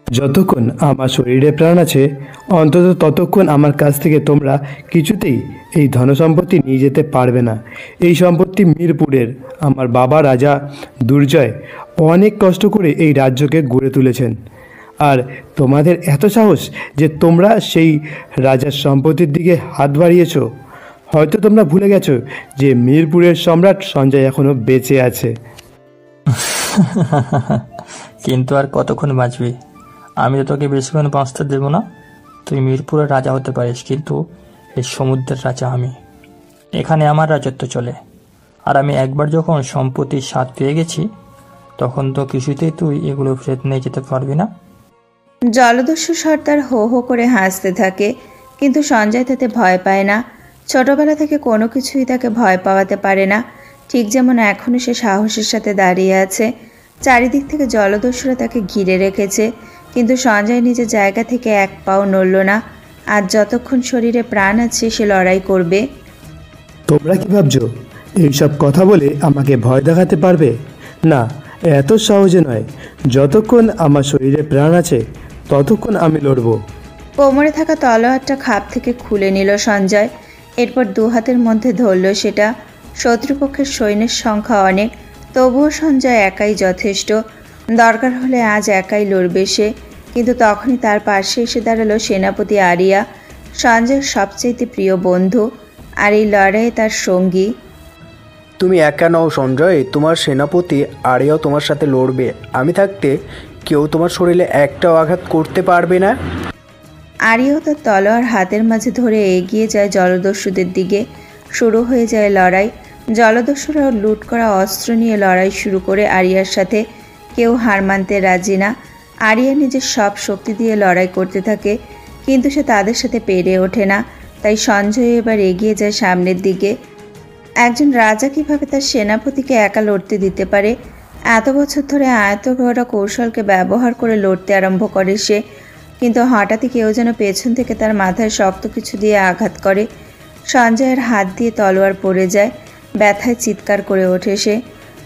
যতক্ষণ আমার শরীরে প্রাণ আছে, অন্তত ততক্ষণ আমার কাছ থেকে তোমরা কিছুতেই এই ধনসম্পত্তি নিয়ে যেতে পারবে না। এই সম্পত্তি মিরপুরের। আমার বাবা রাজা দুর্জয় অনেক কষ্ট করে এই রাজ্যকে গড়ে তুলেছেন। আর তোমাদের এত সাহস যে তোমরা সেই রাজার সম্পত্তির দিকে হাত বাড়িয়েছো। হয়তো তোমরা ভুলে গেছো যে মিরপুরের সম্রাট সঞ্জয় এখনো বেঁচে আছে। কিন্তু আর কতক্ষণ বাঁচবি? আমি তো তোকে বেশিক্ষণ বাঁচতে দেবো না। তুই মিরপুরের রাজা হতে পারিস, কিন্তু এই সমুদ্রের রাজা আমি। এখানে আমার রাজত্ব চলে। আর আমি একবার যখন সম্পত্তির স্বাদ পেয়ে গেছি, তখন তো কিছুতেই তুই এগুলো ফেরত নিয়ে যেতে পারবি না। জলদস্যু সর্দার হো হো করে হাসতে থাকে, কিন্তু সঞ্জয় তাতে ভয় পায় না। ছোটবেলা থেকে কোনো কিছুই তাকে ভয় পাওয়াতে পারে না, ঠিক যেমন এখনও সে সাহসের সাথে দাঁড়িয়ে আছে। চারিদিক থেকে জলদস্যুরা তাকে ঘিরে রেখেছে, কিন্তু সঞ্জয় নিজের জায়গা থেকে এক পাও নড়ল না। আর যতক্ষণ শরীরে প্রাণ আছে সে লড়াই করবে। তোমরা কি ভাবছো এইসব কথা বলে আমাকে ভয় দেখাতে পারবে? না, এত সহজে নয়। যতক্ষণ আমার শরীরে প্রাণ আছে ততক্ষণ আমি লড়ব। কোমরে থাকা তলোয়ারটা খাপ থেকে খুলে নিল সঞ্জয়। এরপর দু হাতের মধ্যে ধরল সেটা। শত্রুপক্ষের সৈন্যের সংখ্যা অনেক, তবুও সঞ্জয় একাই যথেষ্ট। দরকার হলে আজ একাই লড়বে সে। কিন্তু তখনই তার পাশে এসে দাঁড়ালো সেনাপতি আরিয়া, সঞ্জয়ের সবচেয়ে প্রিয় বন্ধু, আর এই লড়াইয়ে তার সঙ্গী। তুমি একা নও সঞ্জয়, তোমার সেনাপতি আরিয়াও তোমার সাথে লড়বে। আমি থাকতে কেউ তোমার শরীরে একটাও আঘাত করতে পারবে না। আরিয়াও তার তলোয়ার হাতের মাঝে ধরে এগিয়ে যায় জলদস্যুদের দিকে। শুরু হয়ে যায় লড়াই। জলদস্যুরাও লুট করা অস্ত্র নিয়ে লড়াই শুরু করে আরিয়ার সাথে। কেউ হার মানতে রাজি না। আরিয়া নিজের সব শক্তি দিয়ে লড়াই করতে থাকে, কিন্তু সে তাদের সাথে পেরে ওঠে না। তাই সঞ্জয় এবার এগিয়ে যায় সামনের দিকে। একজন রাজা কিভাবে তার সেনাপতিকে একা লড়তে দিতে পারে? এত বছর ধরে আয়ত করা কৌশলকে ব্যবহার করে লড়তে আরম্ভ করে সে। কিন্তু হঠাৎই কেউ যেন পেছন থেকে তার মাথায় শক্ত কিছু দিয়ে আঘাত করে। সঞ্জয়ের হাত দিয়ে তলোয়ার পড়ে যায়। ব্যথায় চিৎকার করে ওঠে সে।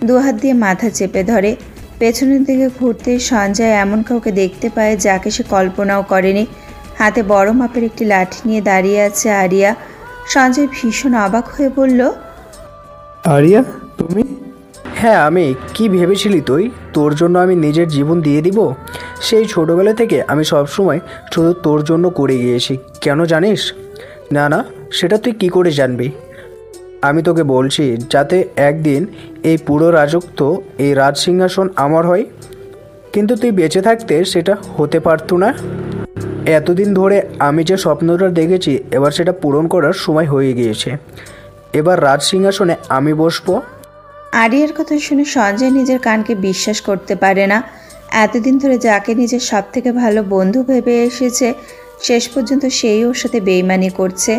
দু হাত দিয়ে মাথা চেপে ধরে। পেছনের দিকে ঘুরতে সঞ্জয় এমন কাউকে দেখতে পায় যাকে সে কল্পনাও করেনি। হাতে বড় মাপের একটি লাঠি নিয়ে দাঁড়িয়ে আছে আরিয়া। সঞ্জয় ভীষণ অবাক হয়ে বলল, আরিয়া, তুমি? হ্যাঁ, আমি। কি ভেবেছিলি তুই তোর জন্য আমি নিজের জীবন দিয়ে দিব? সেই ছোটোবেলা থেকে আমি সবসময় শুধু তোর জন্য করে গিয়েছি। কেন জানিস? না না, সেটা তুই কি করে জানবি? আমি তোকে বলছি, যাতে একদিন এই পুরো রাজত্ব, এই রাজসিংহাসন আমার হয়। কিন্তু তুই বেঁচে থাকতে সেটা হতে পারতো না। এতদিন ধরে আমি যে স্বপ্নটা দেখেছি, এবার সেটা পূরণ করার সময় হয়ে গিয়েছে। এবার রাজসিংহাসনে আমি বসবো। আরিয়ার কথা শুনে সঞ্জয় নিজের কানকে বিশ্বাস করতে পারে না। এতদিন ধরে যাকে নিজের সব থেকে ভালো বন্ধু ভেবে এসেছে, শেষ পর্যন্ত সেই ওর সাথে বেইমানি করছে।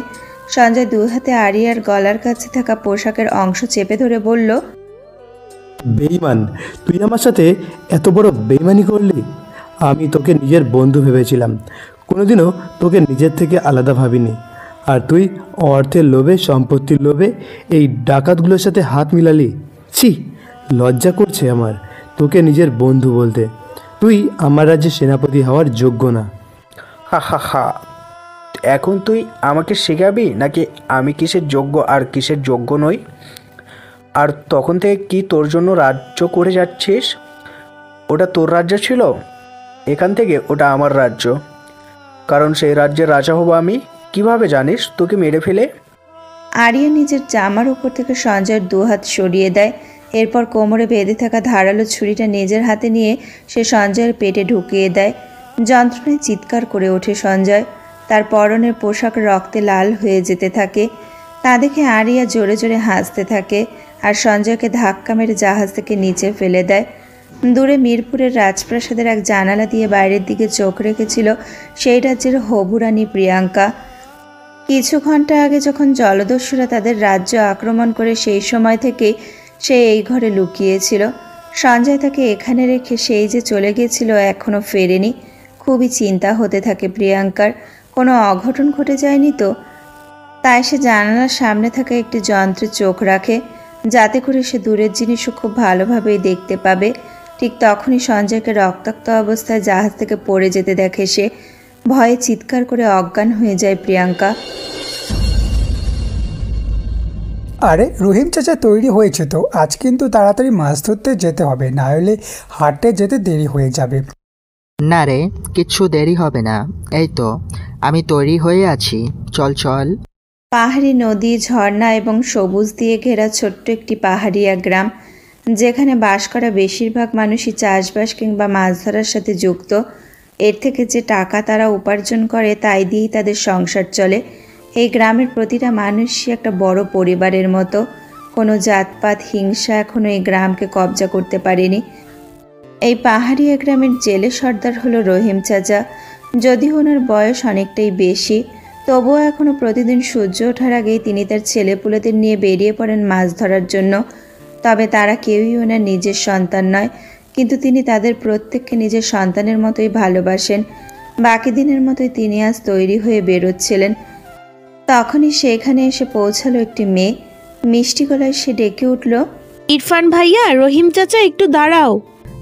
সঞ্জয় দুই হাতে আরিয়ার গলার কাছে থাকা পোশাকের অংশ চেপে ধরে বলল, বেঈমান, তুই আমার সাথে এত বড় বেঈমানি করলি? আমি তোকে নিজের বন্ধু ভেবেছিলাম, কোনোদিনও তোকে নিজের থেকে আলাদা ভাবিনি। আর তুই অর্থের লোভে, সম্পত্তির লোভে এই ডাকাতগুলোর সাথে হাত মিলালি। ছি, লজ্জা করছে আমার তোকে নিজের বন্ধু বলতে। তুই আমার রাজ্যের সেনাপতি হওয়ার যোগ্য না। হা হা হা, এখন তুই আমাকে শেখাবি নাকি আমি কিসের যোগ্য আর কিসের যোগ্য নই? আর তখন থেকে কি তোর জন্য রাজ্য করে যাচ্ছিস? ওটা তোর রাজ্য ছিল, এখান থেকে ওটা আমার রাজ্য। কারণ সেই রাজ্যের রাজা হব আমি। কিভাবে জানিস তোকে মেরে ফেলে? আরিয়া নিজের জামার উপর থেকে সঞ্জয়ের দু হাত সরিয়ে দেয়। এরপর কোমরে বেঁধে থাকা ধারালো ছুরিটা নিজের হাতে নিয়ে সে সঞ্জয়ের পেটে ঢুকিয়ে দেয়। যন্ত্রণায় চিৎকার করে ওঠে সঞ্জয়। তার পরনের পোশাক রক্তে লাল হয়ে যেতে থাকে। তা দেখে আরিয়া জোরে জোরে হাসতে থাকে আর সঞ্জয়কে ধাক্কা মেরে জাহাজ থেকে নিচে ফেলে দেয়। দূরে মিরপুরের রাজপ্রাসাদের এক জানালা দিয়ে বাইরের দিকে চোখ রেখেছিল সেই রাজ্যের হবু রানী প্রিয়াঙ্কা। কিছু ঘন্টা আগে যখন জলদস্যুরা তাদের রাজ্য আক্রমণ করে, সেই সময় থেকেই সে এই ঘরে লুকিয়েছিল। সঞ্জয় তাকে এখানে রেখে সেই যে চলে গিয়েছিল এখনও ফেরেনি। খুবই চিন্তা হতে থাকে প্রিয়াঙ্কার, কোনো অঘটন ঘটে যায়নি তো। তাই সে জানালার সামনে থাকা একটি যন্ত্রে চোখ রাখে, যাতে করে সে দূরের জিনিসও খুব ভালোভাবেই দেখতে পাবে। ঠিক তখনই সঞ্জয়কে রক্তাক্ত অবস্থায় জাহাজ থেকে পড়ে যেতে দেখে সে। ভয়ে চিৎকার করে অজ্ঞান হয়ে যায় প্রিয়াঙ্কা। আরে রহিম চাচা, তৈরি হয়েছে তো? আজ কিন্তু তাড়াতাড়ি মাছ ধরতে যেতে হবে, না হলে হাটে যেতে দেরি হয়ে যাবে। না রে, কিচ্ছু দেরি হবে না। এই তো আমি তৈরি হয়ে আছি, চল চল। পাহাড়ি নদী, ঝর্ণা এবং সবুজ দিয়ে ঘেরা ছোট্ট একটি পাহাড়িয়া গ্রাম, যেখানে বাস করা বেশিরভাগ মানুষই চাষবাস কিংবা মাছ ধরার সাথে যুক্ত। এর থেকে যে টাকা তারা উপার্জন করে তাই দিয়েই তাদের সংসার চলে। এই গ্রামের প্রতিটা মানুষই একটা বড় পরিবারের মতো। কোনো জাতপাত, হিংসা এখনও এই গ্রামকে কবজা করতে পারেনি। এই পাহাড়িয়া গ্রামের জেলে সর্দার হলো রহিম চাচা। যদিও ওনার বয়স অনেকটাই বেশি, তবুও এখনও প্রতিদিন সূর্য ওঠার আগেই তিনি তার ছেলেপুলেদের নিয়ে বেরিয়ে পড়েন মাছ ধরার জন্য। তবে তারা কেউই ওনার নিজের সন্তান নয়, কিন্তু তিনি তাদের প্রত্যেককে নিজের সন্তানের মতোই ভালোবাসেন। বাকি দিনের মতোই তিনি আজ তৈরি হয়ে বেরোচ্ছিলেন। তখনই সেখানে এসে পৌঁছালো একটি মেয়ে। মিষ্টি গলায় সে ডেকে উঠল, ইরফান ভাইয়া, রহিম চাচা, একটু দাঁড়াও।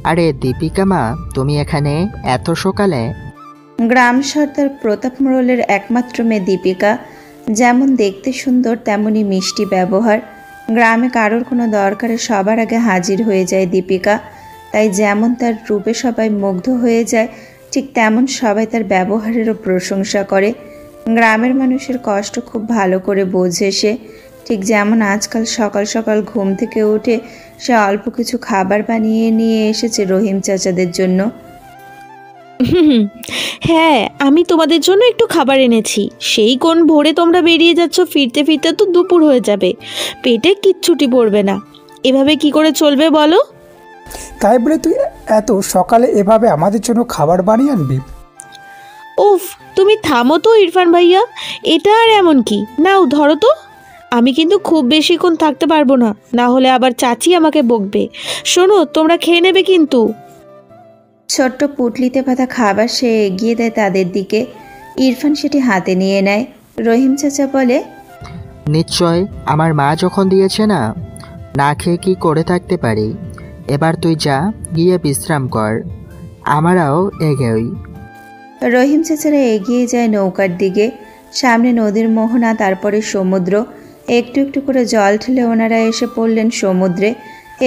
আরে দীপিকা মা, তুমি এখানে এত সকালে? গ্রাম সর্দার প্রতাপ মোড়লের একমাত্র মেয়ে দীপিকা। যেমন দেখতে সুন্দর, তেমনই মিষ্টি ব্যবহার। গ্রামে কারোর কোনো দরকারে সবার আগে হাজির হয়ে যায় দীপিকা। তাই যেমন তার রূপে সবাই মুগ্ধ হয়ে যায়, ঠিক তেমন সবাই তার ব্যবহারেরও প্রশংসা করে। গ্রামের মানুষের কষ্ট খুব ভালো করে বোঝে সে। ঠিক যেমন আজকাল সকাল সকাল ঘুম থেকে উঠে সে অল্প কিছু খাবার বানিয়ে নিয়ে এসেছে রহিম চাচাদের জন্য। হ্যাঁ, আমি তোমাদের জন্য একটু খাবার এনেছি। সেই কোন ভোরে তোমরা বেরিয়ে যাচ্ছ, ফিরতে ফিরতে তো দুপুর হয়ে যাবে, পেটে কিচ্ছুটি পড়বে না। এভাবে কি করে চলবে বলো? তাই বলে তুই এত সকালে এভাবে আমাদের জন্য খাবার বানিয়ে আনবি? উফ, তুমি থামো তো ইরফান ভাইয়া, এটা আর এমন কি? নাও ধরো তো। আমি কিন্তু খুব বেশিক্ষণ থাকতে পারবো না, না হলে আবার চাচি আমাকে বকবে। শোনো, তোমরা খেয়ে নেবে কিন্তু। ছোট্ট পুটলিতে পাতা খাবার সে এগিয়ে দেয় তাদের দিকে। ইরফান সেটি হাতে নিয়ে নেয়। রহিম চাচা বলে, নিশ্চয় আমার মা যখন দিয়েছে না, না খেয়ে কি করে থাকতে পারি। এবার তুই যা, গিয়ে বিশ্রাম কর, আমরাও এগোই। রহিম চাচারা এগিয়ে যায় নৌকার দিকে। সামনে নদীর মোহনা, তারপরে সমুদ্র। একটু একটু করে জল ঠেলে ওনারা এসে পড়লেন সমুদ্রে।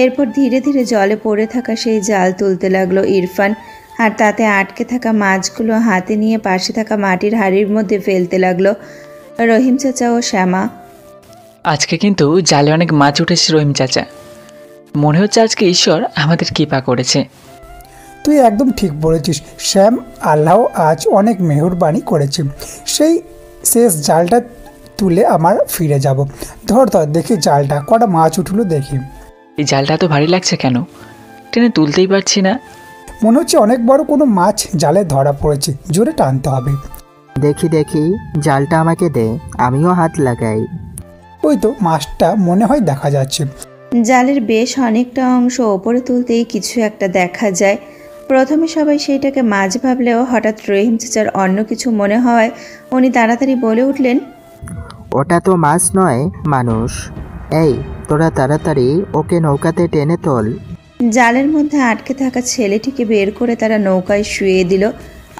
এরপর ধীরে ধীরে জলে পড়ে থাকা সেই জাল তুলতে লাগলো ইরফান, আর তাতে আটকে থাকা মাছগুলো হাতে নিয়ে পাশে থাকা মাটির হাঁড়ির মধ্যে ফেলতে লাগলো রহিম চাচা ও শ্যামা। আজকে কিন্তু জালে অনেক মাছ উঠেছে রহিম চাচা, মনে হচ্ছে আজকে ঈশ্বর আমাদের কৃপা করেছে। তুই একদম ঠিক বলেছিস শ্যাম, আল্লাহ আজ অনেক মেহরবানি করেছে। সেই শেষ জালটা তুলে আমার ফিরে যাব। ধর ধর, দেখি জালটা কটা মাছ উঠলো দেখি। এই জালটা তো ভারী লাগছে কেন? টেনে তুলতেই পারছি না। মনে হচ্ছে অনেক বড় কোনো মাছ জালে ধরা পড়েছে, জোরে টানতে হবে। দেখি দেখি, জালটা আমাকে দে, আমিও হাত লাগাই। ওই তো মাছটা মনে হয় দেখা যাচ্ছে। জালের বেশ অনেকটা অংশ ওপরে তুলতেই কিছু একটা দেখা যায়। প্রথমে সবাই সেইটাকে মাছ ভাবলেও হঠাৎ রহিম চাচার অন্য কিছু মনে হওয়ায় উনি তাড়াতাড়ি বলে উঠলেন, ওটা তো মাছ নয়, মানুষ। এই তোরা তাড়াতাড়ি ওকে নৌকাতে টেনে তোল। জালের মধ্যে আটকে থাকা ছেলেটিকে বের করে তারা নৌকায় শুয়ে দিল।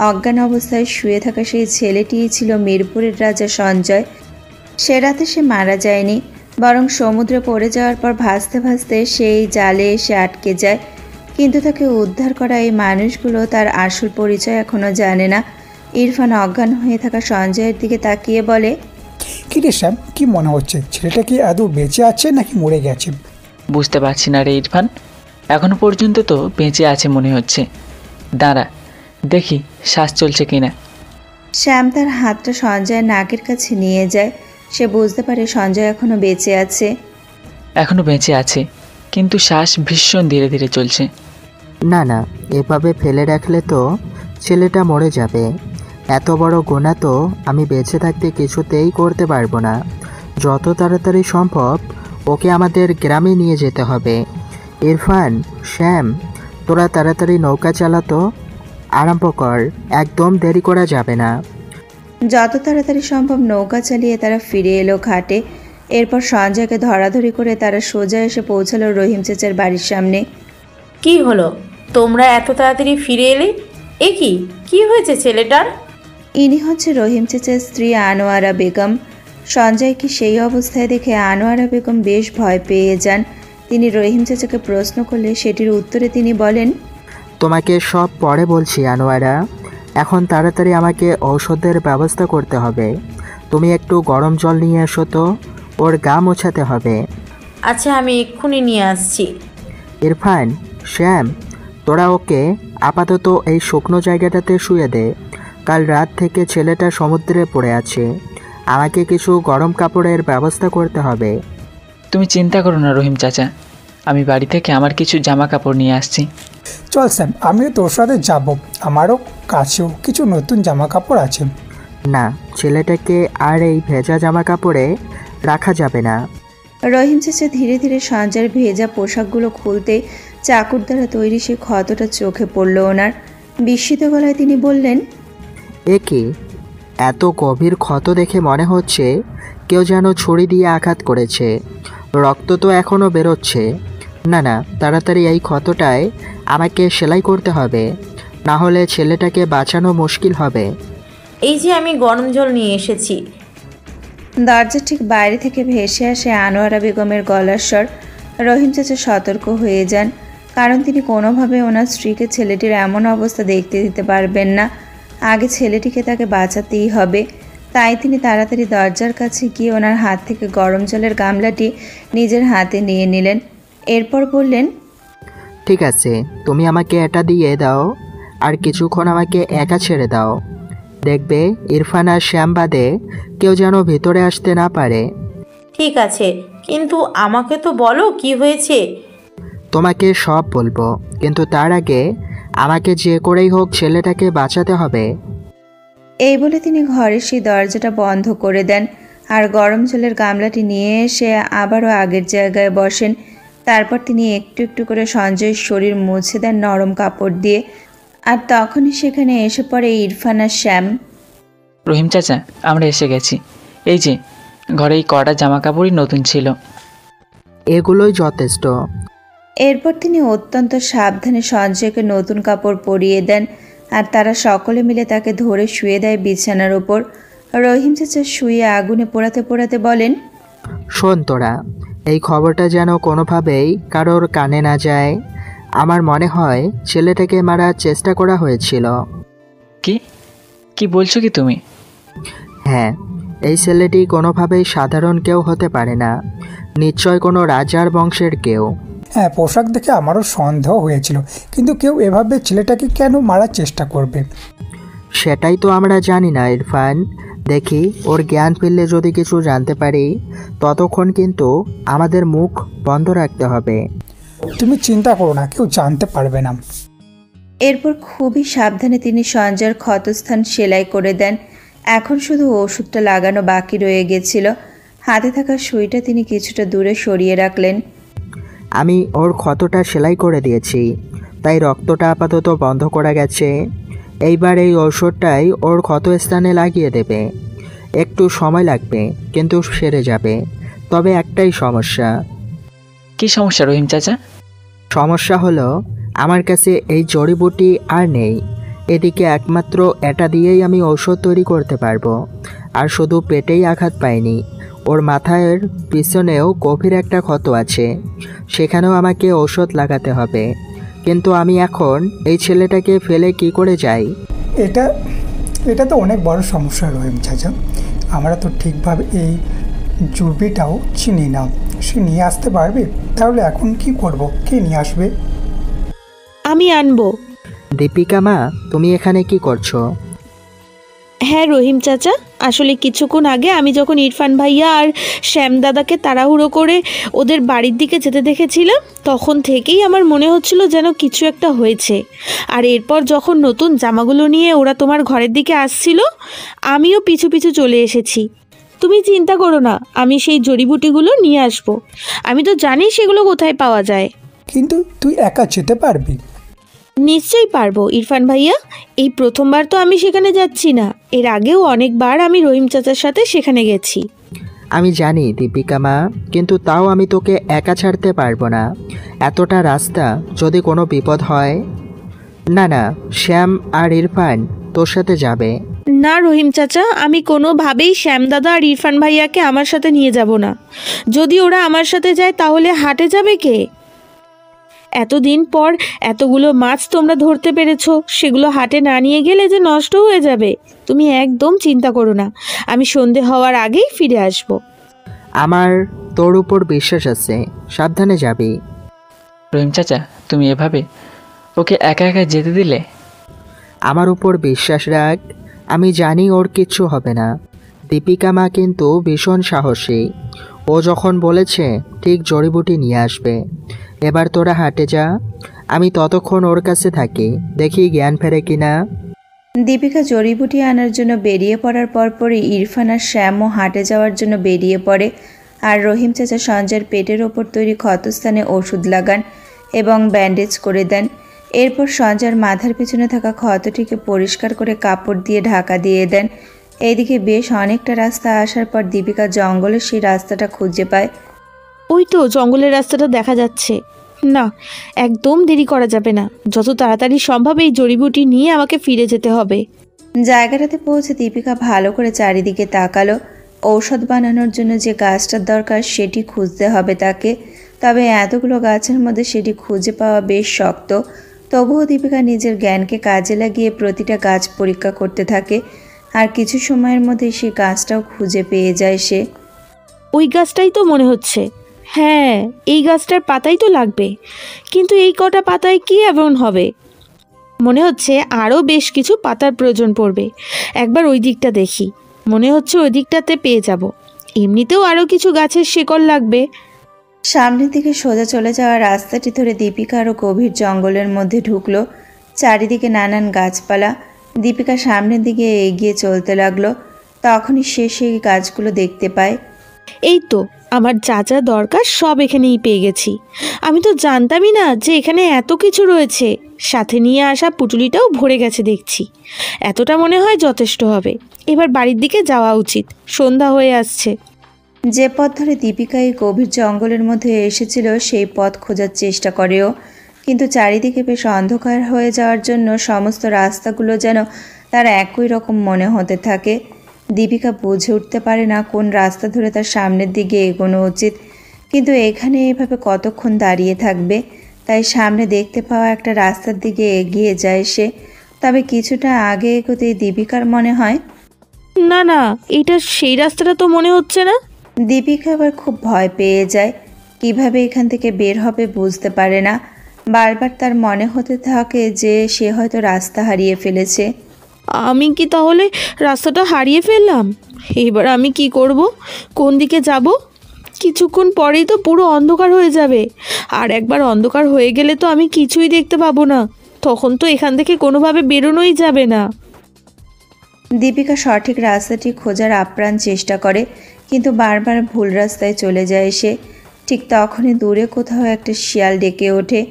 অজ্ঞান অবস্থায় শুয়ে থাকা সেই ছেলেটিই ছিল মিরপুরের রাজা সঞ্জয়। সে রাতে সে মারা যায়নি, বরং সমুদ্রে পড়ে যাওয়ার পর ভাসতে ভাসতে সেই জালে এসে আটকে যায়। কিন্তু তাকে উদ্ধার করা এই মানুষগুলো তার আসল পরিচয় এখনও জানে না। ইরফান অজ্ঞান হয়ে থাকা সঞ্জয়ের দিকে তাকিয়ে বলে, কি রে শ্যাম, কি মনে হচ্ছে? ছেলেটা কি আদৌ বেঁচে আছে নাকি মরে গেছে? বুঝতে পারছি না রে ইরফান, এখনো পর্যন্ত তো বেঁচে আছে মনে হচ্ছে। দাঁড়া দেখি শ্বাস চলছে কিনা। শ্যাম তার হাতটা সঞ্জয়ের নাকের কাছে নিয়ে যায়। সে বুঝতে পারে সঞ্জয় এখনও বেঁচে আছে। এখনো বেঁচে আছে, কিন্তু শ্বাস ভীষণ ধীরে ধীরে চলছে। না না, এভাবে ফেলে রাখলে তো ছেলেটা মরে যাবে। এত বড় গুনাহ তো আমি বেঁচে থাকতে কিছুতেই করতে পারবো না। যত তাড়াতাড়ি সম্ভব ওকে আমাদের গ্রামে নিয়ে যেতে হবে। ইরফান, শ্যাম, তোরা তাড়াতাড়ি নৌকা চালাতো আরম্ভ কর, একদম দেরি করা যাবে না। যত তাড়াতাড়ি সম্ভব নৌকা চালিয়ে তারা ফিরে এলো ঘাটে। এরপর সঞ্জয়কে ধরাধরি করে তারা সোজা এসে পৌঁছালো রহিম চাচার বাড়ির সামনে। কি হলো? তোমরা এত তাড়াতাড়ি ফিরে এলে? এ কি হয়েছে ছেলেটার? ইনি হচ্ছে রহিম চেচার স্ত্রী আনোয়ারা বেগম। সঞ্জয়কে সেই অবস্থায় দেখে আনোয়ারা বেগম বেশ ভয় পেয়ে যান। তিনি রহিম চেচাকে প্রশ্ন করলে সেটির উত্তরে তিনি বলেন, তোমাকে সব পরে বলছি আনোয়ারা, এখন তাড়াতাড়ি আমাকে ঔষধের ব্যবস্থা করতে হবে। তুমি একটু গরম জল নিয়ে এসো তো, ওর গা মোছাতে হবে। আচ্ছা, আমি এক্ষুনি নিয়ে আসছি। ইরফান, শ্যাম, তোরা ওকে আপাতত এই শুকনো জায়গাটাতে শুয়ে দে। কাল রাত থেকে ছেলেটা সমুদ্রে পড়ে আছে, আমাকে কিছু গরম কাপড়ের ব্যবস্থা করতে হবে। তুমি চিন্তা করো না রহিম চাচা, আমি বাড়ি থেকে আমার কিছু জামা কাপড় নিয়ে আসছি। চল স্যাম, আমিও তোর সাথে যাব। আমারও কাছেও কিছু নতুন জামা কাপড় আছে। না, ছেলেটাকে আর এই ভেজা জামা কাপড়ে রাখা যাবে না। রহিম চেচা ধীরে ধীরে সঞ্জয়ের ভেজা পোশাকগুলো খুলতে চাকুর দ্বারা তৈরি সেই ক্ষতটা চোখে পড়ল ওনার। বিস্মিত গলায় তিনি বললেন, এ কি, এত গভীর ক্ষত দেখে মনে হচ্ছে কেউ যেন ছুরি দিয়ে আঘাত করেছে। রক্ত তো এখনও বেরোচ্ছে। না না, তাড়াতাড়ি এই ক্ষতটায় আমাকে সেলাই করতে হবে, না হলে ছেলেটাকে বাঁচানো মুশকিল হবে। এই যে আমি গরম জল নিয়ে এসেছি। দরজার ঠিক বাইরে থেকে ভেসে আসে আনোয়ারা বেগমের গলার স্বর। রহিম চাচা সতর্ক হয়ে যান, কারণ তিনি কোনোভাবে ওনার স্ত্রীকে ছেলেটির এমন অবস্থা দেখতে দিতে পারবেন না। আগে ছেলেটিকে তাকে বাঁচাতেই হবে। তাই তিনি তাড়াতাড়ি দরজার কাছে গিয়ে ওনার হাত থেকে গরম জলের গামলাটি নিজের হাতে নিয়ে নিলেন। এরপর বললেন, ঠিক আছে, তুমি আমাকে এটা দিয়ে দাও, আর কিছুক্ষণ আমাকে একা ছেড়ে দাও। দেখবে ইরফান আর শ্যাম বাদে কেউ যেন ভেতরে আসতে না পারে। ঠিক আছে, কিন্তু আমাকে তো বলো কি হয়েছে। তোমাকে সব বলবো, কিন্তু তার আগে আমাকে যে করেই হোক ছেলেটাকে বাঁচাতে হবে। এই বলে তিনি ঘরের সেই দরজাটা বন্ধ করে দেন আর গরম জলের গামলাটি নিয়ে এসে আবারও আগের জায়গায় বসেন। তারপর তিনি একটু একটু করে সঞ্জয়ের শরীর মুছে দেন নরম কাপড় দিয়ে। আর তখনই সেখানে এসে পড়ে ইরফান আর শ্যাম। রহিম চাচা, আমরা এসে গেছি। এই যে ঘরে এই কটা জামা কাপড়ই নতুন ছিল। এগুলোই যথেষ্ট। এরপর তিনি অত্যন্ত সাবধানে সঞ্জয়কে নতুন কাপড় পরিয়ে দেন আর তারা সকলে মিলে তাকে ধরে শুয়ে দেয় বিছানার ওপর। রহিম চাচা শুয়ে আগুনে পোড়াতে পোড়াতে বলেন, শোন তোরা, এই খবরটা যেন কোনোভাবেই কারোর কানে না যায়। আমার মনে হয় ছেলেটাকে মারার চেষ্টা করা হয়েছিল। কি কি বলছো কি তুমি? হ্যাঁ, এই ছেলেটি কোনোভাবেই সাধারণ কেউ হতে পারে না, নিশ্চয় কোনো রাজার বংশের কেউ। হ্যাঁ, পোশাক দেখে আমারও সন্দেহ হয়েছিল, কিন্তু কেউ এভাবে ছেলেটাকে কেন মারার চেষ্টা করবে? সেটাই তো আমরা জানি না ইরফান। দেখি ওর জ্ঞান ফিরলে যদি কিছু জানতে পারি, ততক্ষণ কিন্তু আমাদের মুখ বন্ধ রাখতে হবে। তুমি চিন্তা করো না, কেউ জানতে পারবে না। এরপর খুবই সাবধানে তিনি সঞ্জয়ের ক্ষতস্থান সেলাই করে দেন। এখন শুধু ওষুধটা লাগানো বাকি রয়ে গেছিল। হাতে থাকা সুইটা তিনি কিছুটা দূরে সরিয়ে রাখলেন। আমি ওর ক্ষতটা সেলাই করে দিয়েছি, তাই রক্তটা আপাতত বন্ধ করা গেছে। এইবার এই ঔষধটাই ওর ক্ষতস্থানে লাগিয়ে দেবে। একটু সময় লাগবে, কিন্তু সেরে যাবে। তবে একটাই সমস্যা। কি সমস্যা রহিম চাচা? সমস্যা হলো আমার কাছে এই জড়িবুটি আর নেই। এদিকে একমাত্র এটা দিয়েই আমি ঔষধ তৈরি করতে পারবো। আর শুধু পেটেই আঘাত পাইনি, ওর মাথার পিছনেও গভীর একটা ক্ষত আছে, সেখানেও আমাকে ঔষধ লাগাতে হবে। কিন্তু আমি এখন এই ছেলেটাকে ফেলে কি করে যাই? এটা তো অনেক বড় সমস্যা রহিম চাচা। আমরা তো ঠিকভাবে এই জুবিটাও চিনি না। সে নিয়ে আসতে পারবে? তাহলে এখন কি করব? কে নিয়ে আসবে? আমি আনবো। দীপিকা মা, তুমি এখানে কি করছো? হ্যাঁ রহিম চাচা, আসলে কিছুক্ষণ আগে আমি যখন ইরফান ভাইয়া আর শ্যাম দাদাকে তাড়াহুড়ো করে ওদের বাড়ির দিকে যেতে দেখেছিলাম, তখন থেকেই আমার মনে হচ্ছিল যেন কিছু একটা হয়েছে। আর এরপর যখন নতুন জামাগুলো নিয়ে ওরা তোমার ঘরের দিকে আসছিল, আমিও পিছু পিছু চলে এসেছি। তুমি চিন্তা করো না, আমি সেই জড়িবুটিগুলো নিয়ে আসবো। আমি তো জানি সেগুলো কোথায় পাওয়া যায়। কিন্তু তুই একা যেতে পারবি? নিশ্চয়ই পারবো ইরফান ভাইয়া। এই প্রথমবার তো আমি সেখানে যাচ্ছি না, এর আগেও অনেকবার আমি রহিম চাচার সাথে সেখানে গেছি। আমি জানি দীপিকা মা, কিন্তু তাও আমি তোকে একা ছাড়তে পারবো না। এতটা রাস্তা, যদি কোনো বিপদ হয়। না না, শ্যাম আর ইরফান তোর সাথে যাবে। না রহিম চাচা, আমি কোনোভাবেই শ্যাম দাদা আর ইরফান ভাইয়াকে আমার সাথে নিয়ে যাব না। যদি ওরা আমার সাথে যায় তাহলে হাটে যাবে কে? এতদিন পর এতগুলো মাছ তোমরা ধরতে পেরেছো, সেগুলো হাটে না নিয়ে গেলে যে নষ্ট হয়ে যাবে। তুমি একদম চিন্তা করো না, আমি সন্ধে হওয়ার আগেই ফিরে আসব। আমার তোর উপর বিশ্বাস আছে, সাবধানে যাবি। রহিম চাচা, তুমি এভাবে ওকে একা একা যেতে দিলে? আমার উপর বিশ্বাস রাখ, আমি জানি ওর কিচ্ছু হবে না। দীপিকা মা কিন্তু ভীষণ সাহসী, ও যখন বলেছে ঠিক জড়িবুটি নিয়ে আসবে। এবার তোরা হাটে যা, আমি ততক্ষণ ওর কাছে থাকি, দেখি জ্ঞান ফেরে কিনা। দীপিকা জড়িবুটি আনার জন্য বেরিয়ে পড়ার পরপরই ইরফান আর শ্যামও হাটে যাওয়ার জন্য বেরিয়ে পড়ে। আর রহিম চাচা সঞ্জয়ের পেটের ওপর তৈরি ক্ষতস্থানে ওষুধ লাগান এবং ব্যান্ডেজ করে দেন। এরপর সঞ্জয়ের মাথার পিছনে থাকা ক্ষতটিকে পরিষ্কার করে কাপড় দিয়ে ঢাকা দিয়ে দেন। এইদিকে বেশ অনেকটা রাস্তা আসার পর দীপিকা জঙ্গলের সেই রাস্তাটা খুঁজে পায়। ওই তো জঙ্গলের রাস্তাটা দেখা যাচ্ছে। না, একদম দেরি করা যাবে না, যত তাড়াতাড়ি সম্ভব এই জড়িবুটি নিয়ে আমাকে ফিরে যেতে হবে। জায়গাটাতে পৌঁছে দীপিকা ভালো করে চারিদিকে তাকালো। ঔষধ বানানোর জন্য যে গাছটার দরকার সেটি খুঁজতে হবে তাকে, তবে এতগুলো গাছের মধ্যে সেটি খুঁজে পাওয়া বেশ শক্ত। তবুও দীপিকা নিজের জ্ঞানকে কাজে লাগিয়ে প্রতিটা গাছ পরীক্ষা করতে থাকে, আর কিছু সময়ের মধ্যে সেই গাছটাও খুঁজে পেয়ে যায় সে। ওই গাছটাই তো মনে হচ্ছে। হ্যাঁ, এই গাছটার পাতাই তো লাগবে, কিন্তু এই কটা পাতায় কি এমন হবে? মনে হচ্ছে আরও বেশ কিছু পাতার প্রয়োজন পড়বে। একবার ওই দিকটা দেখি, মনে হচ্ছে ওই দিকটাতে পেয়ে যাব। এমনিতেও আরও কিছু গাছের শিকড় লাগবে। সামনের দিকে সোজা চলে যাওয়া রাস্তাটি ধরে দীপিকা আরও গভীর জঙ্গলের মধ্যে ঢুকলো। চারিদিকে নানান গাছপালা। দীপিকা সামনের দিকে এগিয়ে চলতে লাগলো। তখনই সে সেই গাছগুলো দেখতে পায়। এই তো, আমার যা যা দরকার সব এখানেই পেয়ে গেছি। আমি তো জানতামই না যে এখানে এত কিছু রয়েছে। সাথে নিয়ে আসা পুটুলিটাও ভরে গেছে দেখছি। এতটা মনে হয় যথেষ্ট হবে। এবার বাড়ির দিকে যাওয়া উচিত, সন্ধ্যা হয়ে আসছে। যে পথ ধরে দীপিকা এই গভীর জঙ্গলের মধ্যে এসেছিল সেই পথ খোঁজার চেষ্টা করেও, কিন্তু চারিদিকে বেশ অন্ধকার হয়ে যাওয়ার জন্য সমস্ত রাস্তাগুলো যেন তার একই রকম মনে হতে থাকে। দীপিকা বুঝে উঠতে পারে না কোন রাস্তা ধরে তার সামনের দিকে এগোনো উচিত, কিন্তু এখানে এভাবে কতক্ষণ দাঁড়িয়ে থাকবে। তাই সামনে দেখতে পাওয়া একটা রাস্তার দিকে এগিয়ে যায় সে। তবে কিছুটা আগে এগোতেই দীপিকার মনে হয়, না না, এটা সেই রাস্তাটা তো মনে হচ্ছে না। দীপিকা আবার খুব ভয় পেয়ে যায়। কিভাবে এখান থেকে বের হবে বুঝতে পারে না। বারবার তার মনে হতে থাকে যে সে হয়তো রাস্তা হারিয়ে ফেলেছে। আমি কি তাহলে রাস্তাটা হারিয়ে ফেললাম? এবার আমি কি করব? কোন দিকে যাব? কিছুক্ষণ পরেই তো পুরো অন্ধকার হয়ে যাবে, আর একবার অন্ধকার হয়ে গেলে তো আমি কিছুই দেখতে পাবো না। তখন তো এখান থেকে কোনোভাবে বেরোনোই যাবে না। দীপিকা সঠিক রাস্তাটি খোঁজার আপ্রাণ চেষ্টা করে, কিন্তু বারবার ভুল রাস্তায় চলে যায় সে। ঠিক তখনই দূরে কোথাও একটা শিয়াল ডেকে ওঠে।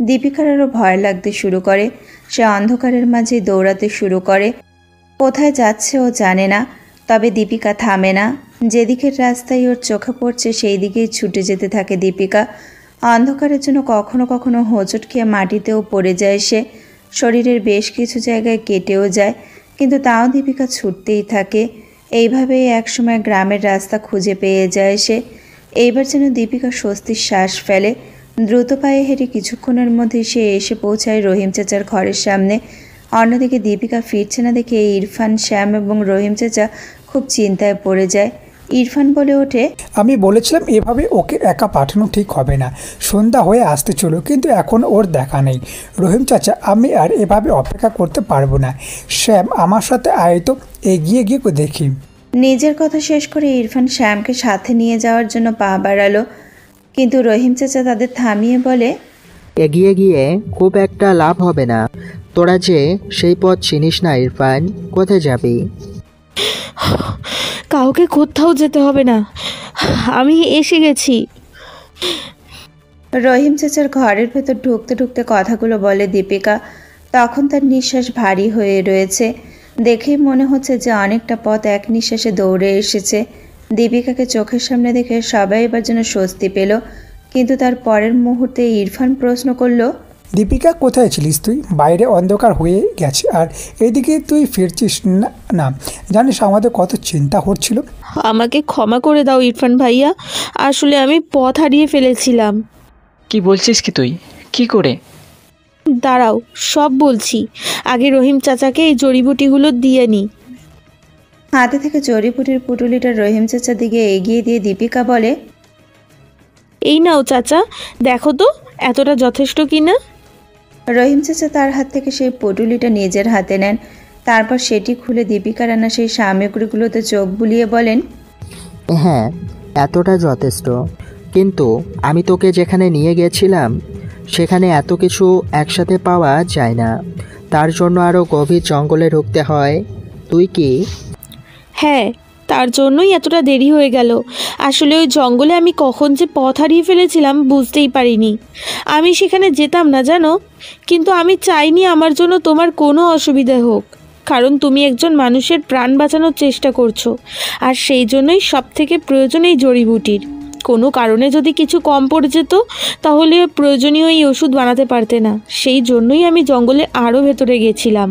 দীপিকার আরও ভয় লাগতে শুরু করে। সে অন্ধকারের মাঝে দৌড়াতে শুরু করে। কোথায় যাচ্ছে ও জানে না, তবে দীপিকা থামে না। যেদিকের রাস্তায় ওর চোখে পড়ছে সেই দিকেই ছুটে যেতে থাকে দীপিকা। অন্ধকারের জন্য কখনো কখনো হোঁচট খেয়ে মাটিতেও পড়ে যায় সে। শরীরের বেশ কিছু জায়গায় কেটেও যায়, কিন্তু তাও দীপিকা ছুটতেই থাকে। এইভাবেই একসময় গ্রামের রাস্তা খুঁজে পেয়ে যায় সে। এইবার যেন দীপিকা স্বস্তির শ্বাস ফেলে। দ্রুত পায়ে হেঁটে কিছুক্ষণের মধ্যে সে এসে পৌঁছায় রহিম চাচার ঘরের সামনে। অন্যদিকে দীপিকা ফিরছে না দেখে ইরফান, শ্যাম এবং রহিম চাচা খুব চিন্তায় পড়ে যায়। ইরফান বলে ওঠে, আমি বলেছিলাম এভাবে ওকে একা পাঠানো ঠিক হবে না। সন্ধ্যা হয়ে আসতে চলো, কিন্তু এখন ওর দেখা নেই। রহিম চাচা, আমি আর এভাবে অপেক্ষা করতে পারবো না। শ্যাম, আমার সাথে আয় তো, এগিয়ে গিয়ে দেখি। নিজের কথা শেষ করে ইরফান শ্যামকে সাথে নিয়ে যাওয়ার জন্য পা বাড়ালো, কিন্তু রহিম চাচা তাদের থামিয়ে বলে, এগিয়ে গিয়ে খুব একটা লাভ হবে না। তোরা যে সেই পথ চিনিস না ইরফান, কোথায় যাবি? কাউকে কোথাও যেতে হবে না, আমি এসে গেছি। রহিম চাচার ঘরের ভেতর ঢুকতে ঢুকতে কথাগুলো বলে দীপিকা। তখন তার নিঃশ্বাস ভারী হয়ে রয়েছে। দেখেই মনে হচ্ছে যে অনেকটা পথ এক নিঃশ্বাসে দৌড়ে এসেছে। দীপিকাকে চোখের সামনে দেখে সবাই এবার যেন স্বস্তি পেল, কিন্তু তার পরের মুহূর্তে ইরফান প্রশ্ন করল, দীপিকা, কোথায় ছিলিস তুই? বাইরে অন্ধকার হয়ে গেছে আর এদিকে তুই ফিরছিস না। না জানিস আমাদের কত চিন্তা হচ্ছিল। আমাকে ক্ষমা করে দাও ইরফান ভাইয়া, আসলে আমি পথ হারিয়ে ফেলেছিলাম। কি বলছিস কি তুই? কি করে? দাঁড়াও, সব বলছি। আগে রহিম চাচাকে এই জড়িবুটিগুলো দিয়ে নি। হাতে থেকে জড়িবুটির পুটুলিটা রহিম চাচার দিকে এগিয়ে দিয়ে দীপিকা বলে, এই নাও চাচা, দেখো তো এতটা যথেষ্ট কি না। রহিম চাচা তার হাত থেকে সেই পুটুলিটা নিজের হাতে নেন। তারপর সেটি খুলে দীপিকার আনা সেই সামগ্রীগুলোতে চোখ বুলিয়ে বলেন, হ্যাঁ, এতটা যথেষ্ট। কিন্তু আমি তোকে যেখানে নিয়ে গেছিলাম সেখানে এত কিছু একসাথে পাওয়া যায় না, তার জন্য আরও গভীর জঙ্গলে ঢুকতে হয়। তুই কি? হ্যাঁ, তার জন্যই এতটা দেরি হয়ে গেল। আসলে ওই জঙ্গলে আমি কখন যে পথ হারিয়ে ফেলেছিলাম বুঝতেই পারিনি। আমি সেখানে যেতাম না জানো, কিন্তু আমি চাইনি আমার জন্য তোমার কোনো অসুবিধা হোক, কারণ তুমি একজন মানুষের প্রাণ বাঁচানোর চেষ্টা করছো, আর সেই জন্যই সব থেকে প্রয়োজন এই জড়িবুটির। কোনো কারণে যদি কিছু কম পড়ে যেত তাহলে প্রয়োজনীয় এই ওষুধ বানাতে পারতে না, সেই জন্যই আমি জঙ্গলে আরও ভেতরে গেছিলাম।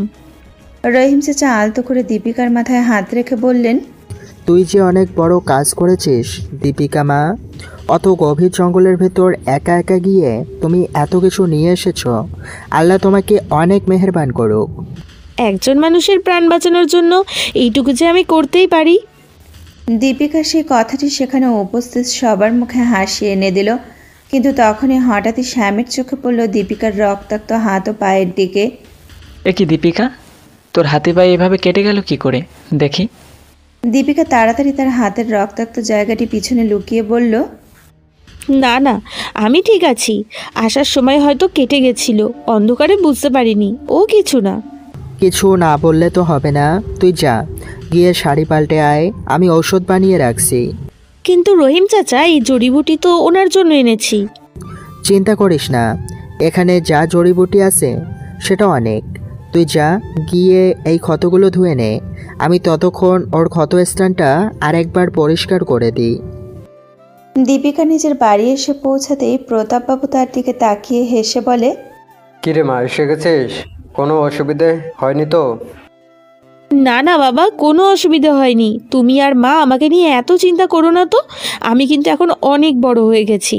রহিম চাচা আলতো করে দীপিকার মাথায় হাত রেখে বললেন, তুই যে অনেক বড় কাজ করেছিস দীপিকা মা। অত গভীর জঙ্গলের ভেতর একা একা গিয়ে তুমি এত কিছু নিয়ে এসেছো। আল্লাহ তোমাকে অনেক মেহেরবান করুক। একজন মানুষের প্রাণ বাঁচানোর জন্য এইটুকু যে আমি করতেই পারি। দীপিকা সেই কথাটি সেখানে উপস্থিত সবার মুখে হাসি এনে দিল। কিন্তু তখনই হঠাৎই শ্যামের চোখে পড়ল দীপিকার রক্তাক্ত হাত ও পায়ের দিকে। এ কি দীপিকা, তোর হাতে পায়ে এভাবে কেটে গেল কি করে দেখি? দীপিকা তাড়াতাড়ি তার হাতের রক্তাক্ত জায়গাটি পিছনে লুকিয়ে বলল, না না, আমি ঠিক আছি। আসার সময় হয়তো কেটে গেছিল, অন্ধকারে বুঝতে পারিনি। ও কিছু না। কিছু না বললে তো হবে না। তুই যা, গিয়ে শাড়ি পাল্টে আয়, আমি ঔষধ বানিয়ে রাখছি। কিন্তু রহিম চাচা, এই জড়িবুটি তো ওনার জন্য এনেছি। চিন্তা করিস না, এখানে যা জড়িবুটি আছে সেটা অনেক। তুই যা, গিয়ে এই ক্ষতগুলো ধুয়ে নে। আমি ততক্ষণ ওর ক্ষতস্থানটা আরেকবার পরিষ্কার করে দিই। দীপিকা নিজের বাড়ি এসে পৌঁছাতেই প্রতাপবাবু তার দিকে তাকিয়ে হেসে বলে, কিরে মা, এসে গেছিস? কোনো অসুবিধে হয়নি তো? না না বাবা, কোনো অসুবিধা হয়নি। তুমি আর মা আমাকে নিয়ে এত চিন্তা করো না তো। আমি কিন্তু এখন অনেক বড় হয়ে গেছি।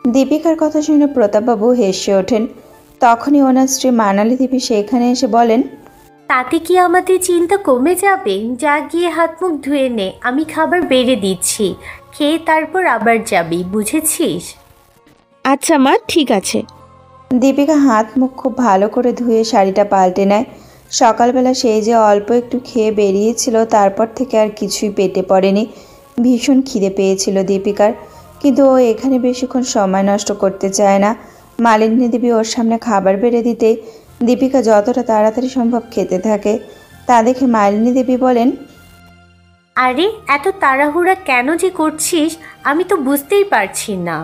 দীপিকার কথা শুনে প্রতাপবাবু হেসে ওঠেন। তখনই ওনার স্ত্রী মানালি দেবী সেখানে এসে বলেন, তাতে কি আমাদের চিন্তা কমে যাবে? যা গিয়ে হাত মুখ ধুয়ে নে, আমি খাবার বেড়ে দিচ্ছি, খেয়ে তারপর আবার যাবি, বুঝেছিস? আচ্ছা মা, ঠিক আছে। দীপিকা হাত মুখ খুব ভালো করে ধুয়ে শাড়িটা পাল্টে নেয়। সকালবেলা সেই যে অল্প একটু খেয়ে বেরিয়েছিল, তারপর থেকে আর কিছুই পেটে পড়েনি। ভীষণ খিদে পেয়েছিল দীপিকার, কিন্তু ও এখানে বেশিক্ষণ সময় নষ্ট করতে চায় না। মালিনী দেবী ওর সামনে খাবার বেড়ে দিতে দীপিকা যতটা তাড়াতাড়ি সম্ভব খেতে থাকে। তা দেখে মালিনী দেবী বলেন, আরে এত তাড়াহুড়া কেন যে করছিস আমি তো বুঝতেই পারছি না।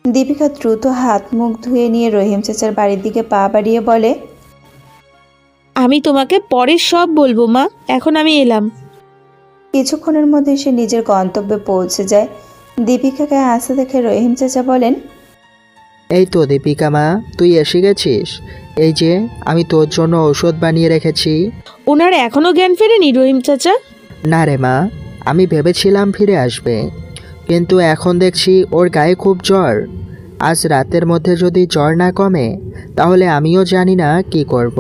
দীপিকা দ্রুত হাত মুখ ধুয়ে নিয়ে রহিম চাচার বাড়ির দিকে পা বাড়িয়ে বলে, আমি তোমাকে পরে সব বলবো মা, এখন আমি এলাম। কিছুক্ষণের মধ্যে সে নিজের গন্তব্যে পৌঁছে যায়। দীপিকাকে আসতে দেখে রহিম চাচা বলেন, এই তো দীপিকা মা, তুই এসে গেছিস। এই যে আমি তোর জন্য ঔষধ বানিয়ে রেখেছি। ওনার এখনো জ্ঞান ফেরেনি রহিম চাচা? না রে মা, আমি ভেবেছিলাম ফিরে আসবে, কিন্তু এখন দেখছি ওর গায়ে খুব জ্বর। আজ রাতের মধ্যে যদি জ্বর না কমে তাহলে আমিও জানি না কি করব।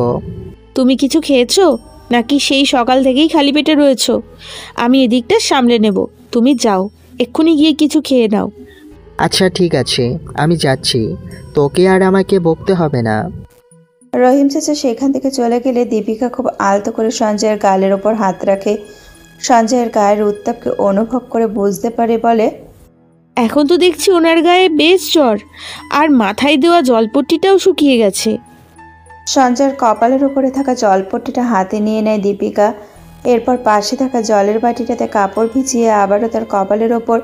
তুমি কিছু খেয়েছো নাকি সেই সকাল থেকেই খালি পেটে রয়েছো? আমি এদিকটা সামলে নেব, তুমি যাও, এক্ষুনি গিয়ে কিছু খেয়ে নাও। আচ্ছা ঠিক আছে, আমি যাচ্ছি, তোকে আর আমাকে বকতে হবে না। রহিম চাচা সেখান থেকে চলে গেলে দীপিকা খুব আলতো করে সঞ্জয়ের গালের ওপর হাত রাখে। সঞ্জয়ের গায়ের উত্তাপকে অনুভব করে বুঝতে পারে, বলে, এখন তো দেখছি ওনার গায়ে বেশ জ্বর, আর মাথায় দেওয়া জলপট্টিটাও শুকিয়ে গেছে। সঞ্জয়ের কপালের উপরে থাকা জলপট্টিটা হাতে নিয়ে নেয় দীপিকা। এরপর পাশে থাকা জলের বাটিটাতে কাপড় ভিজিয়ে আবারও তার কপালের ওপর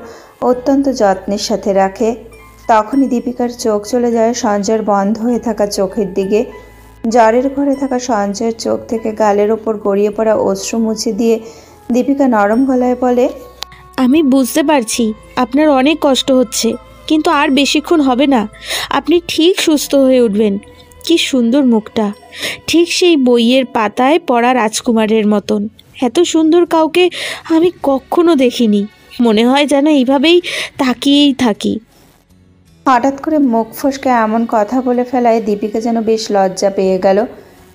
অত্যন্ত যত্নের সাথে রাখে। তখনই দীপিকার চোখ চলে যায় সঞ্জয়ের বন্ধ হয়ে থাকা চোখের দিকে। জ্বরের ঘরে থাকা সঞ্জয়ের চোখ থেকে গালের ওপর গড়িয়ে পড়া অশ্রু মুছে দিয়ে দীপিকা নরম গলায় বলে, আমি বুঝতে পারছি আপনার অনেক কষ্ট হচ্ছে, কিন্তু আর বেশিক্ষণ হবে না, আপনি ঠিক সুস্থ হয়ে উঠবেন। কি সুন্দর মুখটা, ঠিক সেই বইয়ের পাতায় পড়া রাজকুমারের মতন। এত সুন্দর কাউকে আমি কখনো দেখিনি। মনে হয় যেন এইভাবেই তাকিয়েই থাকি। হঠাৎ করে মুখ ফসকে এমন কথা বলে ফেলায় দীপিকা যেন বেশ লজ্জা পেয়ে গেল।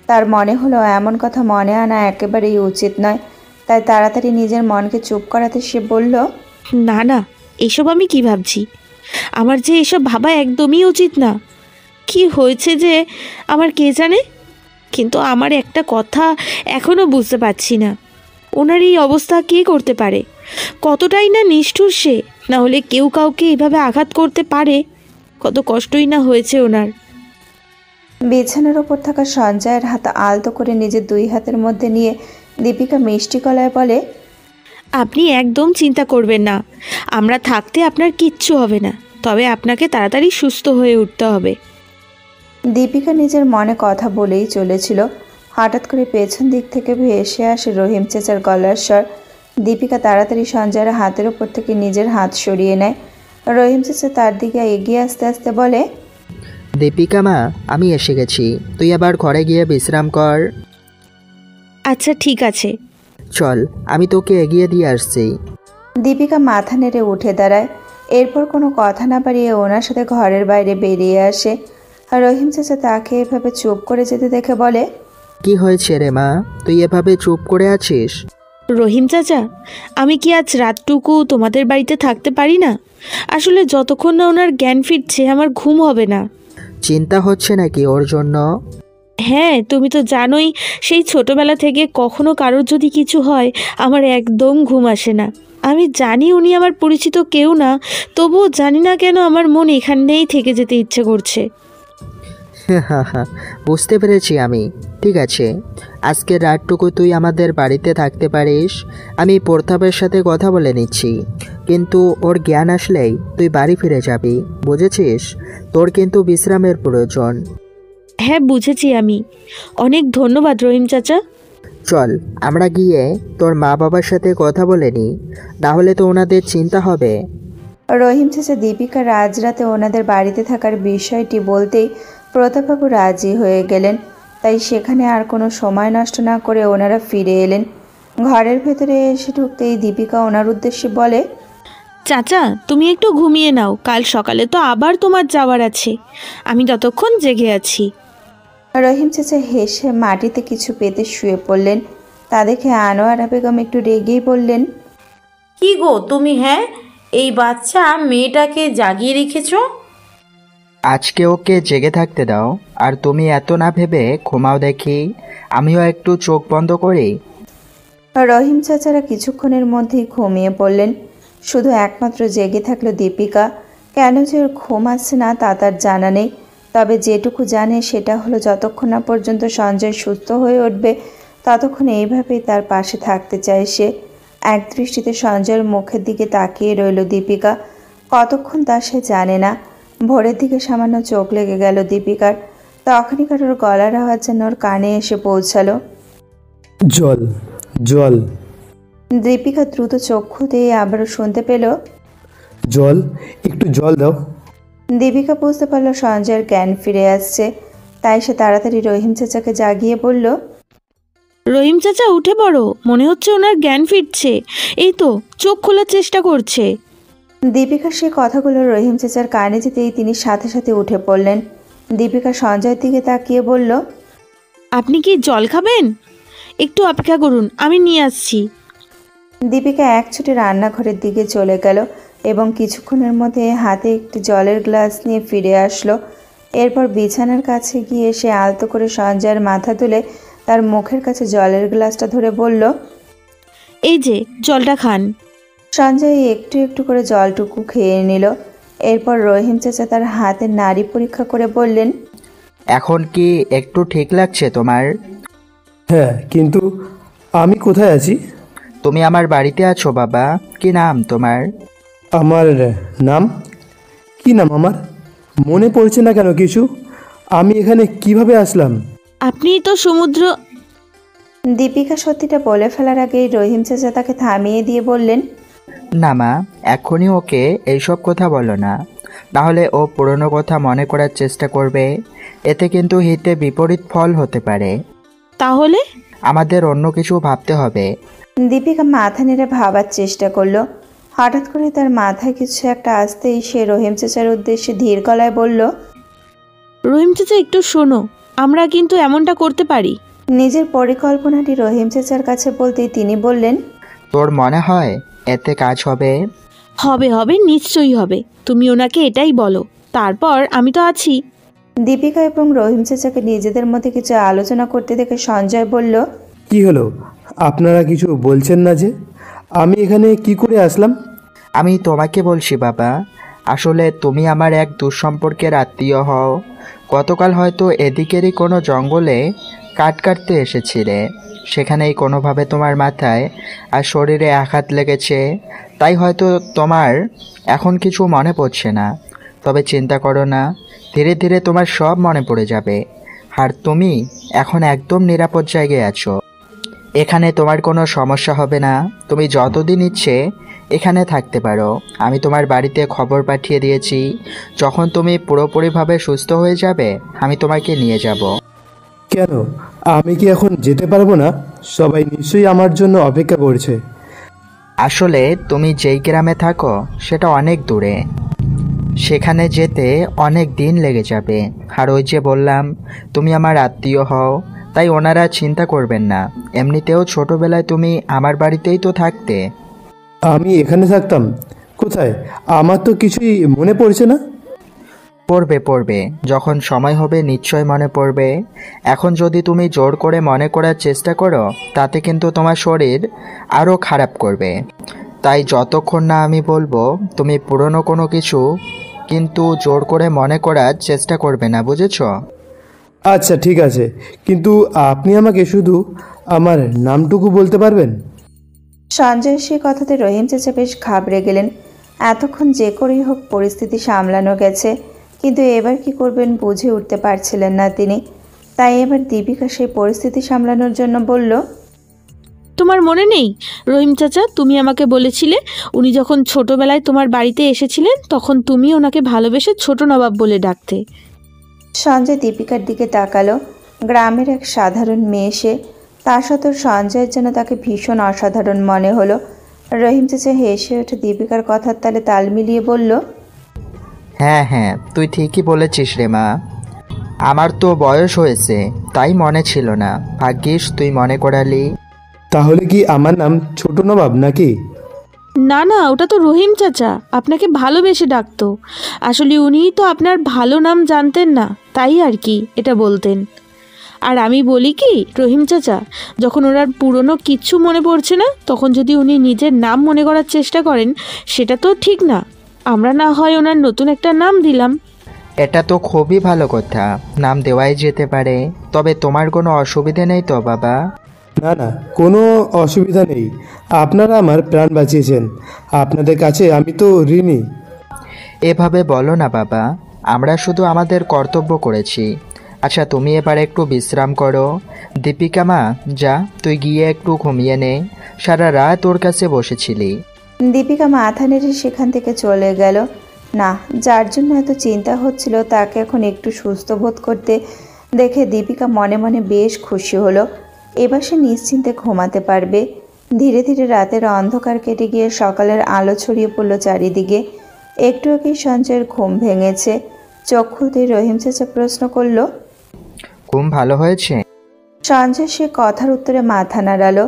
তার মনে হলো এমন কথা মনে আনা একেবারেই উচিত নয়। তাই তাড়াতাড়ি নিজের মনকে চুপ করাতে সে বলল, না না, এসব আমি কি ভাবছি? আমার যে এসব ভাবা একদমই উচিত না। কি হয়েছে যে আমার কে জানে, কিন্তু আমার একটা কথা এখনও বুঝতে পারছি না, ওনার এই অবস্থা কে করতে পারে? কতটাই না নিষ্ঠুর সে, না হলে কেউ কাউকে এভাবে আঘাত করতে পারে? কত কষ্টই না হয়েছে ওনার। বিছানার ওপর থাকা সঞ্জয়ের হাত আলতো করে নিজের দুই হাতের মধ্যে নিয়ে দীপিকা মিষ্টি গলায় বলে, আপনি একদম চিন্তা করবেন না, আমরা থাকতে আপনার কিচ্ছু হবে না। তবে আপনাকে তাড়াতাড়ি সুস্থ হয়ে উঠতে হবে। দীপিকা নিজের মনে কথা বলেই চলেছিল। হঠাৎ করে পেছন দিক থেকে ভেসে আসে রহিম চেচার গলার স্বর। দীপিকা তাড়াতাড়ি সঞ্জয়ের হাতের ওপর থেকে নিজের হাত সরিয়ে নেয়। রহিম চেচা তার দিকে এগিয়ে আসতে আসতে বলে, দীপিকা মা, আমি এসে গেছি, তুই আবার ঘরে গিয়ে বিশ্রাম কর। আচ্ছা ঠিক আছে। চল, আমি তোকে এগিয়ে দিয়ে আসছি। দীপিকা মাথা নেড়ে উঠে দাঁড়ায়। এরপর কোনো কথা না বাড়িয়ে ওনার সাথে ঘরের বাইরে বেরিয়ে আসে। আর রহিম চাচা তাকে এভাবে চুপ করে যেতে দেখে বলে, কি হয়েছে রে মা, তুই এভাবে চুপ করে আছিস? রহিম চাচা, আমি কি আজ রাতটুকু তোমাদের বাড়িতে থাকতে পারি না? আসলে যতক্ষণ না ওনার জ্ঞান ফিরছে আমার ঘুম হবে না। চিন্তা হচ্ছে নাকি ওর জন্য? হ্যাঁ, তুমি তো জানোই, সেই ছোটবেলা থেকে কখনো কারোর যদি কিছু হয় আমার একদম ঘুম আসে না। আমি জানি উনি আমার পরিচিত কেউ না, তবুও জানি না কেন আমার মন এখানেই থেকে যেতে ইচ্ছে করছে। বুঝতে পেরেছি আমি। ঠিক আছে, আজকে রাতটুকু তুই আমাদের বাড়িতে থাকতে পারিস। আমি প্রতাপের সাথে কথা বলে নিচ্ছি, কিন্তু ওর জ্ঞান আসলেই তুই বাড়ি ফিরে যাবি, বুঝেছিস? তোর কিন্তু বিশ্রামের প্রয়োজন। হ্যাঁ বুঝেছি আমি। অনেক ধন্যবাদ রহিম চাচা। চল আমরা গিয়ে তোর মা বাবার সাথে কথা বলে নিই, নাহলে তো ওনাদের চিন্তা হবে। রহিম চাচা দীপিকা রাজরাতে ওনাদের বাড়িতে থাকার বিষয়টি বলতেই প্রতাপবাবু রাজি হয়ে গেলেন। তাই সেখানে আর কোনো সময় নষ্ট না করে ওনারা ফিরে এলেন। ঘরের ভেতরে এসে ঢুকতেই দীপিকা ওনার উদ্দেশ্যে বলে, চাচা তুমি একটু ঘুমিয়ে নাও, কাল সকালে তো আবার তোমার যাওয়ার আছে। আমি ততক্ষণ জেগে আছি। রহিম চাচা হেসে মাটিতে কিছু পেতে শুয়ে পড়লেন। তা দেখে আনোয়ারা বেগম একটু রেগেই বললেন, কি গো তুমি? হ্যাঁ, এই বাচ্চা মেয়েটাকে জাগিয়ে রেখেছো। আজকে ওকে জেগে থাকতে দাও, আর তুমি এত না ভেবে ঘুমাও দেখি, আমিও একটু চোখ বন্ধ করি। রহিম চাচারা কিছুক্ষণের মধ্যেই ঘুমিয়ে পড়লেন। শুধু একমাত্র জেগে থাকলো দীপিকা। কেন যে ওর ঘুম আসছে না তা তার জানা নেই। তবে যেটুকু জানে সেটা হলো যতক্ষণ না পর্যন্ত সঞ্জয় সুস্থ হয়ে উঠবে ততক্ষণ এইভাবেই তার পাশে থাকতে চায় সে। এক দৃষ্টিতে সঞ্জয়ের মুখের দিকে তাকিয়ে রইল দীপিকা। কতক্ষণ তা সে জানে না। ভোরের দিকে সামান্য চোখ লেগে গেল দীপিকার। তখনই কারোর গলার আওয়াজ যেন ওর কানে এসে পৌঁছালো। জল জল। দীপিকা দ্রুত চক্ষু দিয়ে আবারও শুনতে পেল, জল, একটু জল দাও। দীপিকা বুঝতে পারল সঞ্জয়ের জ্ঞান ফিরে আসছে। তাই সে তাড়াতাড়ি রহিম চাচাকে জাগিয়ে বলল, রহিম চাচা উঠে পড়ো, মনে হচ্ছে ওনার জ্ঞান ফিরছে। এই তো চোখ খোলার চেষ্টা করছে। দীপিকার সে কথাগুলো রহিম চাচার কানে যেতেই তিনি সাথে সাথে উঠে পড়লেন। দীপিকা সঞ্জয়ের দিকে তাকিয়ে বলল, আপনি কি জল খাবেন? একটু অপেক্ষা করুন, আমি নিয়ে আসছি। দীপিকা এক ছুটে রান্নাঘরের দিকে চলে গেল এবং কিছুক্ষণের মধ্যে হাতে একটি জলের গ্লাস নিয়ে ফিরে আসলো। এরপর বিছানার কাছে গিয়ে সে আলতো করে সঞ্জয়ের মাথা তুলে তার মুখের কাছে জলের গ্লাসটা ধরে বলল, এই যে জলটা খান। সঞ্জয় একটু একটু করে জলটুকু খেয়ে নিল। এরপর রহিম চাচা তার হাতের নাড়ি পরীক্ষা করে বললেন, এখন কি একটু ঠিক লাগছে তোমার? হ্যাঁ, কিন্তু আমি কোথায় আছি? তুমি আমার বাড়িতে আছো বাবা। কি নাম তোমার? আমার নাম? কি নাম আমার? মনে পড়ছে না কেন কিছু? আমি এখানে কিভাবে আসলাম? আপনি তো সমুদ্র। দীপিকা সত্যিটা বলে ফেলার আগেই রহিম চাচা তাকে থামিয়ে দিয়ে বললেন, না মা, এখনই ওকে এইসব কথা বলো না। নাহলে ও পুরনো কথা মনে করার চেষ্টা করবে। এতে কিন্তু হিতে বিপরীত ফল হতে পারে। তাহলে আমাদের অন্য কিছু ভাবতে হবে। দীপিকা মাথা নেড়ে ভাবার চেষ্টা করলো। হঠাৎ করে তার মাথায় কিছু একটা আসতেই সে রহিম চাচার উদ্দেশ্যে ধীর গলায় বলল, রহিম চাচা একটু শোনো, আমরা কিন্তু এমনটা করতে পারি। নিজের পরিকল্পনাটি রহিম চাচার কাছে বলতেই তিনি বললেন, তোর মনে হয় এতে কাজ হবে? হবে হবে, নিশ্চয়ই হবে। তুমি ওনাকে এটাই বলো, তারপর আমি তো আছি। দীপিকা এবং রহিম চাচাকে নিজেদের মধ্যে কিছু আলোচনা করতে দেখে সঞ্জয় বলল, কি হলো, আপনারা কিছু বলছেন না যে? আমি এখানে কি করে আসলাম? আমি তোমাকে বলছি বাবা, আসলে তুমি আমার এক দুঃসম্পর্কের আত্মীয় হও। গতকাল হয়তো এদিকেরই কোনো জঙ্গলে কাঠ কাটতে এসেছিলে, সেখানেই কোনোভাবে তোমার মাথায় আর শরীরে আঘাত লেগেছে। তাই হয়তো তোমার এখন কিছু মনে পড়ছে না। তবে চিন্তা করো না, ধীরে ধীরে তোমার সব মনে পড়ে যাবে। আর তুমি এখন একদম নিরাপদ জায়গায় আছো। এখানে তোমার কোনো সমস্যা হবে না। তুমি যতদিন ইচ্ছে এখানে থাকতে পারো। আমি তোমার বাড়িতে খবর পাঠিয়ে দিয়েছি। যখন তুমি পুরোপুরিভাবে সুস্থ হয়ে যাবে আমি তোমাকে নিয়ে যাব। কেন, আমি কি এখন যেতে পারবো না? সবাই নিশ্চয়ই আমার জন্য অপেক্ষা করছে। আসলে তুমি যেই গ্রামে থাকো সেটা অনেক দূরে, সেখানে যেতে অনেক দিন লেগে যাবে। আর ওই যে বললাম তুমি আমার আত্মীয় হও, তাই ওনারা চিন্তা করবেন না। এমনিতেও ছোটবেলায় তুমি আমার বাড়িতেই তো থাকতে। আমি এখানে থাকতাম? কোথায়? আমার তো কিছুই মনে পড়ছে না। পড়বে, যখন সময় হবে নিশ্চয় মনে পড়বে। এখন যদি তুমি জোর করে মনে করার চেষ্টা করো তাতে কিন্তু তোমার শরীর আরও খারাপ করবে। তাই যতক্ষণ না আমি বলবো তুমি পুরনো কোনো কিছু কিন্তু জোর করে মনে করার চেষ্টা করবে না, বুঝেছো? আচ্ছা ঠিক আছে, কিন্তু আপনি আমাকে শুধু আমার নামটুকু বলতে পারবেন? সঞ্জয় সে কথাতে রহিম চাচা বেশ ঘাবড়ে গেলেন। এতক্ষণ যে করেই হোক পরিস্থিতি সামলানো গেছে, কিন্তু এবার কি করবেন বুঝে উঠতে পারছিলেন না তিনি। তাই এবার দীপিকা সেই পরিস্থিতি সামলানোর জন্য বলল, তোমার মনে নেই রহিম চাচা, তুমি আমাকে বলেছিলে উনি যখন ছোটবেলায় তোমার বাড়িতে এসেছিলেন তখন তুমি ওনাকে ভালোবেসে ছোট নবাব বলে ডাকতে। সঞ্জয় দীপিকার দিকে তাকালো। গ্রামের এক সাধারণ মেয়ে সে, তা সত্ত্বেও সঞ্জয়ের জন্য তাকে ভীষণ অসাধারণ মনে হলো। রহিম চাচা হেসে উঠে দীপিকার কথার তালে তাল মিলিয়ে বলল, হ্যাঁ, তুই ঠিকই বলেছিস রে মা। আমার তো বয়স হয়েছে তাই মনে ছিল না, ভাগ্যিস তুই মনে করালি। তাহলে কি আমার নাম ছোট নবাব নাকি? না না, ওটা তো রহিম চাচা আপনাকে ভালোবেসে ডাকতো। আসলে উনিই তো আপনার ভালো নাম জানতেন না, তাই আর কি এটা বলতেন। আর আমি বলি কি রহিম চাচা, যখন ওনার পুরনো কিচ্ছু মনে পড়ছে না তখন যদি উনি নিজের নাম মনে করার চেষ্টা করেন সেটা তো ঠিক না। আমরা না হয় ওনার নতুন একটা নাম দিলাম। এটা তো খুবই ভালো কথা, নাম দেওয়াই যেতে পারে। তবে তোমার কোনো অসুবিধে নেই তো বাবা? না না, কোনো অসুবিধা নেই। আপনারা আমার প্রাণ বাঁচিয়েছেন, আপনাদের কাছে আমি তো ঋণী। এভাবে বলো না বাবা, আমরা শুধু আমাদের কর্তব্য করেছি। আচ্ছা তুমি এবার একটু বিশ্রাম করো। দীপিকা মা, যা তুই গিয়ে একটু ঘুমিয়ে নে, সারা রাত ওর কাছে বসেছিলি। দীপিকা মাথা নেড়ে সেখান থেকে চলে গেল। না, যার জন্য এত চিন্তা হচ্ছিল তাকে এখন একটু সুস্থ বোধ করতে দেখে দীপিকা মনে মনে বেশ খুশি হলো। এবার সে নিশ্চিন্তে ঘুমাতে পারবে। ধীরে ধীরে রাতের অন্ধকার কেটে গিয়ে সকালের আলো ছড়িয়ে পড়ল চারিদিকে। একটু একই সঞ্জয়ের ঘুম ভেঙেছে। চোখ খুলতে রহিম চাচা প্রশ্ন করল, ঘুম ভালো হয়েছে? সঞ্জয় সে কথার উত্তরে মাথা নাড়ালো।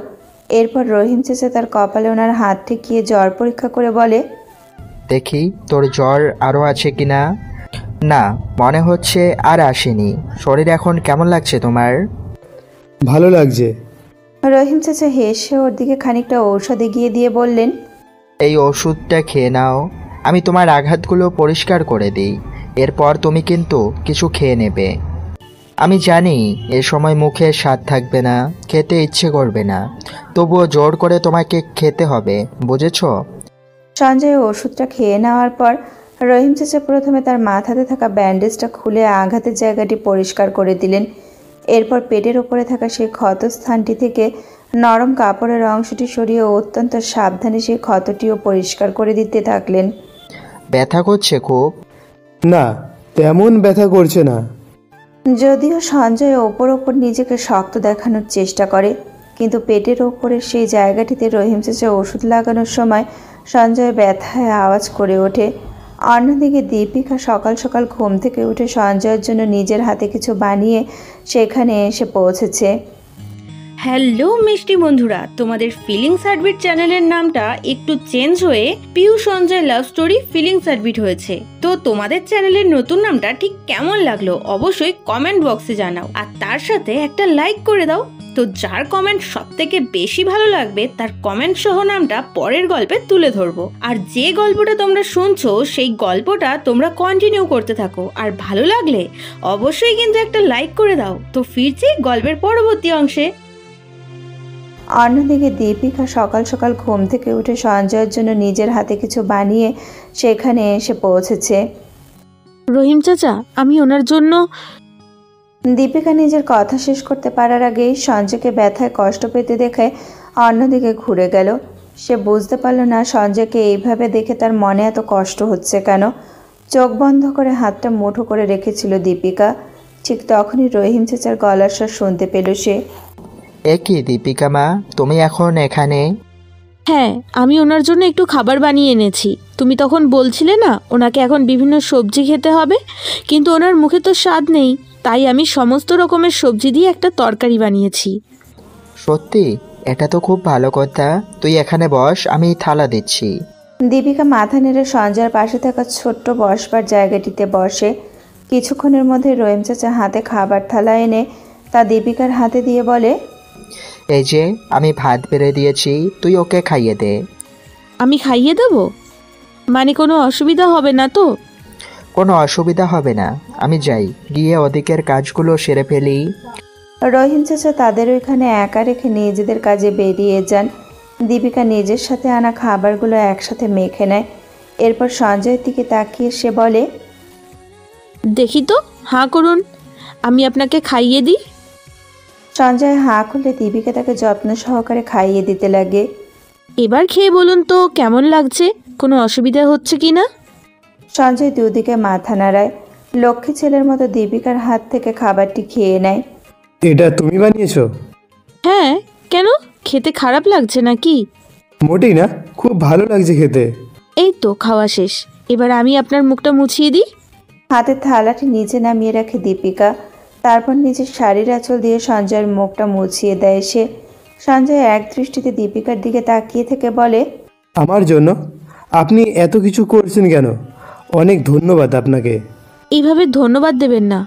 এরপর রহিম চাচা তার কপালে ওনার হাত ঠেকিয়ে জ্বর পরীক্ষা করে বলে, দেখি তোর জ্বর আরও আছে কিনা। না, মনে হচ্ছে আর আসেনি। শরীর এখন কেমন লাগছে তোমার? ভালো লাগছে। রহিম চাচা হেসে ওর দিকে খানিকটা ঔষধ এগিয়ে দিয়ে বললেন, এই ওষুধটা খেয়ে নাও, আমি তোমার আঘাতগুলো পরিষ্কার করে দিই। এরপর তুমি কিন্তু কিছু খেয়ে নেবে। আমি জানি এ সময় মুখে স্বাদ থাকবে না, খেতে ইচ্ছে করবে না, তবুও জোর করে তোমাকে খেতে হবে, বুঝেছো? সঞ্জয় ওষুধটা খেয়ে নেওয়ার পর রহিম চাচা প্রথমে তার মাথাতে থাকা ব্যান্ডেজটা খুলে আঘাতের জায়গাটি পরিষ্কার করে দিলেন। এরপর পেটের ওপরে থাকা সেই ক্ষত স্থানটি থেকে নরম কাপড়ের অংশটি সরিয়ে অত্যন্ত সাবধানে সেই ক্ষতটিও পরিষ্কার করে দিতে থাকলেন। ব্যথা করছে খুব? না, তেমন ব্যথা করছে না। যদিও সঞ্জয় ওপর ওপর নিজেকে শক্ত দেখানোর চেষ্টা করে, কিন্তু পেটের ওপরের সেই জায়গাটিতে রহিম চাচা ওষুধ লাগানোর সময় সঞ্জয় ব্যথায় আওয়াজ করে ওঠে। অন্যদিকে দীপিকা সকাল সকাল ঘুম থেকে উঠে সঞ্জয়ের জন্য নিজের হাতে কিছু বানিয়ে সেখানে এসে পৌঁছেছে। হ্যালো মিষ্টি বন্ধুরা, তোমাদের ফিলিংস হার্টবিট চ্যানেলের নামটা একটু চেঞ্জ হয়ে Piu Sanjay love story feelings heartbeat হয়েছে। তো তোমাদের চ্যানেলের নতুন নামটা ঠিক কেমন লাগলো অবশ্যই কমেন্ট বক্সে জানাও, আর তার সাথে একটা লাইক করে দাও। তো যার কমেন্ট সব থেকে বেশি ভালো লাগবে তার কমেন্ট সহ নামটা পরের গল্পে তুলে ধরবো। আর যে গল্পটা তোমরা শুনছো সেই গল্পটা তোমরা কন্টিনিউ করতে থাকো, আর ভালো লাগলে অবশ্যই কিন্তু একটা লাইক করে দাও। তো ফিরছি গল্পের পরবর্তী অংশে। অন্যদিকে দীপিকা সকাল সকাল ঘুম থেকে উঠে সঞ্জয়ের জন্য নিজের হাতে কিছু বানিয়ে সেখানে এসে পৌঁছেছে। রহিম চাচা, আমি ওনার জন্য। দীপিকা নিজের কথা শেষ করতে পারার আগেই সঞ্জয়কে ব্যথায় কষ্ট পেতে দেখে অন্যদিকে ঘুরে গেল। সে বুঝতে পারল না সঞ্জয়কে এইভাবে দেখে তার মনে এত কষ্ট হচ্ছে কেন। চোখ বন্ধ করে হাতটা মুঠো করে রেখেছিল দীপিকা। ঠিক তখনই রহিম চাচার গলার স্বর শুনতে পেল সে। এ কি দীপিকা মা, তুমি এখন এখানে? হ্যাঁ, আমি ওনার জন্য একটু খাবার বানিয়ে এনেছি। তুমি তখন বলছিলে না ওনাকে এখন বিভিন্ন সবজি খেতে হবে, কিন্তু ওনার মুখে তো স্বাদ নেই, তাই আমি সমস্ত রকমের সবজি দিয়ে একটা তরকারি বানিয়েছি। সত্যি? এটা তো খুব ভালো কথা। তুই এখানে বস, আমি থালা দিচ্ছি। দীপিকা মাথা নেড়ে সঞ্জয়ের পাশে থাকা ছোট্ট বসবার জায়গাটিতে বসে। কিছুক্ষণের মধ্যে রহিম চাচা হাতে খাবার থালা এনে তা দীপিকার হাতে দিয়ে বলে, এই যে আমি ভাত বেড়ে দিয়েছি, তুই ওকে খাইয়ে দে। আমি খাইয়ে দেব? মানে কোনো অসুবিধা হবে না তো? কোনো অসুবিধা হবে না, আমি যাই, গিয়ে ওদিকের কাজগুলো সেরে ফেলি। রহিম চাচা তাদের ওইখানে একা রেখে নিজেদের কাজে বেরিয়ে যান। দীপিকা নিজের সাথে আনা খাবারগুলো একসাথে মেখে নেয়। এরপর সঞ্জয়ের দিকে তাকিয়ে সে বলে, দেখি তো, হাঁ করুন, আমি আপনাকে খাইয়ে দিই। সঞ্জয় হাঁ করলে দীপিকা তাকে যত্ন সহকারে খাইয়ে দিতে লাগে। এবার খেয়ে বলুন তো কেমন লাগছে, কোনো অসুবিধা হচ্ছে কি না? সঞ্জয় দুদিকে মাথা নাড়ায়। লক্ষ্মী ছেলের মতো দীপিকার হাত থেকে খাবারটি খেয়ে নেয়। এটা তুমি বানিয়েছো? হ্যাঁ, কেন, খেতে খারাপ লাগছে নাকি? মোটেই না, খুব ভালো লাগছে খেতে। এই তো খাওয়া শেষ, এবার আমি আপনার মুখটা মুছিয়ে দিই। হাতের থালাটি নিচে নামিয়ে রাখে দীপিকা। তারপর নিজের শাড়ির আঁচল দিয়ে সঞ্জয়ের মুখটা মুছিয়ে দেয় সে। সঞ্জয় এক দৃষ্টিতে দীপিকার দিকে তাকিয়ে থেকে বলে, আমার জন্য আপনি এত কিছু করছেন কেন? অনেক ধন্যবাদ আপনাকে। এইভাবে ধন্যবাদ দেবেন না,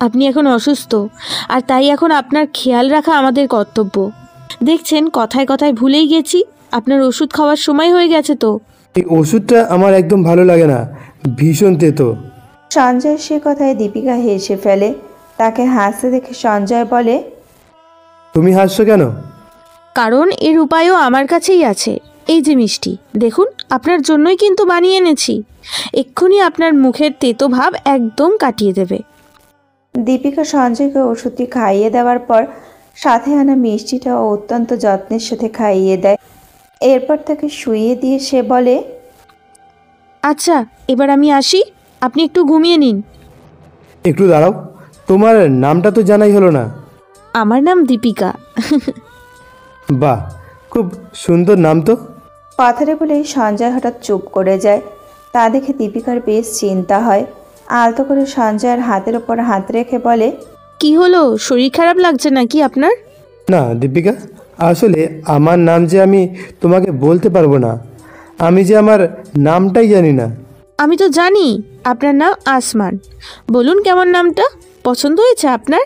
আপনি এখন অসুস্থ, আর তাই এখন আপনার খেয়াল রাখা আমাদের কর্তব্য। দেখছেন কথায় কথায় ভুলেই গেছি, আপনার ওষুধ খাওয়ার সময় হয়ে গেছে তো। এই ওষুধটা আমার একদম ভালো লাগে না, ভীষণ তেতো। সঞ্জয়ের সে কথায় দীপিকা হেসে ফেলে। তাকে হাসতে দেখে সঞ্জয় বলে, তুমি হাসছো কেন? কারণ এর উপায়ও আমার কাছেই আছে। এই যে মিষ্টি, দেখুন আপনার জন্যই কিন্তু বানিয়ে এনেছি, এক্ষুনি আপনার মুখের তেতো ভাব একদম কাটিয়ে দেবে। দীপিকা সঞ্জয়কে ওষুধটি খাইয়ে দেওয়ার পর সাথে আনা মিষ্টিটাও অত্যন্ত যত্নের সাথে খাইয়ে দেয়। এরপর তাকে শুইয়ে দিয়ে সে বলে, আচ্ছা এবার আমি আসি, আপনি একটু ঘুমিয়ে নিন। একটু দাঁড়াও, তোমার নামটা তো জানাই হলো না। আমার নাম দীপিকা। বাহ, খুব সুন্দর নাম তো। কথাটা বলেই সঞ্জয় হঠাৎ চুপ করে যায়। তা দেখে দীপিকার বেশ চিন্তা হয়। আলতো করে সঞ্জয়ের হাতের ওপর হাত রেখে বলে, কি হলো, শরীর খারাপ লাগছে নাকি আপনার? না দীপিকা, আসলে আমার নাম যে আমি তোমাকে বলতে পারবো না। আমি যে আমার নামটাই জানি না। আমি তো জানি আপনার নাম আসমান। বলুন কেমন নামটা, পছন্দ হয়েছে আপনার?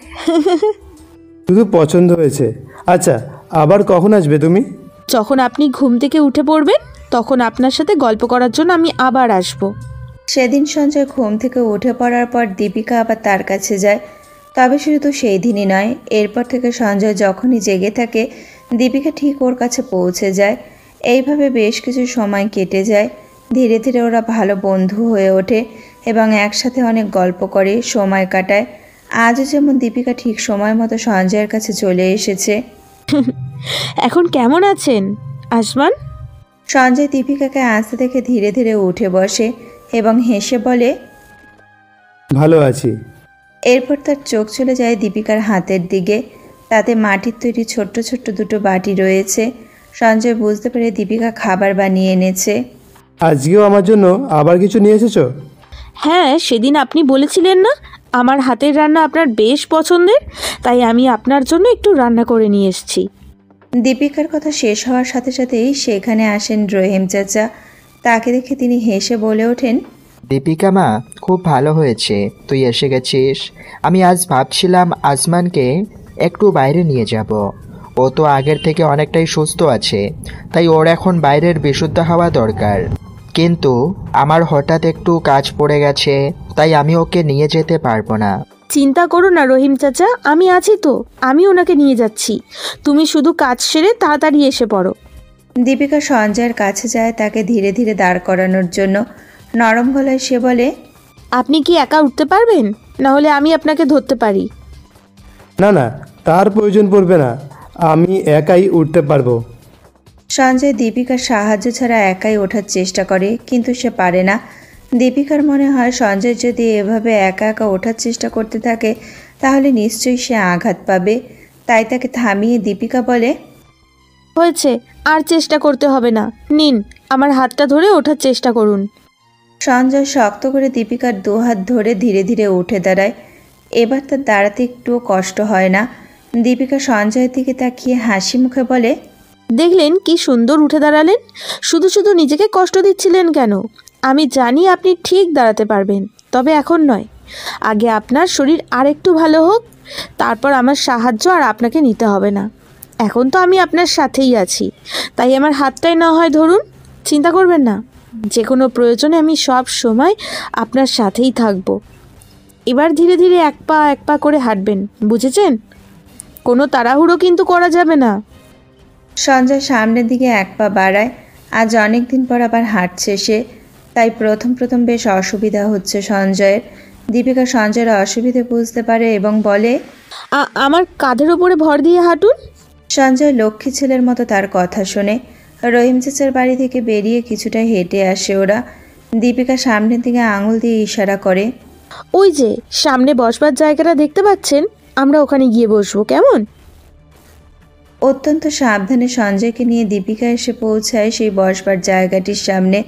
শুধু পছন্দ হয়েছে। আচ্ছা, আবার কখন আসবে তুমি? যখন আপনি ঘুম থেকে উঠে পড়বেন তখন আপনার সাথে গল্প করার জন্য আমি আবার আসব। সেদিন সঞ্জয় ঘুম থেকে উঠে পড়ার পর দীপিকা আবার তার কাছে যায়। তবে শুধু সেই দিনই নয়, এরপর থেকে সঞ্জয় যখনই জেগে থাকে দীপিকা ঠিক ওর কাছে পৌঁছে যায়। এইভাবে বেশ কিছু সময় কেটে যায়। ধীরে ধীরে ওরা ভালো বন্ধু হয়ে ওঠে এবং একসাথে অনেক গল্প করে সময় কাটায়। আজও যেমন দীপিকা ঠিক সময় মতো সঞ্জয়ের কাছে চলে এসেছে। এখন কেমন আছেন আসমান? সঞ্জয় দীপিকাকে আসতে দেখে ধীরে ধীরে উঠে বসে এবং হেসে বলে, ভালো আছি। এরপর তার চোখ চলে যায় দীপিকার হাতের দিকে। তাতে মাটির তৈরি ছোট্ট ছোট্ট দুটো বাটি রয়েছে। সঞ্জয় বুঝতে পারে দীপিকা খাবার বানিয়ে এনেছে। আজকেও আমার জন্য আবার কিছু নিয়ে এসেছো? হ্যাঁ, সেদিন আপনি বলেছিলেন না আমার হাতের রান্না আপনার বেশ পছন্দের, তাই আমি আপনার জন্য একটু রান্না করে নিয়ে এসেছি। দীপিকার কথা শেষ হওয়ার সাথে সাথেই সেখানে আসেন রহিম চাচা। তাকে দেখে তিনি হেসে বলে ওঠেন, দীপিকা মা, খুব ভালো হয়েছে তুই এসে গেছিস। আমি আজ ভাবছিলাম আসমানকে একটু বাইরে নিয়ে যাব। ও তো আগের থেকে অনেকটাই সুস্থ আছে, তাই ওর এখন বাইরের বিশুদ্ধ হাওয়া দরকার। কিন্তু আমার হঠাৎ একটু কাজ পড়ে গেছে, তাই আমি ওকে নিয়ে যেতে পারবো না। চিন্তা করো না রহিম চাচা, আমি আছি তো, আমি ওনাকে নিয়ে যাচ্ছি। তুমি শুধু কাজ সেরে তাড়াতাড়ি এসে পড়ো। দীপিকা সঞ্জয়ের কাছে যায় তাকে ধীরে ধীরে দাঁড় করানোর জন্য। নরম গলায় সে বলে, আপনি কি একা উঠতে পারবেন? না হলে আমি আপনাকে ধরতে পারি। না না, তার প্রয়োজন পড়বে না, আমি একাই উঠতে পারবো। সঞ্জয় দীপিকার সাহায্য ছাড়া একাই ওঠার চেষ্টা করে, কিন্তু সে পারে না। দীপিকার মনে হয় সঞ্জয় যদি এভাবে একা একা ওঠার চেষ্টা করতে থাকে তাহলে নিশ্চয়ই সে আঘাত পাবে। তাই তাকে থামিয়ে দীপিকা বলে, হয়েছে, আর চেষ্টা করতে হবে না, নিন আমার হাতটা ধরে ওঠার চেষ্টা করুন। সঞ্জয় শক্ত করে দীপিকার দুহাত ধরে ধীরে ধীরে উঠে দাঁড়ায়। এবার তার দাঁড়াতে একটুও কষ্ট হয় না। দীপিকা সঞ্জয়ের দিকে তাকিয়ে হাসি মুখে বলে, দেখলেন কি সুন্দর উঠে দাঁড়ালেন? শুধু শুধু নিজেকে কষ্ট দিচ্ছিলেন কেন? আমি জানি আপনি ঠিক দাঁড়াতে পারবেন, তবে এখন নয়। আগে আপনার শরীর আরেকটু ভালো হোক, তারপর আমার সাহায্য আর আপনাকে নিতে হবে না। এখন তো আমি আপনার সাথেই আছি, তাই আমার হাতটাই না হয় ধরুন। চিন্তা করবেন না, যে কোনো প্রয়োজনে আমি সব সময় আপনার সাথেই থাকব। এবার ধীরে ধীরে এক পা করে হাঁটবেন, বুঝেছেন? কোনো তাড়াহুড়ো কিন্তু করা যাবে না। সঞ্জয় সামনের দিকে এক পা বাড়ায়। আজ অনেক দিন পর আবার হাঁটছে সে, তাই প্রথম প্রথম বেশ অসুবিধা হচ্ছে সঞ্জয়ের। দীপিকা সঞ্জয়ের অসুবিধে বুঝতে পারে এবং বলে, আমার কাঁধের ওপরে ভর দিয়ে হাঁটুন। সঞ্জয় লক্ষ্মী ছেলের মতো তার কথা শোনে। রহিম চাচার বাড়ি থেকে বেরিয়ে কিছুটা হেঁটে আসে ওরা। দীপিকা সামনের দিকে আঙুল দিয়ে ইশারা করে, ওই যে সামনে বসবার জায়গাটা দেখতে পাচ্ছেন, আমরা ওখানে গিয়ে বসবো, কেমন? অত্যন্ত সাবধানে সঞ্জয়কে নিয়ে দীপিকা এসে পৌঁছায় সেই বসবার জায়গাটির সামনে।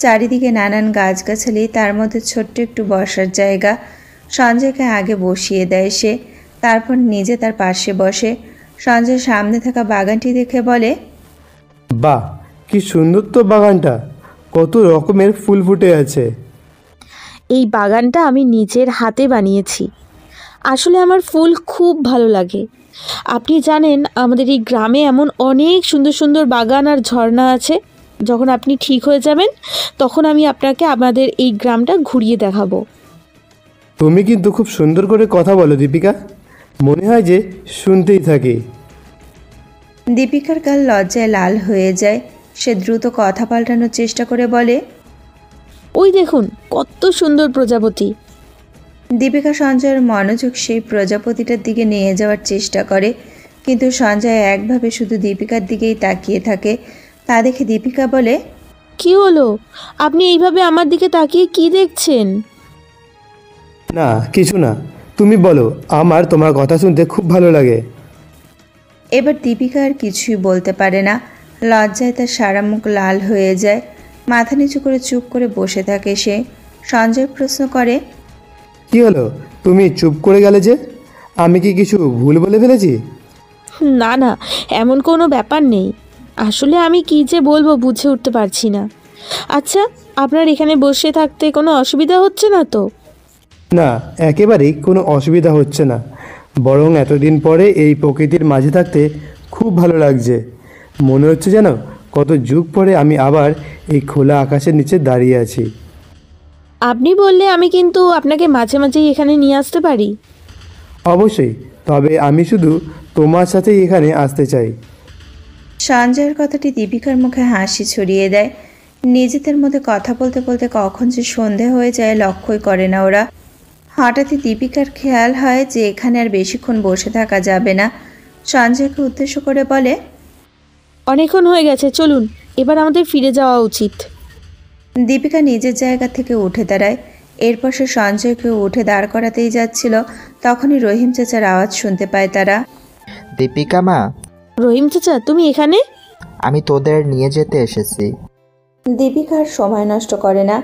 চারিদিকে নানান গাছগাছালি, তার মধ্যে ছোট্ট একটু বসার জায়গা। সঞ্জয়কে আগে বসিয়ে দেয় সে, তারপর নিজে তার পাশে বসে। সঞ্জয় সামনে থাকা বাগানটি দেখে বলে, বাহ, কি সুন্দর তো বাগানটা, কত রকমের ফুল ফুটে আছে। এই বাগানটা আমি নিজের হাতে বানিয়েছি। আসলে আমার ফুল খুব ভালো লাগে। আপনি জানেন আমাদের এই গ্রামে এমন অনেক সুন্দর সুন্দর বাগান আর ঝর্ণা আছে। যখন আপনি ঠিক হয়ে যাবেন তখন আমি আপনাকে আমাদের এই গ্রামটা ঘুরিয়ে দেখাবো। তুমি কিন্তু খুব সুন্দর করে কথা বলো দীপিকা, মনে হয় যে শুনতেই থাকি। দীপিকার গাল লজ্জায় লাল হয়ে যায়। সে দ্রুত কথা পাল্টানোর চেষ্টা করে বলে, ওই দেখুন কত সুন্দর প্রজাপতি। দীপিকা সঞ্জয়ের মনোযোগ সেই প্রজাপতিটার দিকে নিয়ে যাওয়ার চেষ্টা করে, কিন্তু সঞ্জয় একভাবে শুধু দীপিকার দিকেই তাকিয়ে থাকে। তা দেখে দীপিকা বলে, কি হলো? আপনি এইভাবে আমার দিকে তাকিয়ে কি দেখছেন? না কিছু না, তুমি বলো, আমার তোমার কথা শুনতে খুব ভালো লাগে। এবার দীপিকা আর কিছুই বলতে পারে না। লজ্জায় তার সারা মুখ লাল হয়ে যায়। মাথা নিচু করে চুপ করে বসে থাকে সে। সঞ্জয় প্রশ্ন করে, কি হলো, তুমি চুপ করে গেলে যে? আমি কি কিছু ভুল বলে ফেলেছি? না না, এমন কোনো ব্যাপার নেই। আসলে আমি কি যে বলবো বুঝে উঠতে পারছি না। আচ্ছা, আপনার এখানে বসে থাকতে কোনো অসুবিধা হচ্ছে না তো? না, একেবারেই কোনো অসুবিধা হচ্ছে না, বরং এতদিন পরে এই প্রকৃতির মাঝে থাকতে খুব ভালো লাগছে। মনে হচ্ছে যেন কত যুগ পরে আমি আবার এই খোলা আকাশের নিচে দাঁড়িয়ে আছি। আপনি বললে আমি কিন্তু আপনাকে মাঝে মাঝেই এখানে নিয়ে আসতে পারি। অবশ্যই, তবে আমি শুধু তোমার সাথেই এখানে আসতে চাই। সঞ্জয়ের কথাটি দীপিকার মুখে হাসি ছড়িয়ে দেয়। নিজেদের মধ্যে কথা বলতে বলতে কখন যে সন্ধে হয়ে যায় লক্ষ্যই করে না ওরা। হঠাৎই দীপিকার খেয়াল হয় যে এখানে আর বেশিক্ষণ বসে থাকা যাবে না। সঞ্জয়কে উদ্দেশ্য করে বলে, অনেকক্ষণ হয়ে গেছে, চলুন এবার আমাদের ফিরে যাওয়া উচিত। দীপিকা নিজের জায়গা থেকে উঠে দাঁড়ায়। এরপর সে সঞ্জয়কে উঠে দাঁড় করাতেই যাচ্ছিল, তখনই রহিম চাচার আওয়াজ শুনতে পায় তারা। দীপিকা মা, রহিম চাচা তুমি এখানে? আমি তোদের নিয়ে যেতে এসেছি। দীপিকা আর সময় নষ্ট করে না,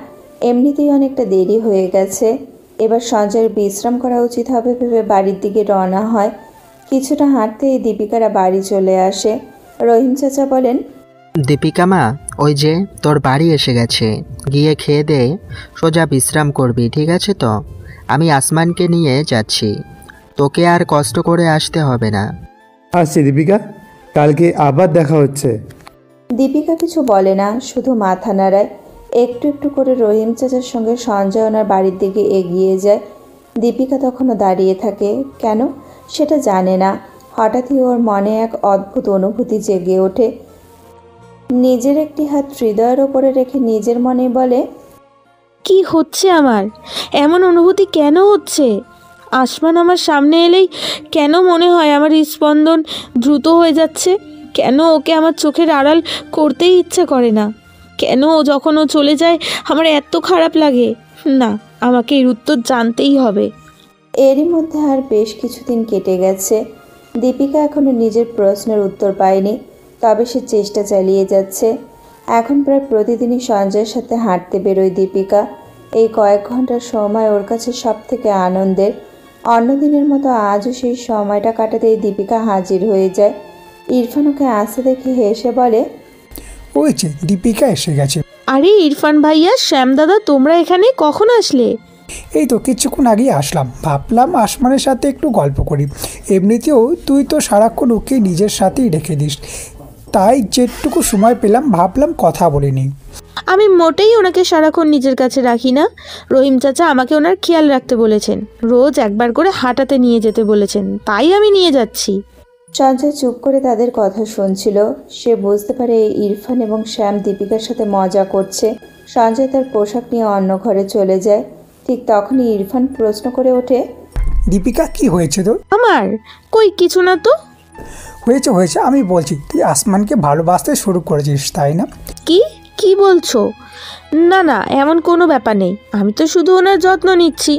এমনিতেই অনেকটা দেরি হয়ে গেছে। এবার সঞ্জয়ের বিশ্রাম করা উচিত হবে ভেবে বাড়ির দিকে রওনা হয়। কিছুটা হাঁটতেই দীপিকারা বাড়ি চলে আসে। রহিম চাচা বলেন, দীপিকা মা, ওই যে তোর বাড়ি এসে গেছে, গিয়ে খেয়ে দে, সোজা বিশ্রাম করবি, ঠিক আছে তো? আমি আসমানকে নিয়ে যাচ্ছি, তোকে আর কষ্ট করে আসতে হবে না। আসছি দীপিকা, কালকে আবার দেখা হচ্ছে। দীপিকা কিছু বলে না, শুধু মাথা নাড়ায়। একটু একটু করে রহিম চাচার সঙ্গে সঞ্জয় ওনার বাড়ির দিকে এগিয়ে যায়। দীপিকা তখনও দাঁড়িয়ে থাকে, কেন সেটা জানে না। হঠাৎই ওর মনে এক অদ্ভুত অনুভূতি জেগে ওঠে। নিজের একটি হাত হৃদয়ের ওপরে রেখে নিজের মনে বলে, কি হচ্ছে আমার? এমন অনুভূতি কেন হচ্ছে? আসমান আমার সামনে এলেই কেন মনে হয় আমার স্পন্দন দ্রুত হয়ে যাচ্ছে? কেন ওকে আমার চোখের আড়াল করতেই ইচ্ছে করে না? কেন যখন ও চলে যায় আমার এত খারাপ লাগে? না, আমাকে এর উত্তর জানতেই হবে। এরই মধ্যে আর বেশ কিছুদিন কেটে গেছে। দীপিকা এখনো নিজের প্রশ্নের উত্তর পায়নি, তবে সে চেষ্টা চালিয়ে যাচ্ছে। এখন প্রায় প্রতিদিনই সঞ্জয়ের সাথে হাঁটতে বেরোয় দীপিকা। এই কয়েক ঘন্টার সময় ওর কাছে সব থেকে আনন্দের। অন্যদিনের মতো আজও সেই সময়টা কাটাতেই দীপিকা হাজির হয়ে যায়। ইরফান ওকে আসতে দেখে হেসে বলে, ওই যে দীপিকা এসে গেছে। আরে ইরফান ভাইয়া, শ্যাম দাদা, তোমরা এখানে কখন আসলে? এই তো কিছুক্ষণ আগেই আসলাম, ভাবলাম আসমানের সাথে একটু গল্প করি। এমনিতেও তুই তো সারাক্ষণ ওকে নিজের সাথেই রেখে দিস, তাই যেটুকু সময় পেলাম ভাবলাম কথা বলে নিই। আমি মোটেই ওনাকে সারাক্ষণ নিজের কাছে রাখি না। রহিম চাচা আমাকে ওনার খেয়াল রাখতে বলেছেন, রোজ একবার করে হাঁটাতে নিয়ে যেতে বলেছেন, তাই আমি নিয়ে যাচ্ছি। সঞ্জয় চুপ করে তাদের কথা শুনছিল। সে বুঝতে পারে ইরফান এবং শ্যাম দীপিকার সাথে মজা করছে। সঞ্জয় তার পোশাক নিয়ে অন্য ঘরে চলে যায়। ঠিক তখনই ইরফান প্রশ্ন করে ওঠে, দীপিকা কি হয়েছে তোর? আমার কই কিছু না তো। হয়েছে, আমি বলছি তুই আসমানকে ভালোবাসতে শুরু করেছিস, তাই না? কি কি বলছো? না না, এমন কোনো ব্যাপার নেই। আমি তো শুধু ওনার যত্ন নিচ্ছি,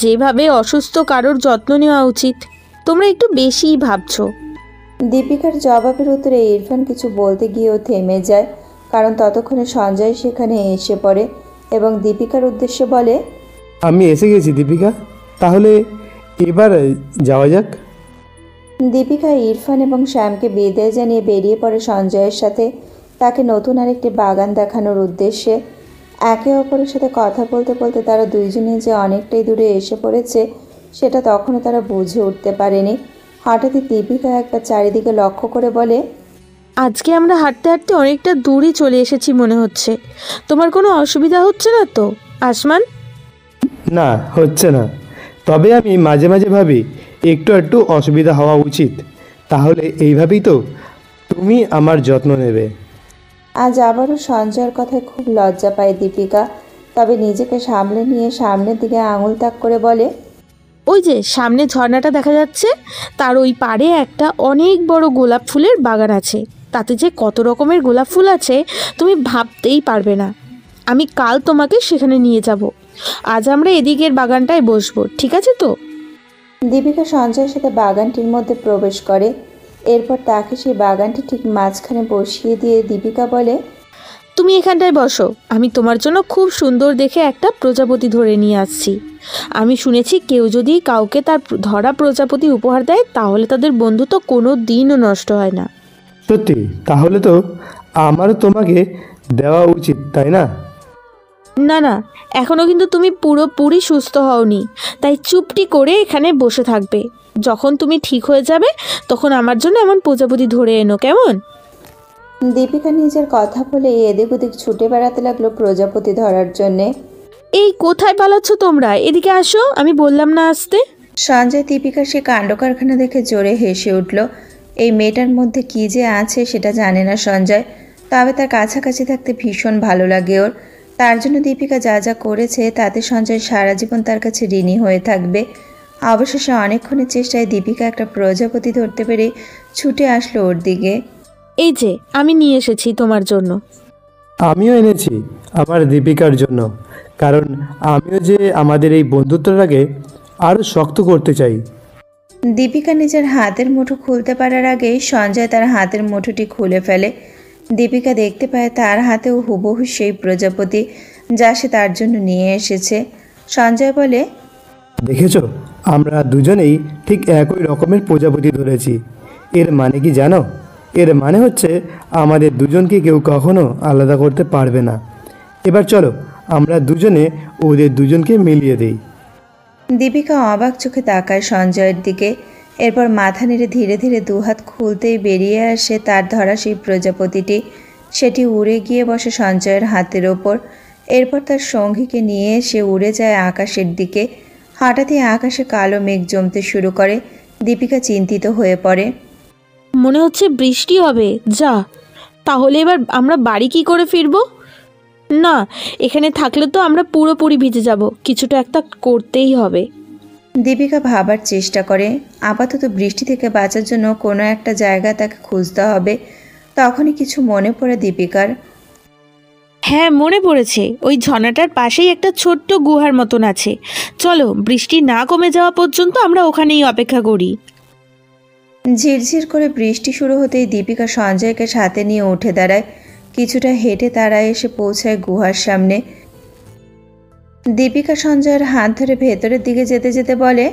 যেভাবে অসুস্থ কারোর যত্ন নেওয়া উচিত। তোমরা একটু বেশিই ভাবছো। দীপিকার জবাবের উত্তরে ইরফান কিছু বলতে গিয়েও থেমে যায়, কারণ ততক্ষণে সঞ্জয় সেখানে এসে পড়ে এবং দীপিকার উদ্দেশ্যে বলে, আমি এসে গেছি দীপিকা, তাহলে এবার যাওয়া যাক। দীপিকা ইরফান এবং শ্যামকে বিদায় জানিয়ে বেরিয়ে পড়ে সঞ্জয়ের সাথে, তাকে নতুন আরেকটি বাগান দেখানোর উদ্দেশ্যে। একে অপরের সাথে কথা বলতে বলতে তারা দুইজনে যে অনেকটাই দূরে এসে পড়েছে সেটা তখনও তারা বুঝে উঠতে পারেনি। হঠাৎই দীপিকা একবার চারিদিকে লক্ষ্য করে বলে, আজকে আমরা হাঁটতে হাঁটতে অনেকটা দূরই চলে এসেছি মনে হচ্ছে। তোমার কোনো অসুবিধা হচ্ছে না তো আসমান? না, হচ্ছে না। তবে আমি মাঝে মাঝে ভাবি একটু একটু অসুবিধা হওয়া উচিত, তাহলে এইভাবেই তো তুমি আমার যত্ন নেবে। আজ আবারও সঞ্জয়ের কথায় খুব লজ্জা পায় দীপিকা, তবে নিজেকে সামলে নিয়ে সামনের দিকে আঙুল তাক করে বলে, ওই যে সামনে ঝর্ণাটা দেখা যাচ্ছে, তার ওই পাড়ে একটা অনেক বড় গোলাপ ফুলের বাগান আছে। তাতে যে কত রকমের গোলাপ ফুল আছে তুমি ভাবতেই পারবে না। আমি কাল তোমাকে সেখানে নিয়ে যাব। আজ আমরা এদিকের বাগানটায় বসবো, ঠিক আছে তো? দীপিকা সঞ্জয়ের সাথে বাগানটির মধ্যে প্রবেশ করে। এরপর তাকে সেই বাগানটি ঠিক মাঝখানে বসিয়ে দিয়ে দীপিকা বলে, তুমি এখানটায় বসো, আমি তোমার জন্য খুব সুন্দর দেখে একটা প্রজাপতি ধরে নিয়ে আসছি। আমি শুনেছি কেউ যদি কাউকে তার ধরা প্রজাপতি উপহার দেয় তাহলে তাদের বন্ধুত্ব কোনো দিনও নষ্ট হয় না। সত্যি? তাহলে তো আমারও তোমাকে দেওয়া উচিত, তাই না? না না, এখনও কিন্তু তুমি পুরোপুরি সুস্থ হওনি, তাই চুপটি করে এখানে বসে থাকবে। যখন তুমি ঠিক হয়ে যাবে তখন আমার জন্য এমন প্রজাপতি ধরে এনো, কেমন? দীপিকা নিজের কথা বলে এদিক ওদিক ছুটে বেড়াতে লাগলো প্রজাপতি ধরার জন্যে। এই কোথায় পালাচ্ছ তোমরা? এদিকে আসো, আমি বললাম না আসতে। সঞ্জয় দীপিকার সে কাণ্ড কারখানা দেখে জোরে হেসে উঠল। এই মেয়েটার মধ্যে কী যে আছে সেটা জানে না সঞ্জয়, তবে তার কাছাকাছি থাকতে ভীষণ ভালো লাগে ওর। তার জন্য দীপিকা যা যা করেছে তাতে সঞ্জয় সারা জীবন তার কাছে ঋণী হয়ে থাকবে। অবশেষে অনেকক্ষণের চেষ্টায় দীপিকা একটা প্রজাপতি ধরতে পেরে ছুটে আসলো ওর দিকে। এই যে আমি নিয়ে এসেছি তোমার জন্য। আমিও এনেছি আমার দীপিকার জন্য, কারণ আমিও যে আমাদের এই বন্ধুত্বটাকে আরও শক্ত করতে চাই। দীপিকা নিজের হাতের মুঠো খুলতে পারার আগেই সঞ্জয় তার হাতের মুঠোটি খুলে ফেলে। দীপিকা দেখতে পায় তার হাতেও হুবহু সেই প্রজাপতি যা সে তার জন্য নিয়ে এসেছে। সঞ্জয় বলে, দেখেছো, আমরা দুজনেই ঠিক একই রকমের প্রজাপতি ধরেছি। এর মানে কি জানো? এর মানে হচ্ছে আমাদের দুজনকে কেউ কখনো আলাদা করতে পারবে না। এবার চলো আমরা দুজনে ওদের দুজনকে মিলিয়ে দিই। দীপিকা অবাক চোখে তাকায় সঞ্জয়ের দিকে। এরপর মাথা নেড়ে ধীরে ধীরে দুহাত খুলতেই বেরিয়ে আসে তার ধরা সেই প্রজাপতিটি। সেটি উড়ে গিয়ে বসে সঞ্জয়ের হাতের ওপর। এরপর তার সঙ্গীকে নিয়ে সে উড়ে যায় আকাশের দিকে। হঠাৎই আকাশে কালো মেঘ জমতে শুরু করে। দীপিকা চিন্তিত হয়ে পড়ে। মনে হচ্ছে বৃষ্টি হবে। যা, তাহলে এবার আমরা বাড়ি কি করে ফিরবো? না, এখানে থাকলে তো আমরা পুরোপুরি ভিজে যাব। কিছুটা একটা করতেই হবে। দীপিকা ভাবার চেষ্টা করে। আপাতত বৃষ্টি থেকে বাঁচার জন্য কোনো একটা জায়গা তাকে খুঁজতে হবে। তখনই কিছু মনে পড়ে দীপিকার। হ্যাঁ, মনে পড়েছে। ওই ঝর্ণাটার পাশেই একটা ছোট্ট গুহার মতন আছে। চলো, বৃষ্টি না কমে যাওয়া পর্যন্ত আমরা ওখানেই অপেক্ষা করি। ঝিরঝির করে বৃষ্টি শুরু হতেই দীপিকা সঞ্জয়কে সাথে নিয়ে উঠে দাঁড়ায়। কিছুটা হেঁটে তারা এসে পৌঁছায় গুহার সামনে। দীপিকা সঞ্জয়ের হাত ধরে ভেতরের দিকে যেতে যেতে বলে,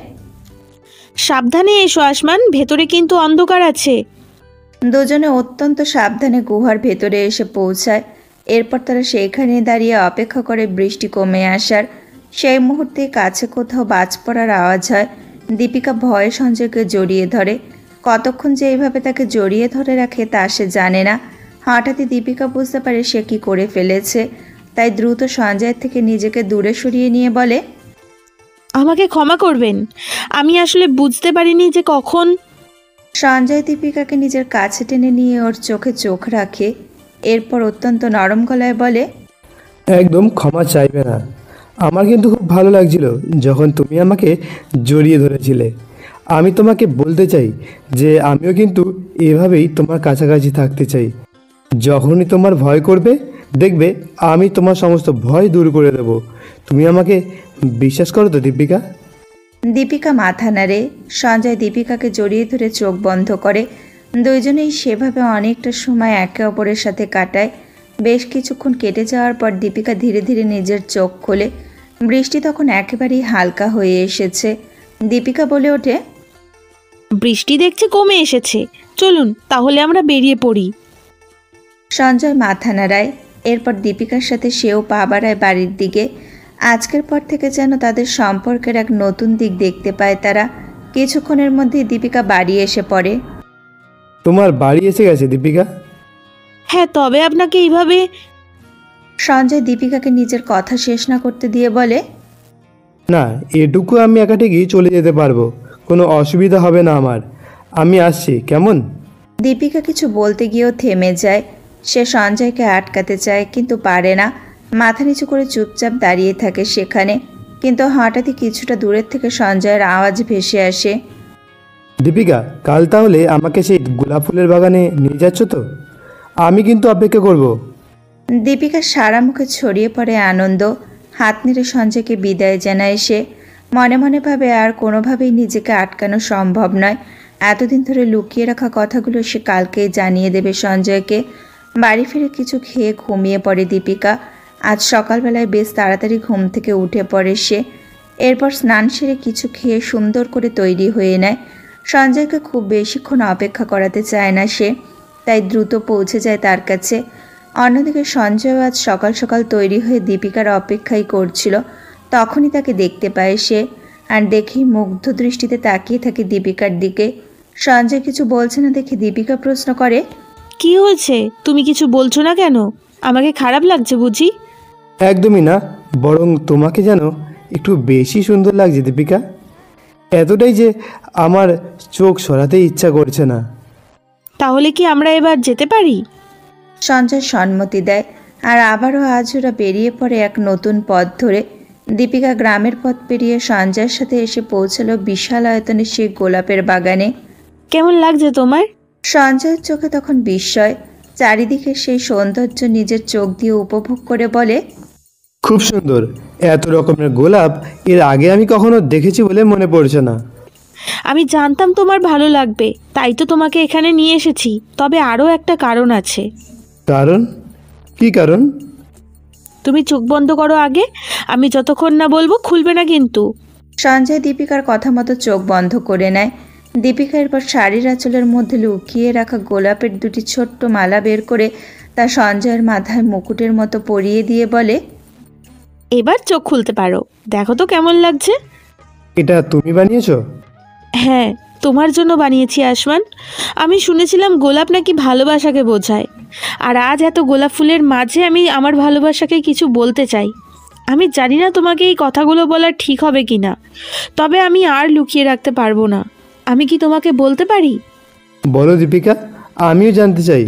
সাবধানে এসো আসমান, ভেতরে কিন্তু অন্ধকার আছে। দুজনে অত্যন্ত সাবধানে গুহার ভেতরে এসে পৌঁছায়। এরপর তারা সেইখানে দাঁড়িয়ে অপেক্ষা করে বৃষ্টি কমে আসার। সেই মুহূর্তে কাছে কোথাও বাজ পড়ার আওয়াজ হয়। দীপিকা ভয়ে সঞ্জয়কে জড়িয়ে ধরে। কতক্ষণ যে এইভাবে তাকে জড়িয়ে ধরে রাখে তা সে জানে না। হঠাৎই দীপিকা বুঝতে পারে সে কি করে ফেলেছে। তাই দ্রুত সঞ্জয়ের থেকে নিজেকে দূরে সরিয়ে নিয়ে বলে, আমাকে ক্ষমা করবেন, আমি আসলে বুঝতে পারিনি যে কখন। সঞ্জয় দীপিকাকে নিজের কাছে টেনে নিয়ে ওর চোখে চোখ রাখে। এরপর অত্যন্ত নরম গলায় বলে, একদম ক্ষমা চাইবে না। আমার কিন্তু খুব ভালো লাগছিল যখন তুমি আমাকে জড়িয়ে ধরেছিলে। আমি তোমাকে বলতে চাই যে আমিও কিন্তু এভাবেই তোমার কাছাকাছি থাকতে চাই। যখনই তোমার ভয় করবে দেখবে আমি তোমার সমস্ত ভয় দূর করে দেব। তুমি আমাকে বিশ্বাস করো তো দীপিকা? দীপিকা মাথা নাড়ে। সঞ্জয় দীপিকাকে জড়িয়ে ধরে চোখ বন্ধ করে। দুইজনেই সেভাবে অনেকটা সময় একে অপরের সাথে কাটায়। বেশ কিছুক্ষণ কেটে যাওয়ার পর দীপিকা ধীরে ধীরে নিজের চোখ খোলে। বৃষ্টি তখন একেবারেই হালকা হয়ে এসেছে। দীপিকা বলে ওঠে, বৃষ্টি দেখছে কমে এসেছে। চলুন তাহলে আমরা বেরিয়ে পড়ি। সঞ্জয় মাথা নাড়ায়। এরপর দীপিকার সাথে সেও পা বাড়ায় বাড়ির দিকে। আজকের পর থেকে যেন তাদের সম্পর্কের এক নতুন দিক দেখতে পায় তারা। কিছুক্ষণের মধ্যেই দীপিকা বাড়ি এসে পড়ে। তোমার বাড়ি এসে গেছে দীপিকা? হ্যাঁ, তবে আপনাকে এইভাবে। সঞ্জয় দীপিকাকে নিজের কথা শেষ না করতে দিয়ে বলে, না, এটুকু আমি একা ঠিকই চলে যেতে পারবো। কোনো অসুবিধা হবে না আমার। আমি আসছি, কেমন? দীপিকা কিছু বলতে গিয়েও থেমে যায়। সে সঞ্জয়কে আটকাতে চায় কিন্তু পারে না। মাথা নিচু করে চুপচাপ দাঁড়িয়ে থাকে সেখানে। কিন্তু হঠাৎই কিছুটা দূরের থেকে সঞ্জয়ের আওয়াজ ভেসে আসে, দীপিকা, কাল তাহলে আমাকে সেই গোলাপ ফুলের বাগানে নিয়ে যাচ্ছ তো? আমি কিন্তু অপেক্ষা করব। দীপিকা সারা মুখে ছড়িয়ে পড়ে আনন্দ। হাত নেড়ে সঞ্জয়কে বিদায় জানায় সে। মনে মনে ভাবে আর কোনোভাবেই নিজেকে আটকানো সম্ভব নয়। এতদিন ধরে লুকিয়ে রাখা কথাগুলো সে কালকেই জানিয়ে দেবে সঞ্জয়কে। বাড়ি ফিরে কিছু খেয়ে ঘুমিয়ে পড়ে দীপিকা। আজ সকালবেলায় বেশ তাড়াতাড়ি ঘুম থেকে উঠে পড়ে সে। এরপর স্নান সেরে কিছু খেয়ে সুন্দর করে তৈরি হয়ে নেয়। সঞ্জয়কে খুব বেশিক্ষণ অপেক্ষা করাতে চায় না সে, তাই দ্রুত পৌঁছে যায় তার কাছে। অন্যদিকে সঞ্জয় আজ সকাল সকাল তৈরি হয়ে দীপিকার অপেক্ষাই করছিল। তখনই তাকে দেখতে পায় সে, আর দেখেই মুগ্ধ দৃষ্টিতে তাকিয়ে থাকে দীপিকার দিকে। সঞ্জয় কিছু বলছে না দেখে দীপিকা প্রশ্ন করে, কি হয়েছে? তুমি কিছু বলছো না কেন? আমাকে খারাপ লাগছে বুঝি? একদমই না, বরং তোমাকে যেন একটু বেশি সুন্দর লাগছে দীপিকা। এতটাই যে আমার চোখ সরাতে ইচ্ছা করছে না। তাহলে কি আমরা এবার যেতে পারি? সঞ্জয় সম্মতি দেয়। আর আবারও আজ ওরা বেরিয়ে পড়ে এক নতুন পথ ধরে। দীপিকা গ্রামের পথ পেরিয়ে সঞ্জয়ের সাথে এসে পৌঁছালো বিশাল আয়তনের সেই গোলাপের বাগানে। কেমন লাগছে তোমার? সঞ্জয়ের চোখে তখন বিস্ময়। চারিদিকে সেই সৌন্দর্য নিজের চোখ দিয়ে উপভোগ করে বলে, খুব সুন্দর। এত রকমের গোলাপ এর আগে আমি কখনো দেখেছি বলে মনে পড়ছে না। আমি জানতাম তোমার ভালো লাগবে, তাই তো তোমাকে এখানে নিয়ে এসেছি। তবে আরও একটা কারণ আছে। কারণ? কি কারণ? তুমি চোখ বন্ধ করো আগে, আমি যতক্ষণ না বলবো খুলবে না কিন্তু। সঞ্জয় দীপিকার কথা মতো চোখ বন্ধ করে নেয়। দীপিকা এরপর শাড়ির আঁচলের মধ্যে লুকিয়ে রাখা গোলাপের দুটি ছোট্ট মালা বের করে তা সঞ্জয়ের মাথায় মুকুটের মতো পরিয়ে দিয়ে বলে, এবার চোখ খুলতে পারো, দেখো তো কেমন লাগছে। এটা তুমি বানিয়েছো? হ্যাঁ, তোমার জন্য বানিয়েছি আসমান। আমি শুনেছিলাম গোলাপ নাকি ভালোবাসাকে বোঝায়, আর আজ এত গোলাপ ফুলের মাঝে আমি আমার ভালোবাসাকে কিছু বলতে চাই। আমি জানি না তোমাকে এই কথাগুলো বলা ঠিক হবে কি না, তবে আমি আর লুকিয়ে রাখতে পারবো না। আমি কি তোমাকে বলতে পারি? বলো দীপিকা, আমিও জানতে চাই।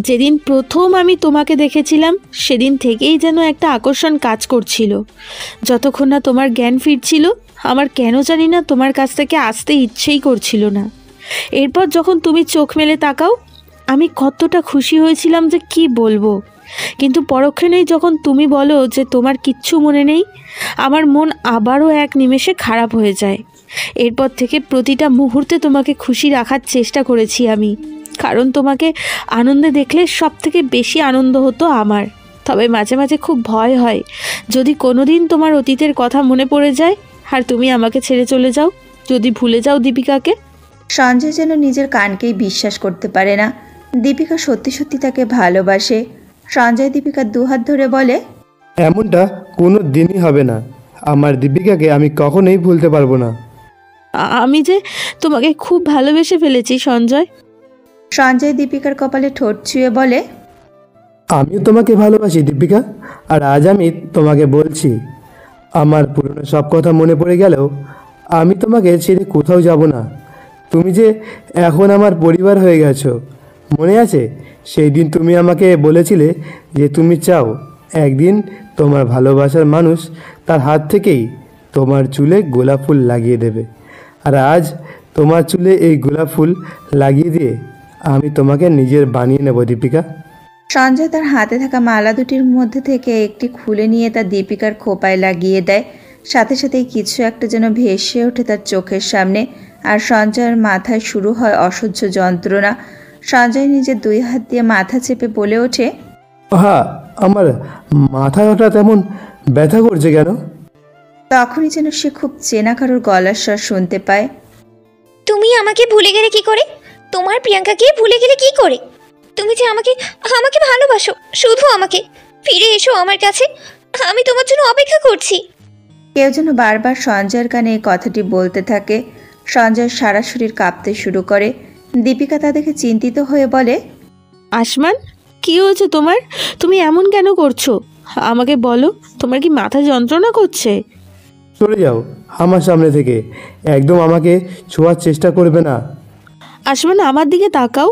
যেদিন প্রথম আমি তোমাকে দেখেছিলাম সেদিন থেকেই যেন একটা আকর্ষণ কাজ করছিল। যতক্ষণ না তোমার জ্ঞান ফিরছিল, আমার কেন জানি না তোমার কাছ থেকে আসতে ইচ্ছেই করছিল না। এরপর যখন তুমি চোখ মেলে তাকাও, আমি কতটা খুশি হয়েছিলাম যে কি বলবো। কিন্তু পরক্ষণেই যখন তুমি বলো যে তোমার কিচ্ছু মনে নেই, আমার মন আবারও এক নিমেষে খারাপ হয়ে যায়। এরপর থেকে প্রতিটা মুহূর্তে তোমাকে খুশি রাখার চেষ্টা করেছি আমি, কারণ তোমাকে আনন্দে দেখলে সব থেকে বেশি আনন্দ হতো আমার। তবে মাঝে মাঝে খুব ভয় হয়, যদি কোনোদিন তোমার অতীতের কথা মনে পড়ে যায় আর তুমি আমাকে ছেড়ে চলে যাও, যদি ভুলে যাও দীপিকাকে। সঞ্জয় যেন নিজের কানকেই বিশ্বাস করতে পারে না। দীপিকা সত্যি সত্যি তাকে ভালোবাসে। সঞ্জয় দীপিকার দুহাত ধরে বলে, এমনটা কোনো দিনই হবে না। আমার দীপিকাকে আমি কখনোই ভুলতে পারবো না। আমি যে তোমাকে খুব ভালোবেসে ফেলেছি সঞ্জয়। সঞ্জয় দীপিকার কপালে ঠোঁট ছুঁয়ে বলে, আমিও তোমাকে ভালোবাসি দীপিকা। আর আজ আমি তোমাকে বলছি, আমার পুরনো সব কথা মনে পড়ে গেলেও আমি তোমাকে ছেড়ে কোথাও যাব না। তুমি যে এখন আমার পরিবার হয়ে গেছো। মনে আছে সেই দিন তুমি আমাকে বলেছিলে যে তুমি চাও একদিন তোমার ভালোবাসার মানুষ তার হাত থেকেই তোমার চুলে গোলাপ ফুল লাগিয়ে দেবে। আর আজ তোমার চুলে এই গোলাপ ফুল লাগিয়ে দিয়ে আমি তোমাকে নিজের বানিয়ে নেব দীপিকা। সঞ্জয় তার হাতে থাকা মালা দুটির মধ্যে থেকে একটি খুলে নিয়ে তা দীপিকার খোপায় লাগিয়ে দেয়। সাথে সাথেই কিছু একটা যেন ভেসে ওঠে তার চোখের সামনে, আর সঞ্জয়ের মাথায় শুরু হয় অসহ্য যন্ত্রণা। সঞ্জয় নিজের দুই হাত দিয়ে মাথা চেপে বলে ওঠে, হ্যাঁ, আমার মাথায় হঠাৎ এমন ব্যথা করছে কেন? তখনই যেন সে খুব চেনা কারোর গলার স্বর শুনতে পায়। তুমি আমাকে ভুলে গেলে কি করে? তোমার প্রিয়াঙ্কাকে ভুলে গেলে কি করে? তুমি যে আমাকে আমাকে ভালোবাসো, শুধু আমাকে। ফিরে এসো আমার কাছে, আমি তোমার জন্য অপেক্ষা করছি। কেউ যেন বারবার সঞ্জয়ের কানে এই কথাটি বলতে থাকে। সঞ্জয়ের সারা শরীর কাঁপতে শুরু করে। দীপিকা তা দেখে চিন্তিত হয়ে বলে, আসমান, কি হয়েছে তোমার? তুমি এমন কেন করছো? আমাকে বলো, তোমার কি মাথা যন্ত্রণা করছে? চলে যাও আমার সামনে থেকে, একদম আমাকে ছোঁয়ার চেষ্টা করবে না। আসমান, আমার দিকে তাকাও,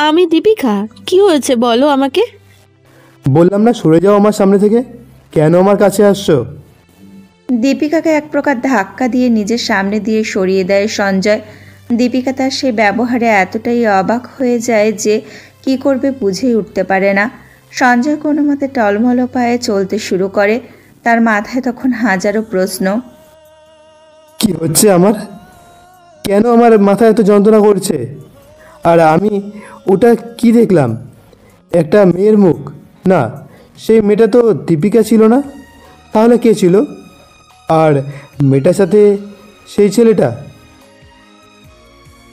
আমি দীপিকা। কি হয়েছে বলো আমাকে। বললাম না সরে যাও আমার সামনে থেকে। কেন আমার কাছে আসছো? দীপিকাকে এক প্রকার ধাক্কা দিয়ে নিজের সামনে দিয়ে সরিয়ে দেয় সঞ্জয়। দীপিকা তার সেই ব্যবহারে এতটাই অবাক হয়ে যায় যে কি করবে বুঝেই উঠতে পারে না। সঞ্জয় কোনো মতে টলমল পায়ে চলতে শুরু করে। তার মাথায় তখন হাজারো প্রশ্ন। কি হচ্ছে আমার? কেন আমার মাথা এত যন্ত্রণা করছে? আর আমি ওটা কি দেখলাম? একটা মেয়ের মুখ? না, সেই মেয়েটা তো দীপিকা ছিল না। তাহলে কে ছিল? আর মেয়েটার সাথে সেই ছেলেটা,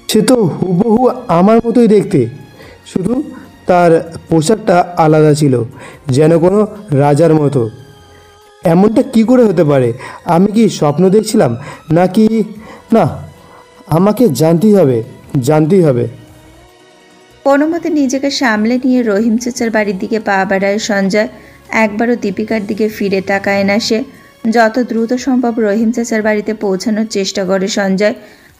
সে তো হুবহু আমার মতোই দেখতে, শুধু তার পোশাকটা আলাদা ছিল, যেন কোনো রাজার মতো। এমনটা কি করে হতে পারে? আমি কি স্বপ্ন দেখছিলাম নাকি? না, আমাকে জানতেই হবে। কোনো মতে নিজেকে সামলে নিয়ে রহিম চাচার বাড়ির দিকে পা বাড়ায় সঞ্জয়। একবারও দীপিকার দিকে ফিরে তাকায় না সে। যত দ্রুত সম্ভব রহিম চাচার বাড়িতে পৌঁছানোর চেষ্টা করে সঞ্জয়।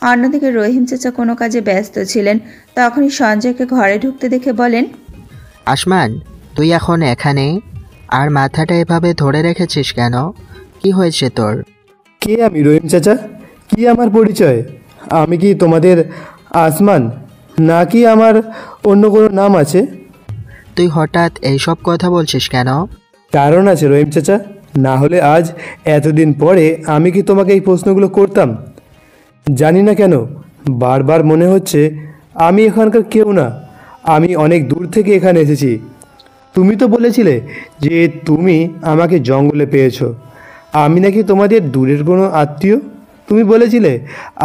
অন্যদিকে রহিম চাচা কোনো কাজে ব্যস্ত ছিলেন। তখনই সঞ্জয়কে ঘরে ঢুকতে দেখে বলেন, আসমান, তুই এখন এখানে? আর মাথাটা এভাবে ধরে রেখেছিস কেন? কি হয়েছে তোর? কে আমি রহিম চাচা? কি আমার পরিচয়? আমি কি তোমাদের আসমান, নাকি আমার অন্য কোনো নাম আছে? তুই হঠাৎ এইসব কথা বলছিস কেন? কারণ আছে রহিম চাচা, না হলে আজ এতদিন পরে আমি কি তোমাকে এই প্রশ্নগুলো করতাম? জানি না কেন বারবার মনে হচ্ছে আমি এখানকার কেউ না, আমি অনেক দূর থেকে এখানে এসেছি। তুমি তো বলেছিলে যে তুমি আমাকে জঙ্গলে পেয়েছো, আমি নাকি তোমাদের দূরের কোনো আত্মীয়। তুমি বলেছিলে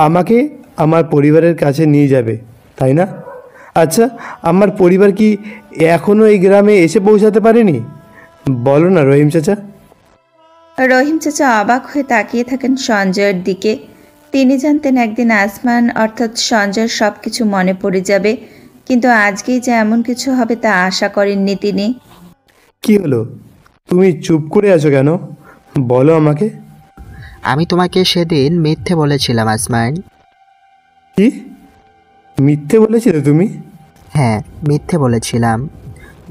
আমাকে আমার পরিবারের কাছে নিয়ে যাবে, তাই না? আচ্ছা, আমার পরিবার কি এখনও এই গ্রামে এসে পৌঁছাতে পারেনি? বলো না রহিম চাচা। রহিম চাচা অবাক হয়ে তাকিয়ে থাকেন সঞ্জয়ের দিকে। তিনি জানতেন একদিন আসমান অর্থাৎ সঞ্জয়ের সব কিছু মনে পড়ে যাবে, কিন্তু আজকেই যে এমন কিছু হবে তা আশা করেননি তিনি। কি হলো, তুমি চুপ করে আছো কেন? বলো আমাকে। আমি তোমাকে সেদিন মিথ্যে বলেছিলাম আসমান। কি মিথ্যে বলেছিলে তুমি? হ্যাঁ, মিথ্যে বলেছিলাম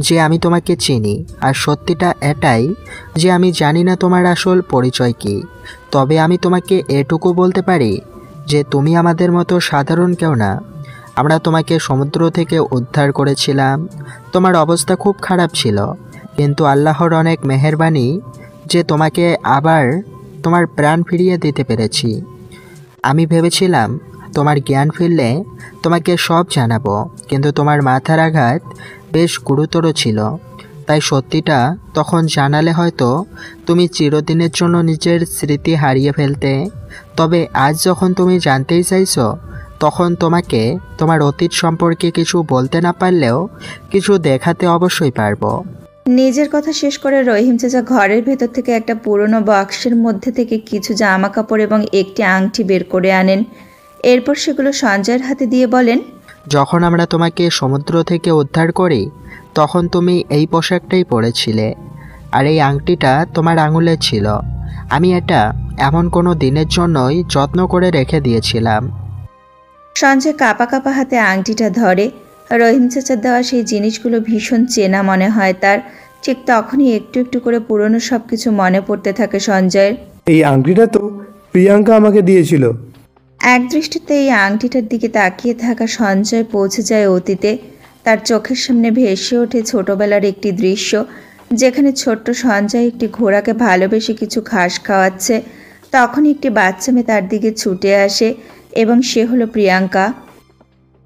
যে আমি তোমাকে চিনি, আর সত্যিটা এটাই যে আমি জানি না তোমার আসল পরিচয় কী। তবে আমি তোমাকে এটুকু বলতে পারি যে তুমি আমাদের মতো সাধারণ কেউ না। আমরা তোমাকে সমুদ্র থেকে উদ্ধার করেছিলাম। তোমার অবস্থা খুব খারাপ ছিল, কিন্তু আল্লাহর অনেক মেহেরবানি যে তোমাকে আবার তোমার প্রাণ ফিরিয়ে দিতে পেরেছি। আমি ভেবেছিলাম তোমার জ্ঞান ফিরলে তোমাকে সব জানাবো, কিন্তু তোমার মাথার আঘাত বেশ গুরুতর ছিল। তাই সত্যিটা তখন জানালে হয়তো তুমি চিরদিনের জন্য নিজের স্মৃতি হারিয়ে ফেলতে। তবে আজ যখন তুমি জানতেই চাইছো, তখন তোমাকে তোমার অতীত সম্পর্কে কিছু বলতে না পারলেও কিছু দেখাতে অবশ্যই পারবো। নিজের কথা শেষ করে রহিম চাচা ঘরের ভেতর থেকে একটা পুরনো বক্সের মধ্যে থেকে কিছু জামা কাপড় এবং একটি আংটি বের করে আনেন। এরপর সেগুলো সঞ্জয়ের হাতে দিয়ে বলেন, যখন আমরা তোমাকে সমুদ্র থেকে উদ্ধার করি তখন তুমি এই পোশাকটাই পরেছিলে, আর এই আংটিটা তোমার আঙুলে ছিল। আমি এটা এমন কোনো দিনের জন্যই যত্ন করে রেখে দিয়েছিলাম। সঞ্জয় কাঁপা কাঁপা হাতে আংটিটা ধরে। রহিম চাচার দেওয়া সেই জিনিসগুলো ভীষণ চেনা মনে হয় তার। ঠিক তখনই একটু একটু করে পুরনো সব কিছু মনে পড়তে থাকে সঞ্জয়ের। এই আংটিটা তো প্রিয়াঙ্কা আমাকে দিয়েছিল। এক দৃষ্টিতে এই আংটিটার দিকে তাকিয়ে থাকা সঞ্জয় পৌঁছে যায় অতীতে। তার চোখের সামনে ভেসে ওঠে ছোটবেলার একটি দৃশ্য, যেখানে ছোট্ট সঞ্জয় একটি ঘোড়াকে ভালোবেসে কিছু ঘাস খাওয়াচ্ছে। তখনই একটি বাচ্চা মেয়ে তার দিকে ছুটে আসে এবং সে হলো প্রিয়াঙ্কা।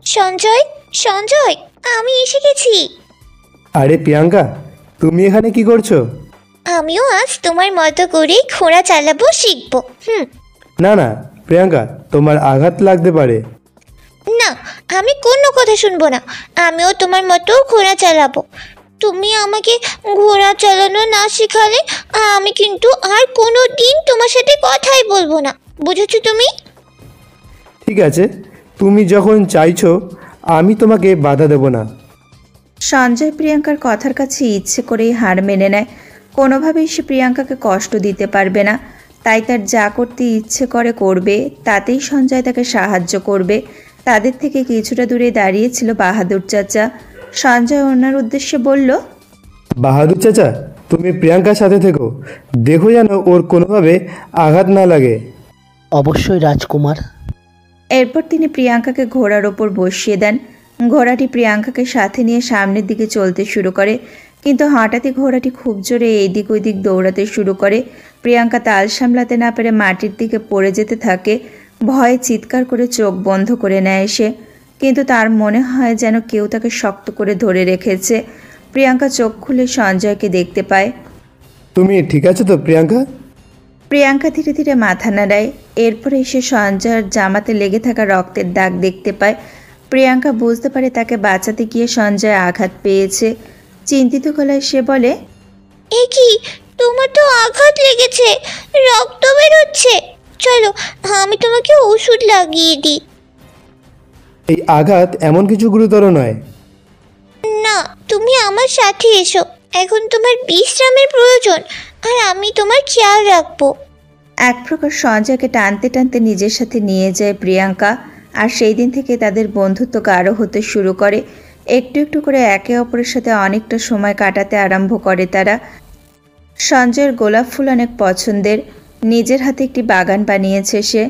সঞ্জয়, সঞ্জয়, আমি এসে গেছি। আরে প্রিয়াঙ্কা, তুমি এখানে কি করছো? আমিও আজ তোমার মতো করে ঘোড়া চালাবো শিখবো। না না প্রিয়াঙ্কা, তোমার আঘাত লাগতে পারে। না, আমি কোনো কথা শুনবো না। আমিও তোমার মতো ঘোড়া চালাবো। তুমি আমাকে ঘোড়া চালানো না শেখালে আমি কিন্তু আর কোনো দিন তোমার সাথে কথাই বলবো না, বুঝেছো তুমি? ঠিক আছে, তুমি যখন চাইছো আমি তোমাকে বাধা দেব না। সঞ্জয় প্রিয়াঙ্কার কথার কাছে ইচ্ছে করেই হার মেনে নেয়। কোনোভাবেই সে প্রিয়াঙ্কাকে কষ্ট দিতে পারবে না, তাই তার যা করতে ইচ্ছে করে করবে, তাতেই সঞ্জয় তাকে সাহায্য করবে। তাদের থেকে কিছুটা দূরে দাঁড়িয়েছিল বাহাদুর চাচা। সঞ্জয় ওনার উদ্দেশ্যে বলল, বাহাদুর চাচা, তুমি প্রিয়াঙ্কার সাথে থেকো, দেখো যেন ওর কোনোভাবে আঘাত না লাগে। অবশ্যই রাজকুমার। এরপর তিনি প্রিয়াঙ্কাকে ঘোড়ার ওপর বসিয়ে দেন। ঘোড়াটি প্রিয়াঙ্কাকে সাথে নিয়ে সামনের দিকে চলতে শুরু করে, কিন্তু হঠাৎই ঘোড়াটি খুব জোরে এইদিক ওইদিক দৌড়াতে শুরু করে। প্রিয়াঙ্কা তাল সামলাতে না পেরে মাটির দিকে পড়ে যেতে থাকে। ভয়ে চিৎকার করে চোখ বন্ধ করে নেয় সে, কিন্তু তার মনে হয় যেন কেউ তাকে শক্ত করে ধরে রেখেছে। প্রিয়াঙ্কা চোখ খুলে সঞ্জয়কে দেখতে পায়। তুমি ঠিক আছো তো প্রিয়াঙ্কা? প্রিয়াঙ্কা ধীরে ধীরে মাথা নাড়ায়। এরপরে সে সঞ্জয়ের জামাতে লেগে থাকা রক্তের দাগ দেখতে পায়। প্রিয়াঙ্কা বুঝতে পারে তাকে বাঁচাতে গিয়ে সঞ্জয় আঘাত পেয়েছে। চিন্তিত গলায় সে বলে, এ কি, তোমার তো আঘাত লেগেছে, রক্ত বেরোচ্ছে। চলো আমি তোমাকে ওষুধ লাগিয়ে দিই। এই আঘাত এমন কিছু গুরুতর নয়। না, তুমি আমার সাথে এসো। এখন তোমার বিশ্রামের প্রয়োজন, আর আমি তোমার খেয়াল রাখবো। এক প্রকার সঞ্জয়কে টানতে টানতে নিজের সাথে নিয়ে যায় প্রিয়াঙ্কা। আর সেই দিন থেকে তাদের বন্ধুত্ব গাঢ় হতে শুরু করে। একটু একটু করে একে অপরের সাথে অনেকটা সময় কাটাতে আরম্ভ করে তারা। সঞ্জয়ের গোলাপ ফুল অনেক পছন্দের। নিজের হাতে একটি বাগান বানিয়েছে সে।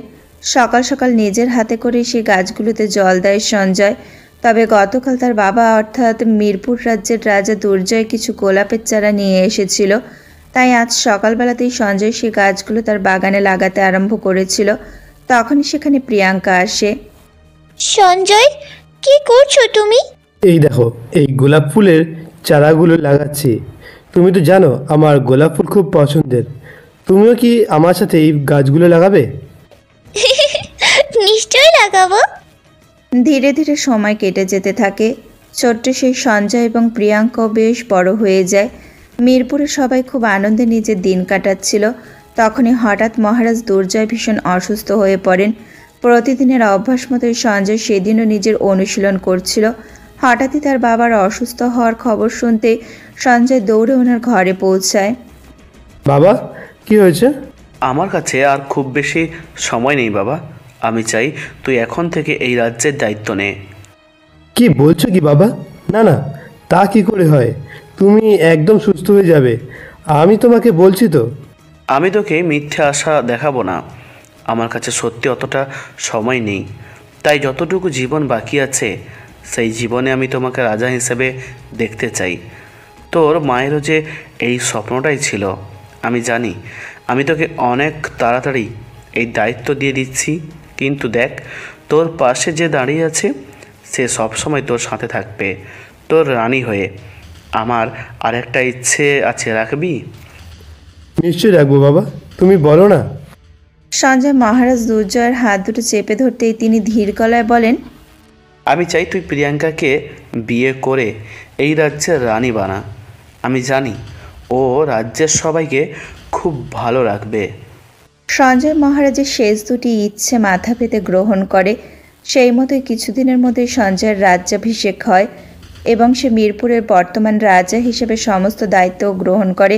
সকাল সকাল নিজের হাতে করে সেই গাছগুলোতে জল দেয় সঞ্জয়। তবে গতকাল তার বাবা অর্থাৎ মিরপুর রাজ্যের রাজা দুর্জয় কিছু গোলাপের চারা নিয়ে এসেছিল। তাই আজ সকালবেলাতেই সঞ্জয় সেই গাছগুলো তার বাগানে লাগাতে আরম্ভ করেছিল। তখনই সেখানে প্রিয়াঙ্কা আসে। সঞ্জয়, কি করছো তুমি? এই দেখো, এই গোলাপ ফুলের চারাগুলো লাগাচ্ছি। তুমি তো জানো আমার গোলাপ ফুল খুব পছন্দের। তুমিও কি আমার সাথে এই গাছগুলো লাগাবে? নিশ্চয়ই লাগাবো। ধীরে ধীরে সময় কেটে যেতে থাকে। ছোট্ট সেই সঞ্জয় এবং প্রিয়াঙ্কাও বেশ বড় হয়ে যায়। মিরপুরে সবাই খুব আনন্দে নিজের দিন কাটাচ্ছিল। তখনই হঠাৎ মহারাজ দুর্জয় ভীষণ অসুস্থ হয়ে পড়েন। প্রতিদিনের অভ্যাস মতোই সঞ্জয় সেদিনও নিজের অনুশীলন করছিল। হঠাৎই তার বাবার অসুস্থ হওয়ার খবর শুনতে সঞ্জয় দৌড়ে ওনার ঘরে পৌঁছায়। বাবা, কি হয়েছে? আমার কাছে আর খুব বেশি সময় নেই বাবা। আমি চাই তুই এখন থেকে এই রাজ্যের দায়িত্ব নে। কি বলছো কি বাবা? না না, তা কি করে হয়? তুমি একদম সুস্থ হয়ে যাবে, আমি তোমাকে বলছি তো। আমি তোকে মিথ্যে আশা দেখাবো না। আমার কাছে সত্যি অতটা সময় নেই। তাই যতটুকু জীবন বাকি আছে সেই জীবনে আমি তোমাকে রাজা হিসেবে দেখতে চাই। তোর মায়েরও যে এই স্বপ্নটাই ছিল। আমি জানি আমি তোকে অনেক তাড়াতাড়ি এই দায়িত্ব দিয়ে দিচ্ছি, কিন্তু দেখ তোর পাশে যে দাঁড়িয়ে আছে সে সবসময় তোর সাথে থাকবে, তোর রানী হয়ে। আমার আরেকটা ইচ্ছে আছে, রাখবি? নিশ্চয়ই রাখবো বাবা, তুমি বলো না। সঞ্জয় মহারাজ দুর্জয়ের হাত দুটো চেপে ধরতেই তিনি ধীর গলায় বলেন, আমি চাই তুই প্রিয়াঙ্কাকে বিয়ে করে এই রাজ্যের রানী বানা। আমি জানি ও রাজ্যের সবাইকে খুব ভালো রাখবে। সঞ্জয় মহারাজের শেষ দুটি ইচ্ছে মাথা পেতে গ্রহণ করে। সেই মতোই কিছুদিনের মধ্যেই সঞ্জয়ের রাজ্যাভিষেক হয় এবং সে মিরপুরের বর্তমান রাজা হিসেবে সমস্ত দায়িত্ব গ্রহণ করে।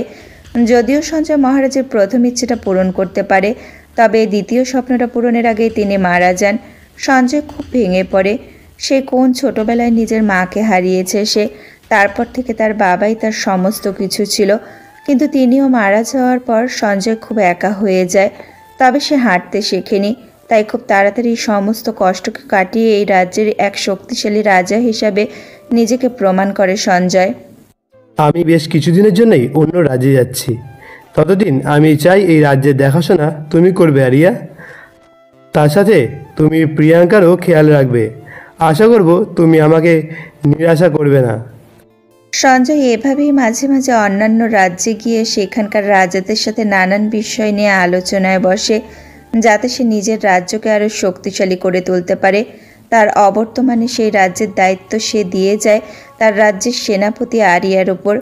যদিও সঞ্জয় মহারাজের প্রথম ইচ্ছেটা পূরণ করতে পারে, তবে দ্বিতীয় স্বপ্নটা পূরণের আগে তিনি মারা যান। সঞ্জয় খুব ভেঙে পড়ে। সে কোন ছোটবেলায় নিজের মাকে হারিয়েছে সে। তারপর থেকে তার বাবাই তার সমস্ত কিছু ছিল, কিন্তু তিনিও মারা যাওয়ার পর সঞ্জয় খুব একা হয়ে যায়। তবে সে হাঁটতে শেখেনি, তাই খুব তাড়াতাড়ি সমস্ত কষ্টকে কাটিয়ে এই রাজ্যের এক শক্তিশালী রাজা হিসাবে নিজেকে প্রমাণ করে সঞ্জয়। আমি বেশ কিছুদিনের জন্যই অন্য রাজ্যে যাচ্ছি। ততদিন আমি চাই এই রাজ্যের দেখাশোনা তুমি করবে আরিয়া। তার সাথে তুমি প্রিয়াঙ্কারও খেয়াল রাখবে। আশা করব তুমি আমাকে নিরাশা করবে না। সঞ্জয় এভাবেই মাঝে মাঝে অন্যান্য রাজ্যে গিয়ে সেখানকার রাজাদের সাথে নানান বিষয় নিয়ে আলোচনায় বসে, যাতে সে নিজের রাজ্যকে আরও শক্তিশালী করে তুলতে পারে। তার অবর্তমানে সেই রাজ্যের দায়িত্ব সে দিয়ে যায় তার রাজ্যের সেনাপতি আরিয়ার ওপর।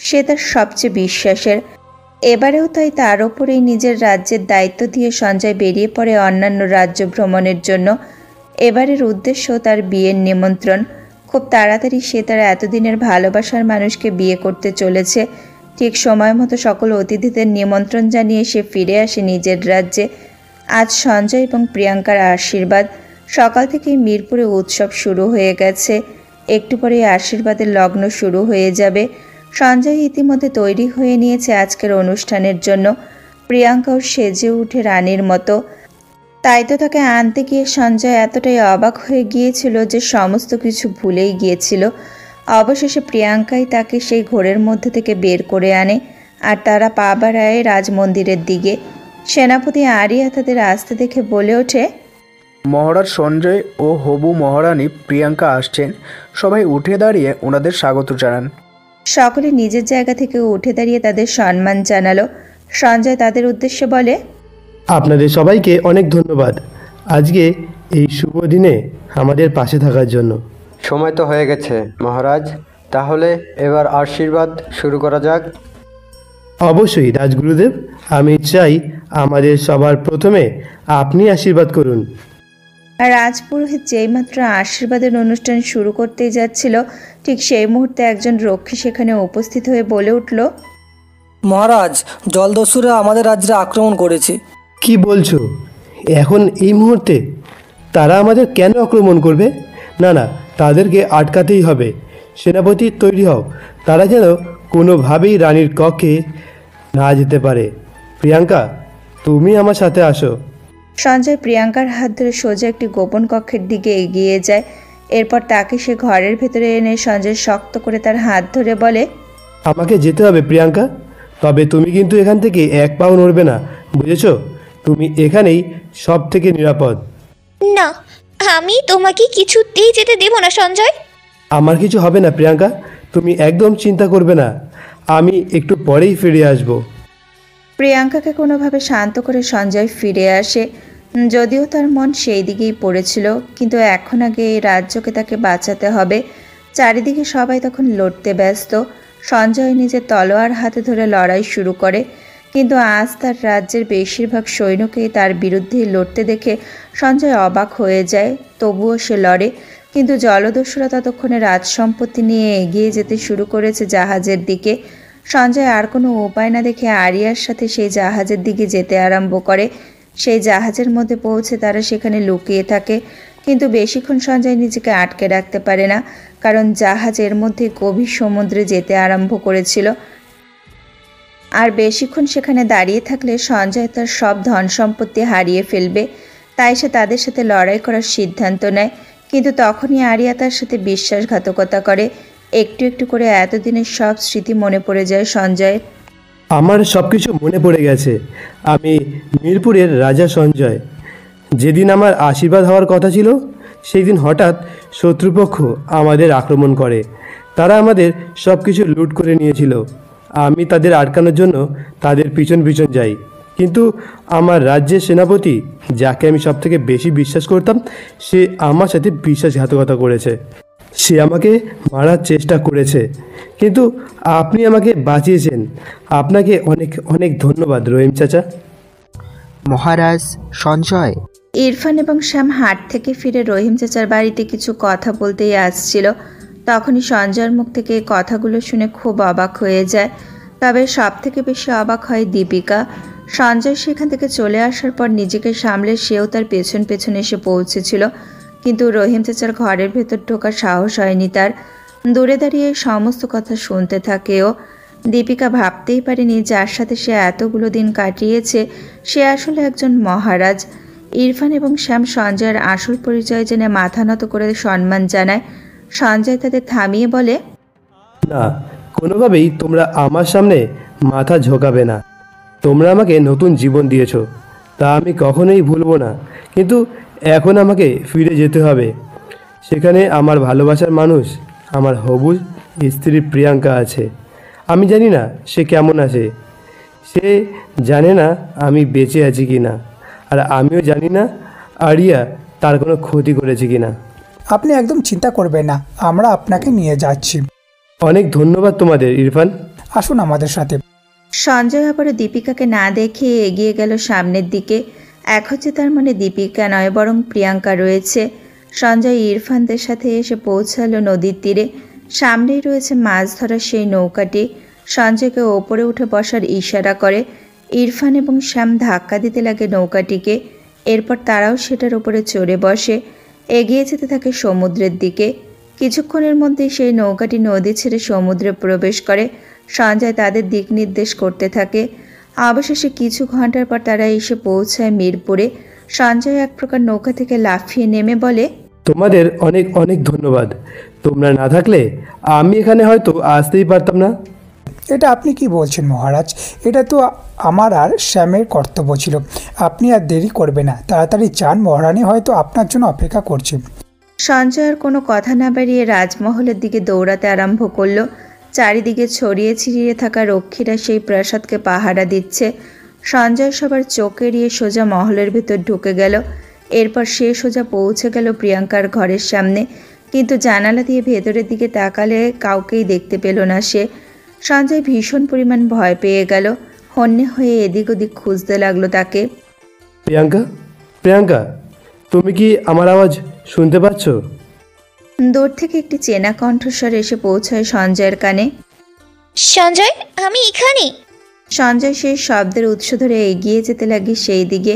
সে তার সবচেয়ে বিশ্বাসের। এবারেও তাই তার ওপরেই নিজের রাজ্যের দায়িত্ব দিয়ে সঞ্জয় বেরিয়ে পড়ে অন্যান্য রাজ্য ভ্রমণের জন্য। এবারের উদ্দেশ্য তার বিয়ের নিমন্ত্রণ। খুব তাড়াতাড়ি সে তার এতদিনের ভালোবাসার মানুষকে বিয়ে করতে চলেছে। ঠিক সময় মতো সকল অতিথিদের নিমন্ত্রণ জানিয়ে সে ফিরে আসে নিজের রাজ্যে। আজ সঞ্জয় এবং প্রিয়াঙ্কার আশীর্বাদ। সকাল থেকেই মিরপুরে উৎসব শুরু হয়ে গেছে। একটু পরে আশীর্বাদের লগ্ন শুরু হয়ে যাবে। সঞ্জয় ইতিমধ্যে তৈরি হয়ে নিয়েছে আজকের অনুষ্ঠানের জন্য। প্রিয়াঙ্কাও সেজে উঠে রানীর মতো। তাই তো তাকে আনতে গিয়ে সঞ্জয় এতটাই অবাক হয়ে গিয়েছিল যে সমস্ত কিছু ভুলেই গিয়েছিল। অবশেষে প্রিয়াঙ্কাই তাকে সেই ঘোরের মধ্যে থেকে বের করে আনে, আর তারা পা বাড়ায় রাজমন্দিরের দিকে। সেনাপতি আরিয়া তাদের আসতে দেখে বলে ওঠে, মহারাজ সঞ্জয় ও হবু মহারানী প্রিয়াঙ্কা আসছেন। সবাই উঠে দাঁড়িয়ে ওনাদের স্বাগত জানান। সকলে নিজের জায়গা থেকে উঠে দাঁড়িয়ে তাদের সম্মান জানালো। সঞ্জয় তাদের উদ্দেশ্যে বলে, আপনাদের সবাইকে অনেক ধন্যবাদ আজকে এই শুভ দিনে আমাদের পাশে থাকার জন্য। সময় তো হয়ে গেছে মহারাজ, তাহলে এবার আশীর্বাদ শুরু করা যাক। অবশ্যই রাজগুরুদেব, আমি চাই আমাদের সবার প্রথমে আপনি আশীর্বাদ করুন। রাজপুরোহিত যেইমাত্র আশীর্বাদের অনুষ্ঠান শুরু করতেই যাচ্ছিল, ঠিক সেই মুহূর্তে একজন রক্ষী সেখানে উপস্থিত হয়ে বলে উঠল, মহারাজ, জলদস্যুরা আমাদের রাজ্যে আক্রমণ করেছে। কি বলছো? এখন এই মুহূর্তে? তারা আমাদের কেন আক্রমণ করবে? না না, তাদেরকে আটকাতেই হবে। সেনাপতি তৈরি হও, তারা যেন কোনোভাবেই রানীর কক্ষে না যেতে পারে। প্রিয়াঙ্কা, তুমি আমার সাথে আসো। সঞ্জয় প্রিয়াঙ্কার হাত ধরে সোজা একটি গোপন কক্ষের দিকে এগিয়ে যায়। এরপর তাকে সে ঘরের ভেতরে এনে সঞ্জয় শক্ত করে তার হাত ধরে বলে, আমাকে যেতে হবে প্রিয়াঙ্কা, তবে তুমি কিন্তু এখান থেকে এক পাও নড়বে না, বুঝেছো? তুমি এখানেই সব থেকে নিরাপদ। না, আমি তোমাকে কিছুতেই যেতে দেব না সঞ্জয়। আমার কিছু হবে না প্রিয়াঙ্কা, তুমি একদম চিন্তা করবে না, আমি একটু পরেই ফিরে আসব। প্রিয়াঙ্কাকে কোনোভাবে শান্ত করে সঞ্জয় ফিরে আসে, যদিও তার মন সেই দিকেই পড়েছিল, কিন্তু এখন আগে এই রাজ্যকে তাকে বাঁচাতে হবে। চারিদিকে সবাই তখন লড়তে ব্যস্ত। সঞ্জয় নিজের তলোয়ার হাতে ধরে লড়াই শুরু করে, কিন্তু আজ তার রাজ্যের বেশিরভাগ সৈন্যকেই তার বিরুদ্ধে লড়তে দেখে সঞ্জয় অবাক হয়ে যায়। তবুও সে লড়ে, কিন্তু জলদস্যুরা ততক্ষণে রাজ সম্পত্তি নিয়ে এগিয়ে যেতে শুরু করেছে জাহাজের দিকে। সঞ্জয় আর কোনো উপায় না দেখে আরিয়ার সাথে সেই জাহাজের দিকে যেতে আরম্ভ করে। সেই জাহাজের মধ্যে পৌঁছে তারা সেখানে লুকিয়ে থাকে, কিন্তু বেশিক্ষণ সঞ্জয় নিজেকে আটকে রাখতে পারে না, কারণ জাহাজের মধ্যে গভীর সমুদ্রে যেতে আরম্ভ করেছিল। আর বেশিক্ষণ সেখানে দাঁড়িয়ে থাকলে সঞ্জয় তার সব ধন সম্পত্তি হারিয়ে ফেলবে। তাই সে তাদের সাথে লড়াই করার সিদ্ধান্ত নেয়, কিন্তু তখনই আরিয়া তার সাথে বিশ্বাসঘাতকতা করে। একটু একটু করে এতদিনের সব স্মৃতি মনে পড়ে যায় সঞ্জয়ের। আমার সব কিছু মনে পড়ে গেছে। আমি মিরপুরের রাজা সঞ্জয়। যেদিন আমার আশীর্বাদ হওয়ার কথা ছিল, সেই দিন হঠাৎ শত্রুপক্ষ আমাদের আক্রমণ করে। তারা আমাদের সব কিছু লুট করে নিয়েছিল। আমি তাদের আটকানোর জন্য তাদের পিছন পিছন যাই, কিন্তু আমার রাজ্যের সেনাপতি, যাকে আমি সব থেকে বেশি বিশ্বাস করতাম, সে আমার সাথে বিশ্বাসঘাতকতা করেছে। সে আমাকে মারার চেষ্টা করেছে, কিন্তু আপনি আমাকে বাঁচিয়েছেন। আপনাকে অনেক অনেক ধন্যবাদ রহিম চাচা। মহারাজ সঞ্জয়। ইরফান এবং শ্যাম হাট থেকে ফিরে রহিম চাচার বাড়িতে কিছু কথা বলতেই আসছিল। তখনই সঞ্জয়ের মুখ থেকে এই কথাগুলো শুনে খুব অবাক হয়ে যায়। তবে সব থেকে বেশি অবাক হয় দীপিকা। সঞ্জয় সেখান থেকে চলে আসার পর নিজেকে সামলে সেও তার পেছন পেছন এসে পৌঁছেছিল, কিন্তু রহিম চাচার ঘরের ভেতর ঢোকার সাহস হয়নি তার। দূরে দাঁড়িয়ে সমস্ত কথা শুনতে থাকেও। দীপিকা ভাবতেই পারেনি যার সাথে সে এতগুলো দিন কাটিয়েছে সে আসলে একজন মহারাজ। ইরফান এবং শ্যাম সঞ্জয়ের আসল পরিচয় জেনে মাথা নত করে সম্মান জানায়। সঞ্জয় তাদের থামিয়ে বলে, না, কোনোভাবেই তোমরা আমার সামনে মাথা ঝোঁকাবে না। তোমরা আমাকে নতুন জীবন দিয়েছ, তা আমি কখনোই ভুলবো না, কিন্তু এখন আমাকে ফিরে যেতে হবে। সেখানে আমার ভালোবাসার মানুষ, আমার হবু স্ত্রী প্রিয়াঙ্কা আছে। আমি জানি না সে কেমন আছে, সে জানে না আমি বেঁচে আছি কি না, আর আমিও জানি না আরিয়া তার কোনো ক্ষতি করেছে কি না। আপনি একদম চিন্তা করবেন না, আমরা আপনাকে নিয়ে যাচ্ছি। অনেক ধন্যবাদ তোমাদের ইরফান। আসুন আমাদের সাথে। সঞ্জয় আবারও দীপিকাকে না দেখে এগিয়ে গেল সামনের দিকে। এখন যে তার মনে দীপিকা নয় বরং প্রিয়াঙ্কা রয়েছে। সঞ্জয় ইরফানদের সাথে এসে পৌঁছালো নদীর তীরে। সামনেই রয়েছে মাছ ধরার সেই নৌকাটি। সঞ্জয়কে ওপরে উঠে বসার ইশারা করে। ইরফান এবং শ্যাম ধাক্কা দিতে লাগে নৌকাটিকে। এরপর তারাও সেটার উপরে চড়ে বসে। এগিয়ে যেতে থাকে সমুদ্রের দিকে। কিছুক্ষণের মধ্যেই সেই নৌকাটি নদী ছেড়ে সমুদ্রে প্রবেশ করে। সঞ্জয় তাদের দিক নির্দেশ করতে থাকে। অবশেষে কিছু ঘন্টার পর তারা এসে পৌঁছায় মিরপুরে। সঞ্জয় এক প্রকার নৌকা থেকে লাফিয়ে নেমে বলে, তোমাদের অনেক অনেক ধন্যবাদ। তোমরা না থাকলে আমি এখানে হয়তো আসতেই পারতাম না। এটা আপনি কি বলছেন মহারাজ? এটা তো আমার আর শ্যামের কর্তব্য ছিল। আপনি আর দেরি করবে না, তাড়াতাড়ি চান, মহারানী হয়তো আপনার জন্য অপেক্ষা করছে। সঞ্জয় আর কোনো কথা না বাড়িয়ে রাজমহলের দিকে দৌড়াতে আরম্ভ করলো। চারিদিকে ছড়িয়ে ছিড়িয়ে থাকা রক্ষীরা সেই প্রাসাদকে পাহারা দিচ্ছে। সঞ্জয় সবার চোখ এড়িয়ে সোজা মহলের ভেতর ঢুকে গেল। এরপর সে সোজা পৌঁছে গেল প্রিয়াঙ্কার ঘরের সামনে, কিন্তু জানালা দিয়ে ভেতরের দিকে তাকালে কাউকেই দেখতে পেল না সে। সঞ্জয় ভীষণ পরিমাণ ভয় পেয়ে গেল। হন্যে হয়ে এদিক ওদিক খুঁজতে লাগলো তাকে। প্রিয়াঙ্কা, প্রিয়াঙ্কা, তুমি কি আমার আওয়াজ শুনতে পাচ্ছ? দূর থেকে একটি চেনা কণ্ঠস্বর এসে পৌঁছায় সঞ্জয়ের কানে। সঞ্জয়, আমি এখানে। সঞ্জয় সেই শব্দের উৎস ধরে এগিয়ে যেতে লাগে সেই দিকে।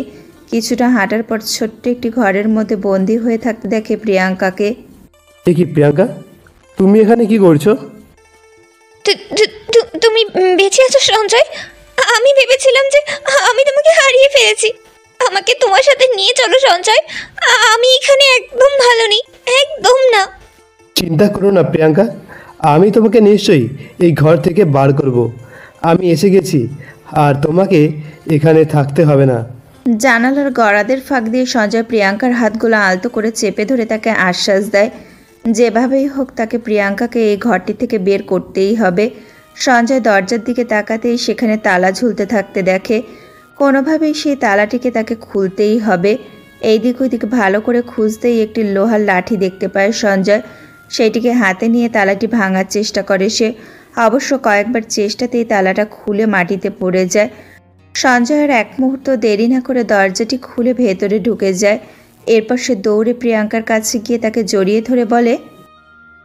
কিছুটা হাঁটার পর ছোট্ট একটি ঘরের মধ্যে বন্দী হয়ে থাকতে দেখে প্রিয়াঙ্কাকে। এ কি প্রিয়াঙ্কা, তুমি এখানে কি করছো? তুমি বেঁচে আছো সঞ্জয়? আমি ভেবেছিলাম যে আমি তোমাকে হারিয়ে ফেলেছি। আমাকে তোমার সাথে নিয়ে চলো সঞ্জয়। আমি এখানে একদম ভালো নেই, একদম না। চিন্তা করো না প্রিয়াঙ্কা, আমি তোমাকে নিশ্চয়ই এই ঘর থেকে বার করব। আমি এসে গেছি, আর তোমাকে এখানে থাকতে হবে না। জানালার গড়াদের ফাঁক দিয়ে সঞ্জয় প্রিয়াঙ্কার হাতগুলো আলতো করে চেপে ধরে তাকে আশ্বাস দেয় যেভাবেই হোক তাকে প্রিয়াঙ্কাকে এই ঘরটি থেকে বের করতেই হবে। সঞ্জয় দরজার দিকে তাকাতেই সেখানে তালা ঝুলতে থাকতে দেখে। কোনোভাবেই সেই তালাটিকে তাকে খুলতেই হবে। এইদিক ওইদিক ভালো করে খুঁজতেই একটি লোহার লাঠি দেখতে পায় সঞ্জয়। সেইটিকে হাতে নিয়ে তালাটি ভাঙার চেষ্টা করে সে। অবশ্য কয়েকবার চেষ্টাতেই তালাটা খুলে মাটিতে পড়ে যায়। সঞ্জয়ের এক মুহূর্ত দেরি না করে দরজাটি খুলে ভেতরে ঢুকে যায়। এরপর সে দৌড়ে প্রিয়াঙ্কার কাছে গিয়ে তাকে জড়িয়ে ধরে বলে,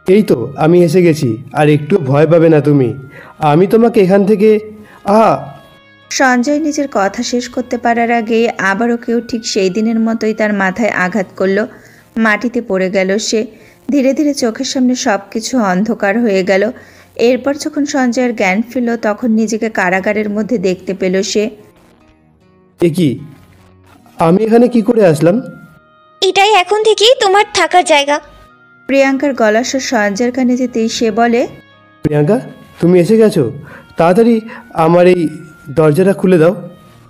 এই তো আমি এসে গেছি, আর একটু ভয় পাবে না তুমি। আমি তোমাকে এখান থেকে সঞ্জয় নিজের কথা শেষ করতে পারার আগে আবারও কেউ ঠিক সেই দিনের মতোই তার মাথায় আঘাত করলো। মাটিতে পড়ে গেল সে। ধীরে ধীরে চোখের সামনে সব কিছু অন্ধকার হয়ে গেল। এরপর যখন সঞ্জয়ের জ্ঞান ফিরল তখন নিজেকে কারাগারের মধ্যে দেখতে পেল সে। এ কি, আমি এখানে কি করে আসলাম? এটাই এখন থেকেই তোমার থাকার জায়গা। প্রিয়াঙ্কার গলা স্বর সঞ্জয়ের কানে যেতেই সে বলে, প্রিয়াঙ্কা তুমি এসে গেছো, তাড়াতাড়ি আমার এই দরজাটা খুলে দাও।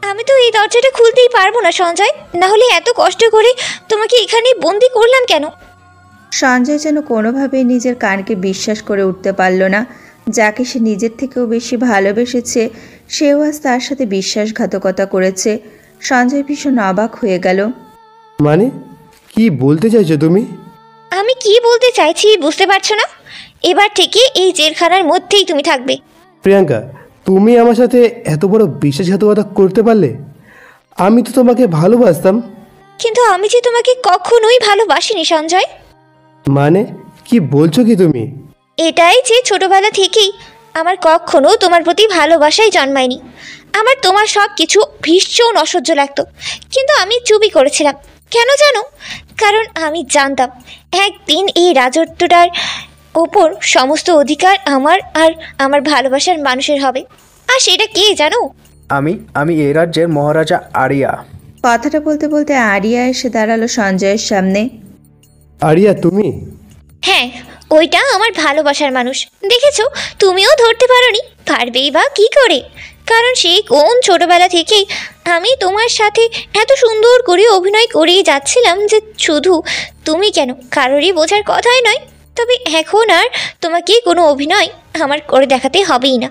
আমি তো এই দরজাটা খুলতেই পারবো না সঞ্জয়, না হলে এত কষ্ট করে তোমাকে এখানে বন্দি করলাম কেন? সঞ্জয় যেন কোনোভাবেই নিজের কানকে বিশ্বাস করে উঠতে পারল না। যাকে সে নিজের থেকেও বেশি ভালোবেসেছে সেও আজ তার সাথে বিশ্বাসঘাতকতা করেছে। সঞ্জয় ভীষণ অবাক হয়ে গেল। মানে কি বলতে চাইছো তুমি? আমি কি বলতে চাইছি বুঝতে পারছো না? এবার থেকে এই জেলখানার মধ্যেই তুমি থাকবে। প্রিয়াঙ্কা তুমি আমার সাথে এত বড় বিশ্বাসঘাতকতা করতে পারলে? আমি তো তোমাকে ভালোবাসতাম। কিন্তু আমি যে তোমাকে কখনোই ভালোবাসিনি সঞ্জয়। মানে কি বলছো কি তুমি? এটাই যে ছোটবেলা থেকেই আমার কখনো তোমার প্রতি ভালোবাসাই জন্মায়নি। আমার তোমার সব কিছু ভীষণ অসহ্য লাগতো, কিন্তু আমি চুপই করেছিলাম। কেন জানো? কারণ আমি জানতাম একদিন এই রাজত্বটার ওপর সমস্ত অধিকার আমার আর আমার ভালোবাসার মানুষের হবে। আর সেটা কে জানো? আমি এই রাজ্যের মহারাজা আরিয়া। কথাটা বলতে বলতে আরিয়া এসে দাঁড়ালো সঞ্জয়ের সামনে। আরিয়া তুমি? হ্যাঁ, ওইটা আমার ভালোবাসার মানুষ। দেখেছো, তুমিও ধরতে পারোনি। পারবেই বা কি করে? কারণ সেই কোন ছোটবেলা থেকেই আমি তোমার সাথে এত সুন্দর করে অভিনয় করেই যাচ্ছিলাম যে শুধু তুমি কেন, কারোরই বোঝার কথাই নয়। তবে এখন আর তোমাকে কোনো অভিনয় আমার করে দেখাতে হবেই না।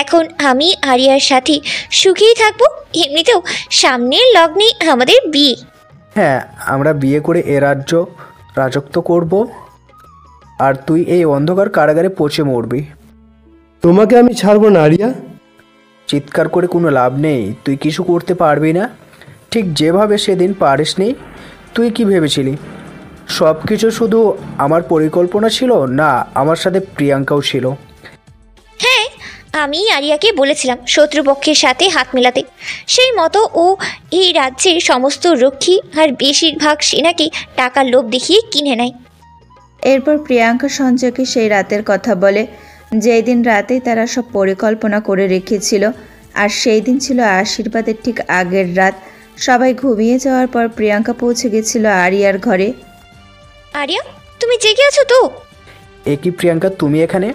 এখন আমি আরিয়ার সাথে সুখেই থাকবো। এমনিতেও সামনের লগ্নেই আমাদের বিয়ে। হ্যাঁ, আমরা বিয়ে করে এ রাজত্ব করব, আর তুই এই অন্ধকার কারাগারে পচে মরবি। তোমাকে আমি ছাড়বো না আরিয়া। চিৎকার করে কোনো লাভ নেই, তুই কিছু করতে পারবি না। ঠিক যেভাবে সেদিন পারিসনি। তুই কি ভেবেছিলি সব কিছু শুধু আমার পরিকল্পনা ছিল? না, আমার সাথে প্রিয়াঙ্কাও ছিল। হ্যাঁ, আমি আরিয়াকে বলেছিলাম শত্রুপক্ষের সাথে হাত মেলাতে। সেই মতো ও এই রাজ্যের সমস্ত রক্ষী আর বেশিরভাগ সেনাকে টাকার লোভ দেখিয়ে কিনে নেয়। এরপর প্রিয়াঙ্কা সঞ্জয়কে সেই রাতের কথা বলে, যেই দিন রাতেই তারা সব পরিকল্পনা করে রেখেছিল। আর সেই দিন ছিল আশীর্বাদের ঠিক আগের রাত। সবাই ঘুমিয়ে যাওয়ার পর প্রিয়াঙ্কা পৌঁছে গেছিল আরিয়ার ঘরে। আরিয়া, তুমি জেগে আছো তো? এ কি প্রিয়াঙ্কা, তুমি এখানে?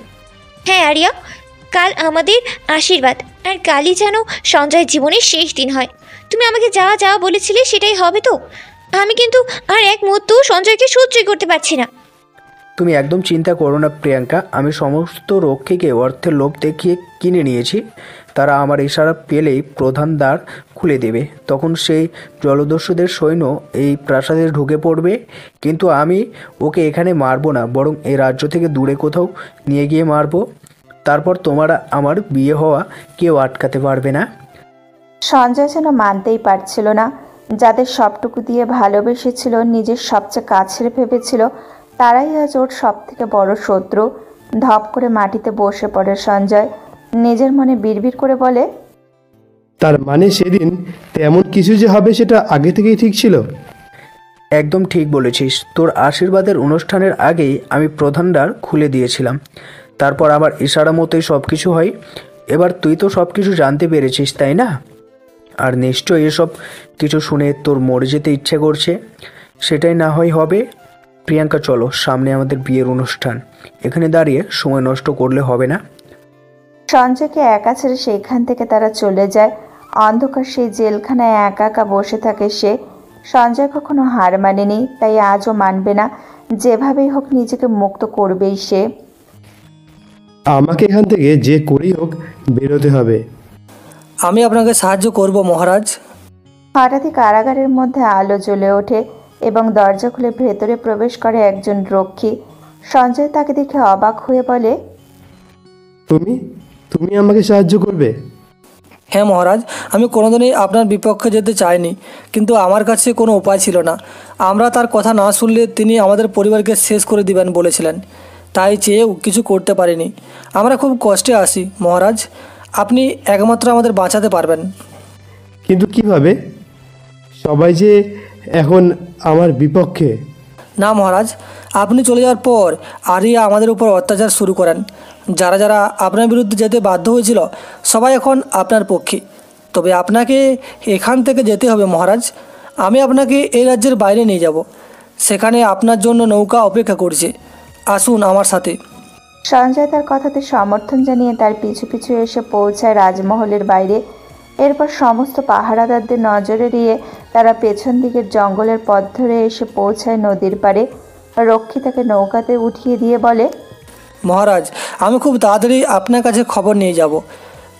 হ্যাঁ আরিয়া, কাল আমাদের আশীর্বাদ, আর কালই যেন সঞ্জয়ের জীবনের শেষ দিন হয়। তুমি আমাকে যা যা বলেছিলে সেটাই হবে তো? আমি কিন্তু আর এক মুহূর্ত সঞ্জয়কে সহ্যই করতে পারছি না। তুমি একদম চিন্তা করো না প্রিয়াঙ্কা, আমি সমস্ত রক্ষীকে অর্থের লোভ দেখিয়ে কিনে নিয়েছি। তারা আমার ইশারা পেলেই প্রধান দ্বার খুলে দেবে। তখন সেই জলদস্যুদের সৈন্য এই প্রাসাদে ঢুকে পড়বে। কিন্তু আমি ওকে এখানে মারবো না, বরং এই রাজ্য থেকে দূরে কোথাও নিয়ে গিয়ে মারবো। তারপর আমার বিয়ে হওয়া কেউ আটকাতে পারবে না। সঞ্জয় যেন মানতেই পারছিল না। যাদের সবটুকু দিয়ে ভালোবেসেছিল, নিজের সবচেয়ে কাছের ভেবেছিল, তারাই আজ ওর সব থেকে বড় শত্রু। ধপ করে মাটিতে বসে পড়ে সঞ্জয়। নিজের মনে বিড়বিড় করে বলে, তার মানে সেদিন তেমন কিছু যে হবে সেটা আগে থেকেই ঠিক ছিল। একদম ঠিক বলেছিস। তোর আশীর্বাদের অনুষ্ঠানের আগেই আমি প্রধান দ্বার খুলে দিয়েছিলাম। তারপর আমার ইশারা মতোই সব কিছু হয়। এবার তুই তো সব কিছু জানতে পেরেছিস, তাই না? আর নিশ্চয়ই এসব কিছু শুনে তোর মরে যেতে ইচ্ছে করছে। সেটাই না হয় হবে। প্রিয়াঙ্কা চলো, সামনে আমাদের বিয়ের অনুষ্ঠান। এখানে দাঁড়িয়ে সময় নষ্ট করলে হবে না। সঞ্জয়কে একা ছেড়ে সেখান থেকে তারা চলে যায়। অন্ধকার সেই জেলখানায় একা একা বসে থাকে সে। সঞ্জয় কখনো হার মানেনি, তাই আজও মানবে না। যেভাবেই হোক নিজেকে মুক্ত করবেই সে। আমাকে এখান থেকে যে করেই হোক বেরোতে হবে। আমি আপনাকে সাহায্য করব মহারাজ। হঠাৎই কারাগারের মধ্যে আলো জ্বলে ওঠে এবং দরজা খুলে ভেতরে প্রবেশ করে একজন রক্ষী। সঞ্জয় তাকে দেখে অবাক হয়ে বলে, তুমি তুমি আমাকে সাহায্য করবে? হ্যাঁ মহারাজ, আমি কোনোদিনই আপনার বিপক্ষে যেতে চাইনি, কিন্তু আমার কাছে কোনো উপায় ছিল না। আমরা তার কথা না শুনলে তিনি আমাদের পরিবারকে শেষ করে দিবেন বলেছিলেন, তাই চেয়েও কিছু করতে পারিনি। আমরা খুব কষ্টে আছি মহারাজ, আপনি একমাত্র আমাদের বাঁচাতে পারবেন। কিন্তু কিভাবে? সবাই যে এখন আমার বিপক্ষে। না মহারাজ, আপনি চলে যাওয়ার পর আরিয়া আমাদের উপর অত্যাচার শুরু করেন। যারা যারা আপনার বিরুদ্ধে যেতে বাধ্য হয়েছিল সবাই এখন আপনার পক্ষে। তবে আপনাকে এখান থেকে যেতে হবে মহারাজ। আমি আপনাকে এই রাজ্যের বাইরে নিয়ে যাব, সেখানে আপনার জন্য নৌকা অপেক্ষা করছে। আসুন আমার সাথে। সঞ্জয় তার কথাতে সমর্থন জানিয়ে তার পিছু পিছু এসে পৌঁছায় রাজমহলের বাইরে। এরপর সমস্ত পাহারাদারদের নজর এড়িয়ে তারা পেছন দিকের জঙ্গলের পথ ধরে এসে পৌঁছায় নদীর পাড়ে। রক্ষী তাকে নৌকাতে উঠিয়ে দিয়ে বলে, মহারাজ, আমি খুব তাড়াতাড়ি আপনার কাছে খবর নিয়ে যাব।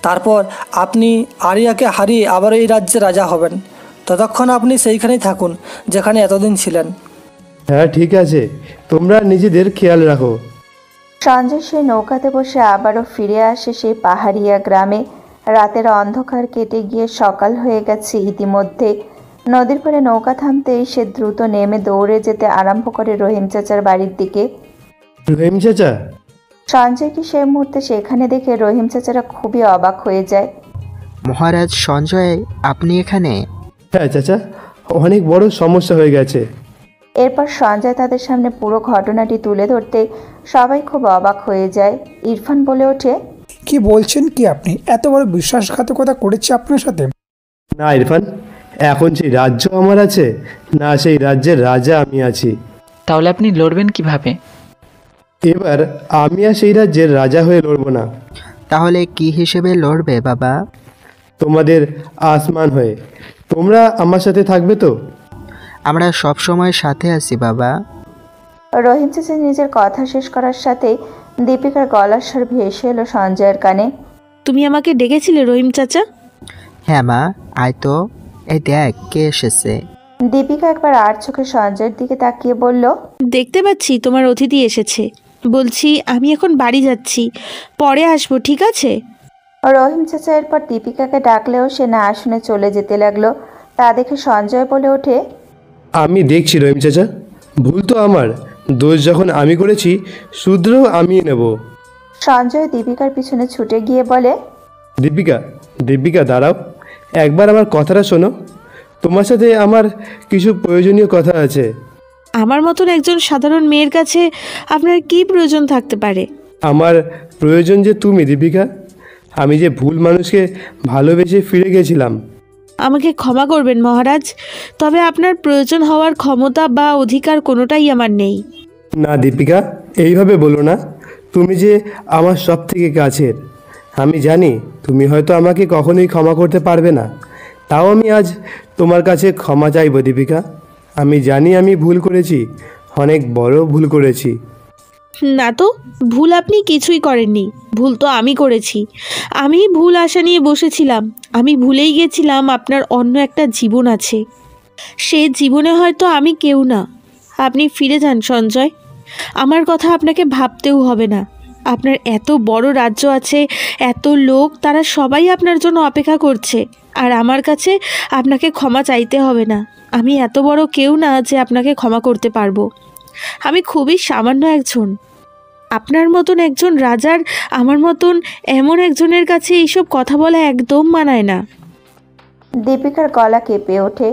তারপর আপনি আরিয়াকে হারিয়ে আবার এই রাজ্যে রাজা হবেন। ততক্ষণ আপনি সেইখানেই থাকুন যেখানে এতদিন ছিলেন। হ্যাঁ ঠিক আছে, তোমরা নিজেদের খেয়াল রাখো। সঞ্জয় সেই নৌকাতে বসে আবারও ফিরে আসে সেই পাহাড়িয়া গ্রামে। রাতের অন্ধকার কেটে গিয়ে সকাল হয়ে গেছে ইতিমধ্যে। নদীর পাড়ে নৌকা থামতেই সে দ্রুত নেমে দৌড়ে যেতে আরম্ভ করে রহিম চাচার বাড়ির দিকে। রহিম চাচা? সঞ্জয়কে সে মুহূর্তে সেখানে দেখে রহিম চাচারা খুবই অবাক হয়ে যায়। মহারাজ, সঞ্জয় আপনি এখানে? হ্যাঁ চাচা, অনেক বড় সমস্যা হয়ে গেছে। এরপর সঞ্জয় তাদের সামনে পুরো ঘটনাটি তুলে ধরতে সবাই খুব অবাক হয়ে যায়। ইরফান বলে ওঠে, কি বলছেন কি আপনি? এত বড় বিশ্বাসঘাতকতা করেছে আপনার সাথে? না ইরফান, এখন সেই রাজ্য আমার আছে না, সেই রাজ্যের রাজা আমি আছি। তাহলে আপনি লড়বেন কিভাবে? এবার আমি আর সেই রাজ্যের রাজা হয়ে লড়ব না। তাহলে কি হিসেবে লড়বে বাবা? তোমাদের আসমান হয়ে। তোমরা আমার সাথে থাকবে তো? আমরা সব সময় সাথে আছি বাবা। রহিম চাচা নিজের কথা শেষ করার সাথেই দীপিকার গলার স্বর ভেসে এলো সঞ্জয়ের কানে। তুমি আমাকে ডেকেছিলে রহিম চাচা? হ্যাঁ মা, আয় তো, এই দেখ কে এসেছে। দীপিকা একবার আর চোখে সঞ্জয়ের দিকে তাকিয়ে বলল, দেখতে পাচ্ছি তোমার অতিথি এসেছে। বলছি আমি এখন বাড়ি যাচ্ছি, পরে আসবো, ঠিক আছে? রহিম চাচা এরপর দীপিকাকে ডাকলেও সে না শুনে চলে যেতে লাগলো। তা দেখে সঞ্জয় বলে ওঠে, আমি দেখছি রহিম চাচা, ভুল তো আমার, দোষ যখন আমি করেছি শুধরেও আমি নেব। সঞ্জয় দীপিকার পিছনে ছুটে গিয়ে বলে, দীপিকা দীপিকা দাঁড়াও, একবার আমার কথাটা শোনো। তোমার সাথে আমার কিছু প্রয়োজনীয় কথা আছে। আমার মতন একজন সাধারণ মেয়ের কাছে আপনার কি প্রয়োজন থাকতে পারে? আমার প্রয়োজন যে তুমি দীপিকা। আমি যে ভুল মানুষকে ভালোবেসে ফিরে গেছিলাম। আমাকে ক্ষমা করবেন মহারাজ, তবে আপনার প্রয়োজন হওয়ার ক্ষমতা বা অধিকার কোনোটাই আমার নেই। না দীপিকা, এইভাবে বলো না। তুমি যে আমার সব থেকে কাছের। আমি জানি তুমি হয়তো আমাকে কখনোই ক্ষমা করতে পারবে না, তাও আমি আজ তোমার কাছে ক্ষমা চাইব দীপিকা। আমি জানি আমি ভুল করেছি, অনেক বড় ভুল করেছি। না তো, ভুল আপনি কিছুই করেননি, ভুল তো আমি করেছি। আমি ভুল আশা নিয়ে বসেছিলাম। আমি ভুলেই গেছিলাম আপনার অন্য একটা জীবন আছে। সে জীবনে হয়তো আমি কেউ না। আপনি ফিরে যান সঞ্জয়, আমার কথা আপনাকে ভাবতেও হবে না। আপনার এত বড় রাজ্য আছে, এত লোক, তারা সবাই আপনার জন্য অপেক্ষা করছে। আর আমার কাছে আপনাকে ক্ষমা চাইতে হবে না। আমি এত বড় কেউ না যে আপনাকে ক্ষমা করতে পারবো। আমি খুবই সামান্য একজন। আপনার মতন একজন রাজার আমার মতন এমন একজনের কাছে এইসব কথা বলা একদম মানায় না। দীপিকার গলা কেঁপে ওঠে।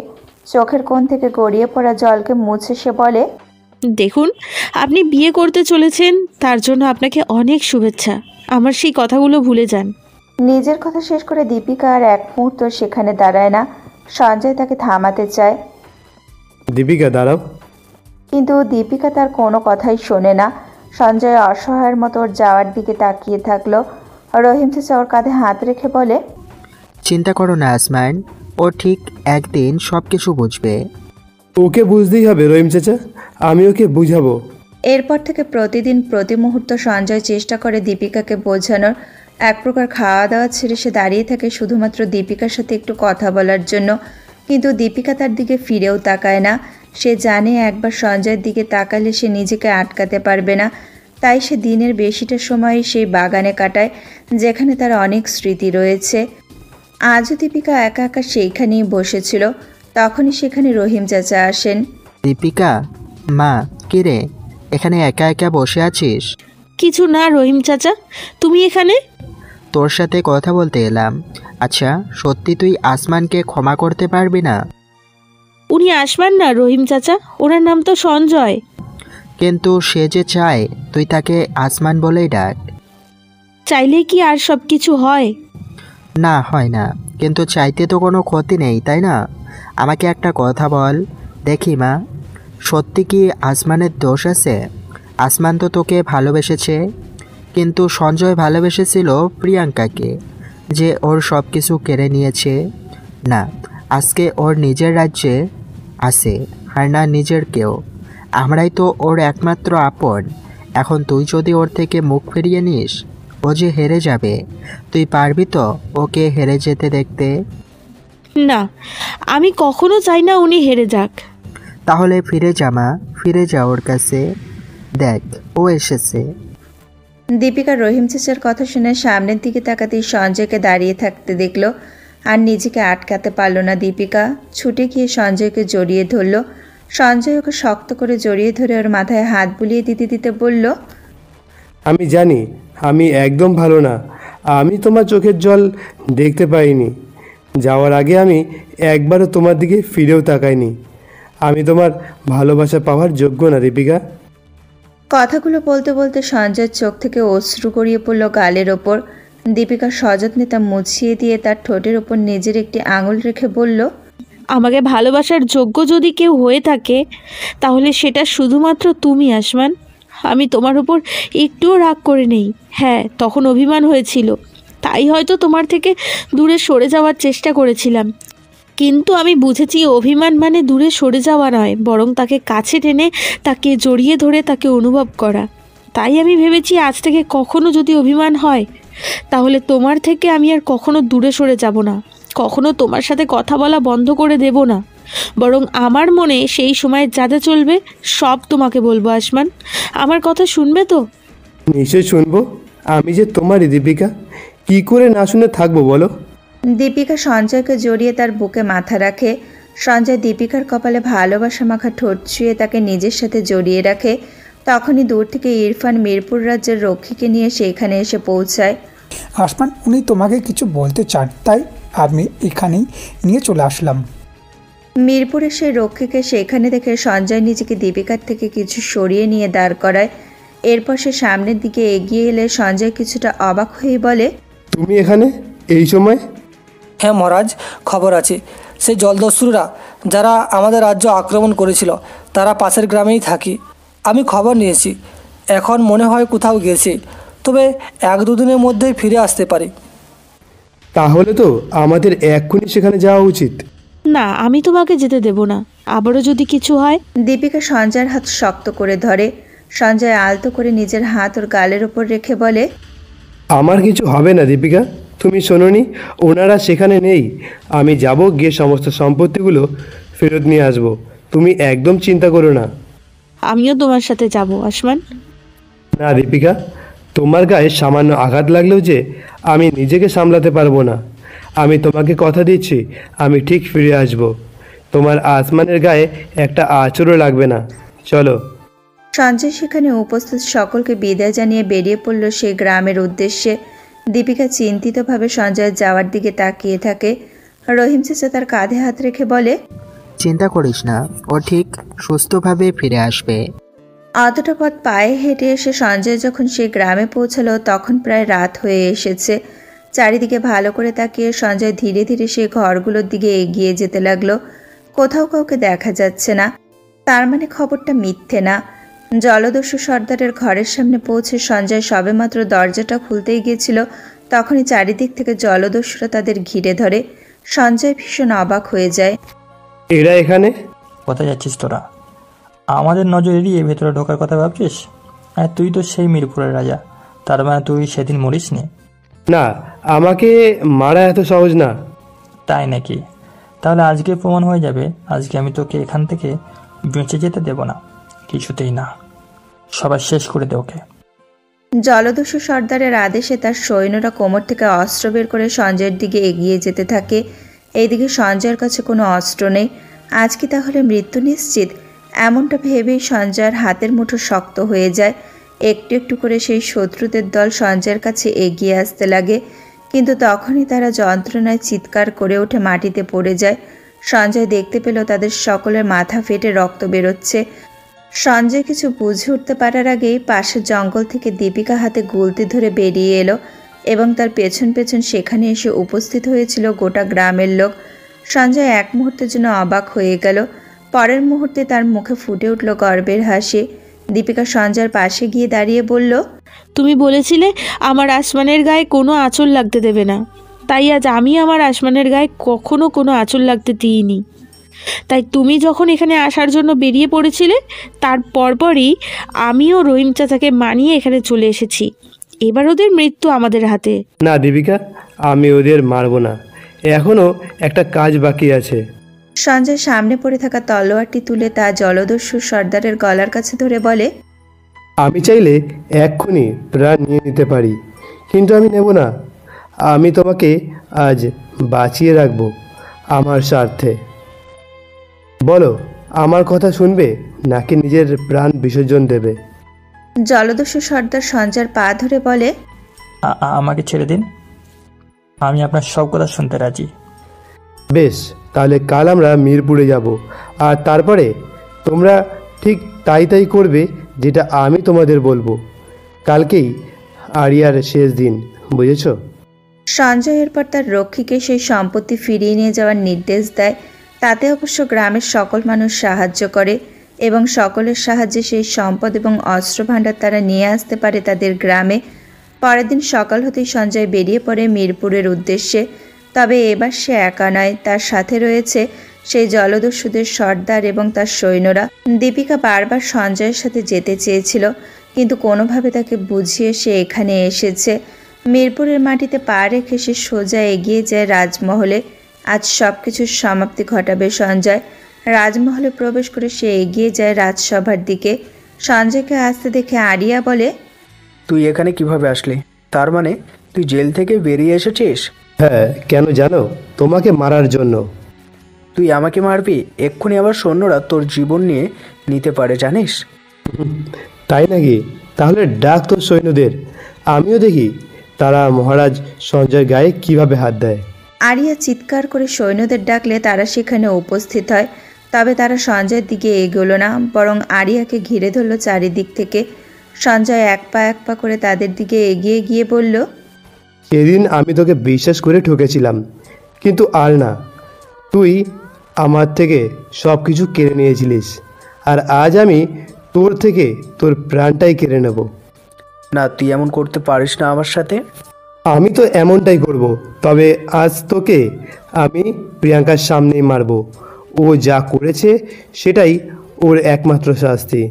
চোখের কোণ থেকে গড়িয়ে পড়া জলকে মুছে সে বলে, দেখুন, আপনি বিয়ে করতে চলেছেন, তার জন্য আপনাকে অনেক শুভেচ্ছা। আমার সেই কথাগুলো ভুলে যান। নিজের কথা শেষ করে দীপিকা আর এক মুহূর্ত সেখানে দাঁড়ায় না। সঞ্জয় তাকে থামাতে চায়, দীপিকা দাঁড়াও। কিন্তু দীপিকা তার কোনো কথাই শোনে না। সঞ্জয় অসহায়ের মতো ওর যাওয়ার দিকে তাকিয়ে থাকলো। রহিম চাচা ওর কাঁধে হাত রেখে বলে, চিন্তা করো না আসমান, ও ঠিক একদিন সব কিছু বুঝবে। ওকে বুঝতেই হবে রহিম চাচা, আমি ওকে বুঝাবো। এরপর থেকে প্রতিদিন প্রতি মুহূর্ত সঞ্জয় চেষ্টা করে দীপিকাকে বোঝানোর। এক প্রকার খাওয়া দাওয়া ছেড়ে সে দাঁড়িয়ে থাকে শুধুমাত্র দীপিকার সাথে একটু কথা বলার জন্য, কিন্তু দীপিকা তার দিকে ফিরেও তাকায় না। সে জানে একবার সঞ্জয়ের দিকে তাকালে সে নিজেকে আটকাতে পারবে না, তাই সে দিনের বেশিটা সময় সেই বাগানে কাটায় যেখানে তার অনেক স্মৃতি রয়েছে। আজও দীপিকা একা একা সেইখানেই বসেছিল, তখনই সেখানে রহিম চাচা আসেন। দীপিকা, মা, কিরে এখানে একা একা বসে আছিস? কিছু না রহিম চাচা, তুমি এখানে? তোর সাথে কথা বলতে এলাম। আচ্ছা, সত্যি তুই আসমানকে ক্ষমা করতে পারবি না? উনি আসবেন না রহিম চাচা, ওনার নাম তো সঞ্জয়। কিন্তু সে যে চায় তুই তাকে আসমান বলেই ডাক। চাইলেই কি আর সব কিছু হয়? না, হয় না, কিন্তু চাইতে তো কোনো ক্ষতি নেই, তাই না? আমাকে একটা কথা বল দেখি মা, সত্যি কি আসমানের দোষ আছে? আসমান তো তোকে ভালোবেসেছে, কিন্তু সঞ্জয় ভালোবেসেছিল প্রিয়াঙ্কাকে, যে ওর সব কিছু কেড়ে নিয়েছে। না, আজকে ওর নিজের রাজ্যে আছে, আর না নিজের কেউ। আমরাই তো ওর একমাত্র আপন। এখন তুই যদি ওর থেকে মুখ ফিরিয়ে নিস, ও যে হেরে যাবে। তুই পারবি তো ওকে হেরে যেতে দেখতে? না, আমি কখনো চাই না উনি হেরে যাক। তাহলে ফিরে যা মা, ফিরে যা ওর কাছে। দেখ, ও এসেছে। দীপিকা রহিম চাচার কথা শুনে সামনের দিকে তাকাতেই সঞ্জয়কে দাঁড়িয়ে থাকতে দেখল, আর নিজেকে আটকাতে পারল না। দীপিকা ছুটে গিয়ে সঞ্জয়কে জড়িয়ে ধরল। সঞ্জয় ওকে শক্ত করে জড়িয়ে ধরে ওর মাথায় হাত বুলিয়ে দিতে দিতে বলল, আমি জানি আমি একদম ভালো না, আমি তোমার চোখের জল দেখতে পাইনি। যাওয়ার আগে আমি একবারও তোমার দিকে ফিরেও তাকাইনি। আমি তোমার ভালোবাসা পাওয়ার যোগ্য না দীপিকা। কথাগুলো বলতে বলতে সঞ্জয়ের চোখ থেকে অশ্রু গড়িয়ে পড়ল গালের ওপর। দীপিকা সযত্নে তা মুছিয়ে দিয়ে তার ঠোঁটের ওপর নিজের একটি আঙুল রেখে বলল, আমাকে ভালোবাসার যোগ্য যদি কেউ হয়ে থাকে তাহলে সেটা শুধুমাত্র তুমি আসমান। আমি তোমার উপর একটুও রাগ করে নেই। হ্যাঁ, তখন অভিমান হয়েছিল, তাই হয়তো তোমার থেকে দূরে সরে যাওয়ার চেষ্টা করেছিলাম, কিন্তু আমি বুঝেছি অভিমান মানে দূরে সরে যাওয়া নয়, বরং তাকে কাছে টেনে তাকে জড়িয়ে ধরে তাকে অনুভব করা। তাই আমি ভেবেছি আজ থেকে কখনো যদি অভিমান হয় তাহলে তোমার থেকে আমি আর কখনো দূরে সরে যাব না, কখনো তোমার সাথে কথা বলা বন্ধ করে দেব না, বরং আমার মনে সেই সময় যা যা চলবে সব তোমাকে বলবো আসমান। আমার কথা শুনবে তো? নিশ্চয় শুনবো, আমি যে তোমারই দীপিকা, কি করে না শুনে থাকবো বলো। দীপিকা সঞ্জয়কে জড়িয়ে তার বুকে মাথা রাখে। সঞ্জয় দীপিকার কপালে ভালোবাসা মাখা ঠোঁট ছুঁয়ে তাকে নিজের সাথে জড়িয়ে রাখে। তখনই দূর থেকে ইরফান মিরপুর রাজ্যের রক্ষীকে নিয়ে সেখানে এসে পৌঁছায়। আসমান, উনি তোমাকে কিছু বলতে চান, তাই আমি এখানেই নিয়ে চলে আসলাম। মিরপুরের সেই রক্ষীকে সেখানে দেখে সঞ্জয় নিজেকে দীপিকার থেকে কিছু সরিয়ে নিয়ে দাঁড় করায়। এরপর সে সামনের দিকে এগিয়ে এলে সঞ্জয় কিছুটা অবাক হয়ে বলে, তুমি এখানে এই সময়? হ্যাঁ মহারাজ, খবর আছে। সেই জলদস্যুরা যারা আমাদের রাজ্য আক্রমণ করেছিল তারা পাশের গ্রামেই থাকি। আমি খবর নিয়েছি, এখন মনে হয় কোথাও গেছে, তবে 1-2 দিনের মধ্যেই ফিরে আসতে পারে। তাহলে তো আমাদের এক্ষুনি সেখানে যাওয়া উচিত। না, আমি তোমাকে যেতে দেব না, আবারও যদি কিছু হয়। দীপিকা সঞ্জয়ের হাত শক্ত করে ধরে। সঞ্জয় আলতো করে নিজের হাত ওর গালের ওপর রেখে বলে, আমার কিছু হবে না দীপিকা, তুমি শোনোনি ওনারা সেখানে নেই। আমি যাব, গিয়ে সমস্ত সম্পত্তিগুলো ফেরত নিয়ে আসব। তুমি একদম চিন্তা করো না। আমিও তোমার সাথে যাব আসমান। না দীপিকা, তোমার গায়ে সামান্য আঘাত লাগলেও যে আমি নিজেকে সামলাতে পারবো না। আমি তোমাকে কথা দিচ্ছি, আমি ঠিক ফিরে আসব। তোমার আসমানের গায়ে একটা আঁচড়ও লাগবে না। চলো। সঞ্জয় সেখানে উপস্থিত সকলকে বিদায় জানিয়ে বেরিয়ে পড়ল সেই গ্রামের উদ্দেশ্যে। দীপিকা চিন্তিতভাবে সঞ্জয়ের যাওয়ার দিকে তাকিয়ে থাকে। রহিম চাচা তার কাঁধে হাত রেখে বলে, চিন্তা করিস না, ও ঠিক সুস্থভাবে ফিরে আসবে। অতটা পথ পায়ে হেঁটে এসে সঞ্জয় যখন সেই গ্রামে পৌঁছালো তখন প্রায় রাত হয়ে এসেছে। চারিদিকে ভালো করে তাকিয়ে সঞ্জয় ধীরে ধীরে সেই ঘরগুলোর দিকে এগিয়ে যেতে লাগলো। কোথাও কাউকে দেখা যাচ্ছে না, তার মানে খবরটা মিথ্যে না। জলদস্যু সর্দারের ঘরের সামনে পৌঁছে সঞ্জয় সবেমাত্র দরজাটা খুলতেই গিয়েছিল, তখনই চারিদিক থেকে জলদস্যুরা তাদের ঘিরে ধরে। সঞ্জয় ভীষণ অবাক হয়ে যায়। এরা এখানে? কোথায় যাচ্ছিস তোরা? আমাদের নজর এড়িয়ে ভেতরে ঢোকার কথা ভাবছিস? হ্যাঁ, তুই তো সেই মিরপুরের রাজা। তার মানে তুই সেদিন মরিস নি? না, আমাকে মারা এত সহজ না। তাই নাকি? তাহলে আজকে প্রমাণ হয়ে যাবে। আজকে আমি তোকে এখান থেকে বেঁচে যেতে দেব না, কিছুতেই না। সবাই শেষ করে দে ওকে। জলদস্যু সর্দারের আদেশে তার সৈন্যরা কোমর থেকে অস্ত্র বের করে সঞ্জয়ের দিকে এগিয়ে যেতে থাকে। এইদিকে সঞ্জয়ের কাছে কোনো অস্ত্র নেই। আজ কি তাহলে মৃত্যু নিশ্চিত? এমনটা ভেবেই সঞ্জয়ের হাতের মুঠো শক্ত হয়ে যায়। একটু একটু করে সেই শত্রুদের দল সঞ্জয়ের কাছে এগিয়ে আসতে লাগে, কিন্তু তখনই তারা যন্ত্রণায় চিৎকার করে উঠে মাটিতে পড়ে যায়। সঞ্জয় দেখতে পেল তাদের সকলের মাথা ফেটে রক্ত বেরোচ্ছে। সঞ্জয় কিছু বুঝে উঠতে পারার আগেই পাশের জঙ্গল থেকে দীপিকা হাতে গুলতি ধরে বেরিয়ে এলো এবং তার পেছন পেছন সেখানে এসে উপস্থিত হয়েছিল গোটা গ্রামের লোক। সঞ্জয় এক মুহূর্তের জন্য অবাক হয়ে গেল। পরের মুহূর্তে তার মুখে ফুটে উঠল গর্বের হাসি। দীপিকা সঞ্জয়ের পাশে গিয়ে দাঁড়িয়ে বলল, তুমি বলেছিলে আমার আসমানের গায়ে কোনো আঁচল লাগতে দেবে না, তাই আজ আমি আমার আসমানের গায়ে কখনো কোনো আঁচল লাগতে দিইনি। তাই তুমি যখন এখানে আসার জন্য বেরিয়ে পড়েছিলে, তার পরপরই আমিও রহিম চাচাকে মানিয়ে এখানে চলে এসেছি। এবার ওদের মৃত্যু আমাদের হাতে। না দীপিকা, আমি ওদের মারবো না, এখনো একটা কাজ বাকি আছে। সঞ্জয় সামনে পড়ে থাকা তলোয়ারটি তুলে তা জলদস্যু সর্দারের গলার কাছে ধরে বলে, আমি চাইলে এক্ষুনি প্রাণ নিয়ে নিতে পারি, কিন্তু আমি নেব না। আমি তোমাকে আজ বাঁচিয়ে রাখবো আমার স্বার্থে। বলো, আমার কথা শুনবে নাকি নিজের প্রাণ বিসর্জন দেবে? জলদস্যু সর্দার সঞ্জয়ের পা ধরে বলে, আমাকে ছেড়ে দিন, আমি আপনার সব কথা শুনতে রাজি। বেশ, তাহলে কাল আমরা মিরপুরে যাব, আর তারপরে তোমরা ঠিক তাই করবে যেটা আমি তোমাদের বলবো। কালকেই আরিয়ার শেষ দিন, বুঝেছ? সঞ্জয় এরপর তার রক্ষীকে সেই সম্পত্তি ফিরিয়ে নিয়ে যাওয়ার নির্দেশ দেয়। তাতে অবশ্য গ্রামের সকল মানুষ সাহায্য করে এবং সকলের সাহায্যে সেই সম্পদ এবং অস্ত্রভাণ্ডার তারা নিয়ে আসতে পারে তাদের গ্রামে। পরের দিন সকাল হতেই সঞ্জয় বেরিয়ে পড়ে মিরপুরের উদ্দেশ্যে। তবে এবার সে একা নয়, তার সাথে রয়েছে সেই জলদস্যুদের সর্দার এবং তার সৈন্যরা। দীপিকা বারবার সঞ্জয়ের সাথে যেতে চেয়েছিল, কিন্তু কোনোভাবে তাকে বুঝিয়ে সে এখানে এসেছে। মিরপুরের মাটিতে পা রেখে সে সোজা এগিয়ে যায় রাজমহলে। আজ সব কিছুর সমাপ্তি ঘটাবে সঞ্জয়। রাজমহলে প্রবেশ করে সে এগিয়ে যায় রাজসভার দিকে। সঞ্জয়কে আসতে দেখে আরিয়া বলে, তুই এখানে কিভাবে আসলি? তার মানে তুই জেল থেকে বেরিয়ে এসেছিস? হ্যাঁ, কেন জানো? তোমাকে মারার জন্য। তুই আমাকে মারবি? এক্ষুনি আবার সৈন্যরা তোর জীবন নিয়ে নিতে পারে, জানিস? তাই নাকি? তাহলে ডাক তোর সৈন্যদের, আমিও দেখি তারা মহারাজ সঞ্জয়ের গায়ে কিভাবে হাত দেয়। আরিয়া চিৎকার করে সৈন্যদের ডাকলে তারা সেখানে উপস্থিত হয়। তবে তারা সঞ্জয়ের দিকে এগোলো না, বরং আরিয়াকে ঘিরে ধরল চারিদিক থেকে। সঞ্জয় এক পা করে তাদের দিকে এগিয়ে গিয়ে বলল, সেদিন আমি তোকে বিশ্বাস করে ঠকেছিলাম, কিন্তু আর না। তুই আমার থেকে সব কিছু কেড়ে নিয়েছিলিস, আর আজ আমি তোর থেকে তোর প্রাণটাই কেড়ে নেব। না, তুই এমন করতে পারিস না আমার সাথে। আমি তো এমনটাই করব, তবে আজ তোকে আমি প্রিয়াঙ্কার সামনেই মারব। ও যা করেছে সেটাই ওর একমাত্র শাস্তি।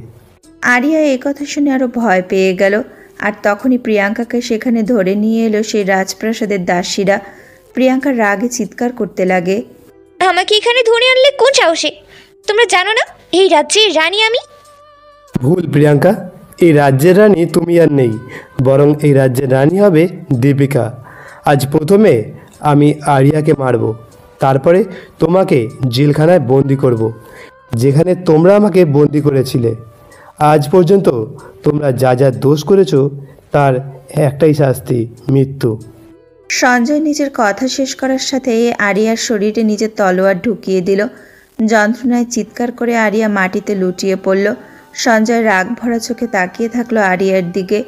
আরিয়া এই কথা শুনে আরো ভয় পেয়ে গেল। আর তখনই প্রিয়াঙ্কাকে সেখানে ধরে নিয়ে এলো সেই রাজপ্রাসাদের দাসীরা। প্রিয়াঙ্কা রাগে চিৎকার করতে লাগে, আমাকে এখানে ধরে আনলে কোন সাহসে? তোমরা জানো না এই রাজ্যের রানী আমি? ভুল প্রিয়াঙ্কা, এই রাজ্যের রানী তুমি আর নেই, বরং এই রাজ্যের রানী হবে দীপিকা। আজ প্রথমে আমি আরিয়াকে মারব, তারপরে তোমাকে জেলখানায় বন্দি করব, যেখানে তোমরা আমাকে বন্দি করেছিলে। আজ পর্যন্ত তোমরা যা যা দোষ করেছো তার একটাই শাস্তি, মৃত্যু। সঞ্জয় নিজের কথা শেষ করার সাথে আরিয়ার শরীরে নিজের তলোয়ার ঢুকিয়ে দিল। যন্ত্রণায় চিৎকার করে আরিয়া মাটিতে লুটিয়ে পড়ল। সঞ্জয় রাগ ভরা চোখে তাকিয়ে থাকলো আরিয়ার দিকে।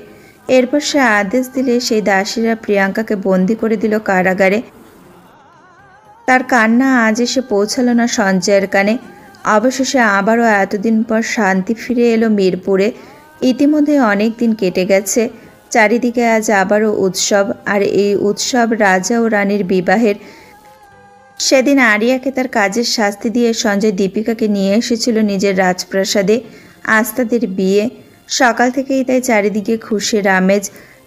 এরপর সে আদেশ দিলে সেই দাসীরা প্রিয়াঙ্কাকে বন্দি করে দিল কারাগারে। তার কান্না আজ এসে পৌঁছালো না সঞ্জয়ের কানে। অবশেষে আবারও এতদিন পর শান্তি ফিরে এলো মিরপুরে। ইতিমধ্যে অনেক দিন কেটে গেছে। চারিদিকে আজ আবারও উৎসব, আর এই উৎসব রাজা ও রানীর বিবাহের। সেদিন আরিয়াকে তার কাজের শাস্তি দিয়ে সঞ্জয় দীপিকাকে নিয়ে এসেছিল নিজের রাজপ্রাসাদে। আজ তাদের বিয়ে। সকাল থেকেই তাই চারিদিকে খুশির আমেজ।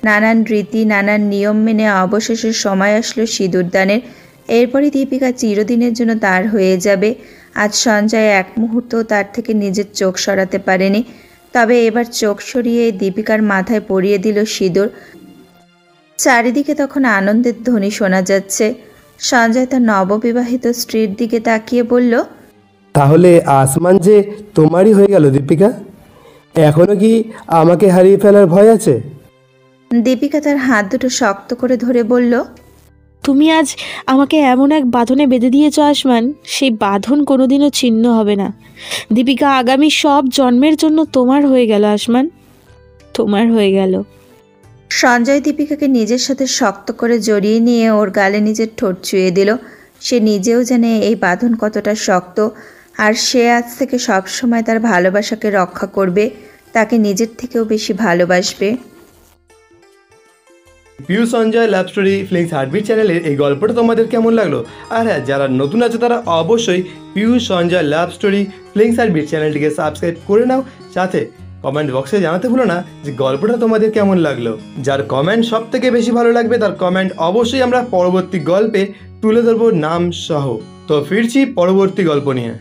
নানান রীতি, নানান নিয়ম মেনে অবশেষে সময় আসলো সিঁদুরদানের। এরপরই দীপিকা চিরদিনের জন্য তার হয়ে যাবে। আজ সঞ্জয় এক মুহূর্তও তার থেকে নিজের চোখ সরাতে পারেনি, তবে এবার চোখ সরিয়ে দীপিকার মাথায় পরিয়ে দিল সিঁদুর। চারিদিকে তখন আনন্দের ধ্বনি শোনা যাচ্ছে। সঞ্জয় তার নববিবাহিত স্ত্রীর দিকে তাকিয়ে বলল, তাহলে আসমান যে তোমারই হয়ে গেল দীপিকা? এখনো কি আমাকে হারিয়ে ফেলার ভয় আছে? দীপিকা তার হাত দুটো শক্ত করে ধরে বলল, তুমি আজ আমাকে এমন এক বাঁধনে বেঁধে দিয়েছ আসমান, সেই বাঁধন কোনোদিনও ছিন্ন হবে না। দীপিকা আগামী সব জন্মের জন্য তোমার হয়ে গেল আসমান, তোমার হয়ে গেল। সঞ্জয় দীপিকাকে নিজের সাথে শক্ত করে জড়িয়ে নিয়ে ওর গালে নিজের ঠোঁট ছুঁয়ে দিল। সে নিজেও জানে এই বাঁধন কতটা শক্ত, আর সে আজ থেকে সবসময় তার ভালোবাসাকে রক্ষা করবে, তাকে নিজের থেকেও বেশি ভালোবাসবে। Piu Sanjay love story flings heartbeat চ্যানেলের এই গল্পটা তোমাদের কেমন লাগলো? আর হ্যাঁ, যারা নতুন আছে তারা অবশ্যই Piu Sanjay love story flings heartbeat চ্যানেলটিকে সাবস্ক্রাইব করে নাও। সাথে কমেন্ট বক্সে জানাতে ভুলো না যে গল্পটা তোমাদের কেমন লাগলো। যার কমেন্ট সব থেকে বেশি ভালো লাগবে তার কমেন্ট অবশ্যই আমরা পরবর্তী গল্পে তুলে ধরবো নাম সহ। তো ফিরছি পরবর্তী গল্প নিয়ে।